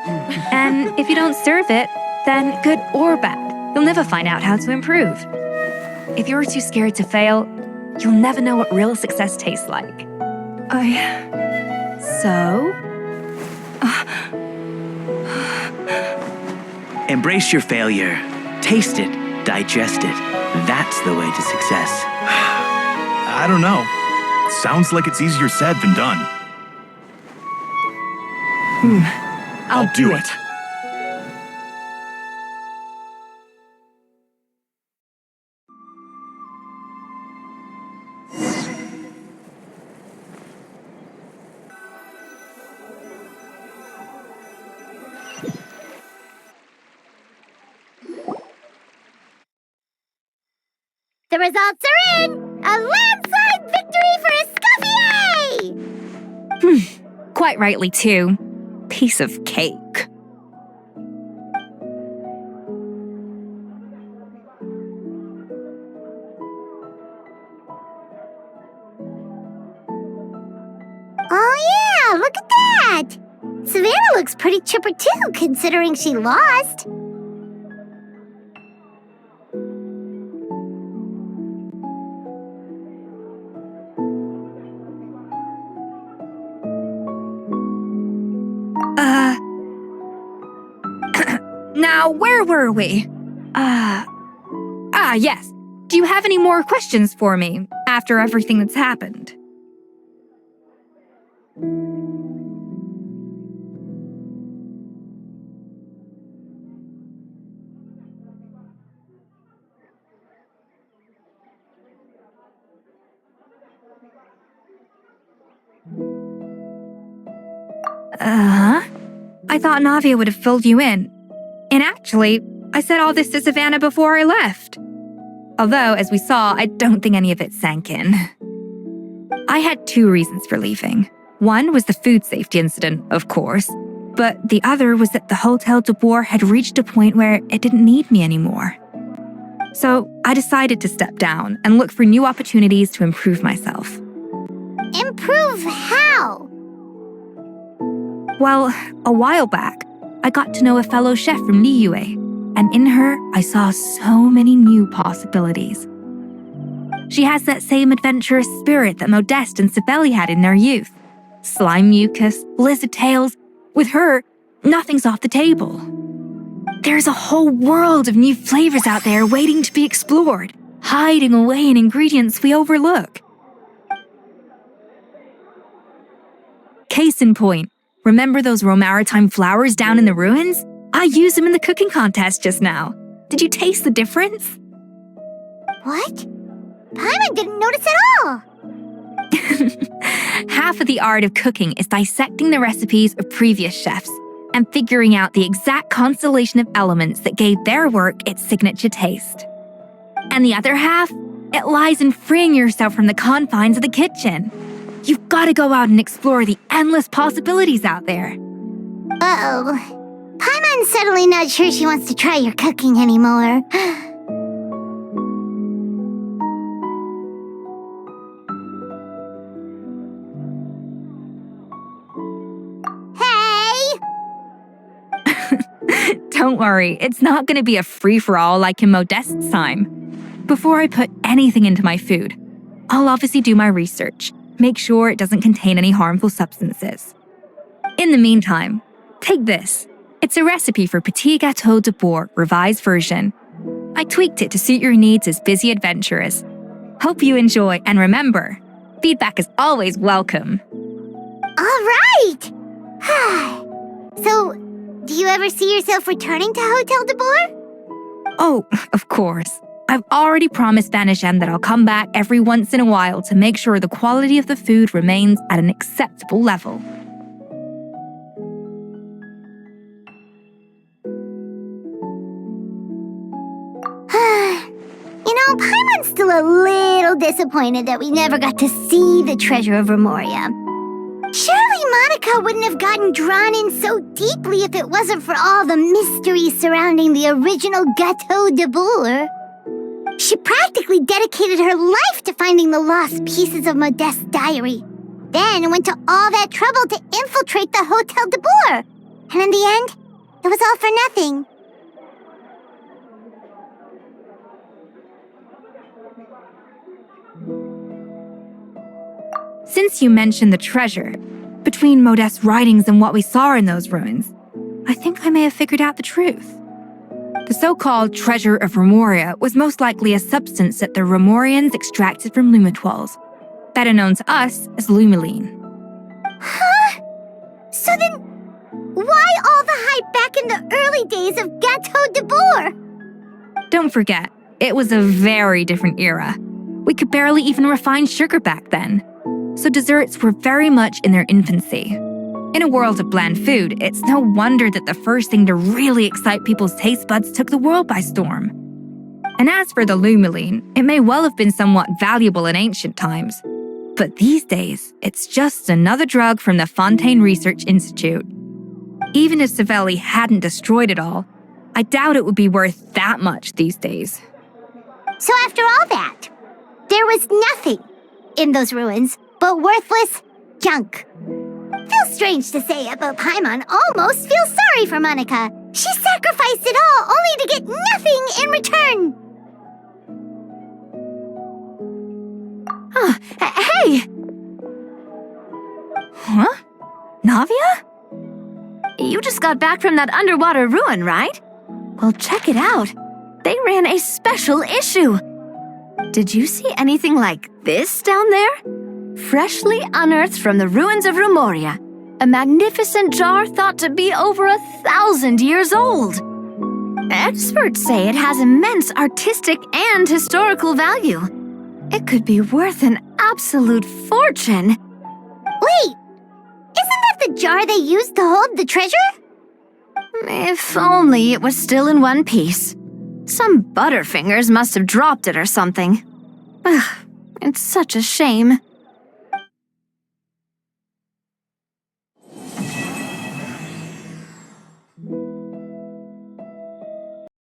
And if you don't serve it, then good or bad, you'll never find out how to improve. If you're too scared to fail, you'll never know what real success tastes like. So? Embrace your failure. Taste it. Digest it. That's the way to success. I don't know. Sounds like it's easier said than done. I'll do it. The results are in! A landslide victory for Escoffier! Quite rightly, too. Piece of cake. Oh yeah, look at that! Savannah looks pretty chipper too, considering she lost. Now, where were we? Yes. Do you have any more questions for me after everything that's happened? I thought Navia would have filled you in. And actually, I said all this to Savannah before I left. Although, as we saw, I don't think any of it sank in. I had 2 reasons for leaving. One was the food safety incident, of course, but the other was that the Hotel de Boer had reached a point where it didn't need me anymore. So I decided to step down and look for new opportunities to improve myself. Improve how? Well, a while back, I got to know a fellow chef from Liyue, and in her, I saw so many new possibilities. She has that same adventurous spirit that Modeste and Sibeli had in their youth. Slime mucus, lizard tails. With her, nothing's off the table. There's a whole world of new flavors out there waiting to be explored, hiding away in ingredients we overlook. Case in point, remember those Romaritime flowers down in the ruins? I used them in the cooking contest just now. Did you taste the difference? What? Paimon didn't notice at all. Half of the art of cooking is dissecting the recipes of previous chefs and figuring out the exact constellation of elements that gave their work its signature taste. And the other half, it lies in freeing yourself from the confines of the kitchen. You've got to go out and explore the endless possibilities out there. Uh-oh. Paimon's suddenly not sure she wants to try your cooking anymore. Don't worry, it's not going to be a free-for-all like in Modeste's time. Before I put anything into my food, I'll obviously do my research, make sure it doesn't contain any harmful substances. In the meantime, take this. It's a recipe for Petit Gâteau de Boer, revised version. I tweaked it to suit your needs as busy adventurers. Hope you enjoy, and remember, feedback is always welcome. All right! So, do you ever see yourself returning to Hotel de Boer? Oh, of course. I've already promised Vanisham that I'll come back every once in a while to make sure the quality of the food remains at an acceptable level. Paimon's still a little disappointed that we never got to see the treasure of Remoria. Surely Monica wouldn't have gotten drawn in so deeply if it wasn't for all the mystery surrounding the original Gâteau de Boer. She practically dedicated her life to finding the lost pieces of Modeste's diary, then went to all that trouble to infiltrate the Hotel de Boer. And in the end, it was all for nothing. Since you mentioned the treasure, between Modeste's writings and what we saw in those ruins, I think I may have figured out the truth. The so-called treasure of Remoria was most likely a substance that the Remorians extracted from Lumitoiles, better known to us as Lumiline. Huh? So then, why all the hype back in the early days of Gâteau de Boer? Don't forget, it was a very different era. We could barely even refine sugar back then, so desserts were very much in their infancy. In a world of bland food, it's no wonder that the first thing to really excite people's taste buds took the world by storm. And as for the Lumiline, it may well have been somewhat valuable in ancient times. But these days, it's just another drug from the Fontaine Research Institute. Even if Sibeli hadn't destroyed it all, I doubt it would be worth that much these days. So after all that, there was nothing in those ruins but worthless junk. Feels strange to say it, but Paimon almost feels sorry for Monica. She sacrificed it all only to get nothing in return. Hey! Huh? Navia? You just got back from that underwater ruin, right? Well, check it out. They ran a special issue. Did you see anything like this down there? Freshly unearthed from the ruins of Remoria, a magnificent jar thought to be over 1,000 years old. Experts say it has immense artistic and historical value. It could be worth an absolute fortune. Wait, isn't that the jar they used to hold the treasure? If only it was still in one piece. Some butterfingers must have dropped it or something. Ugh, it's such a shame.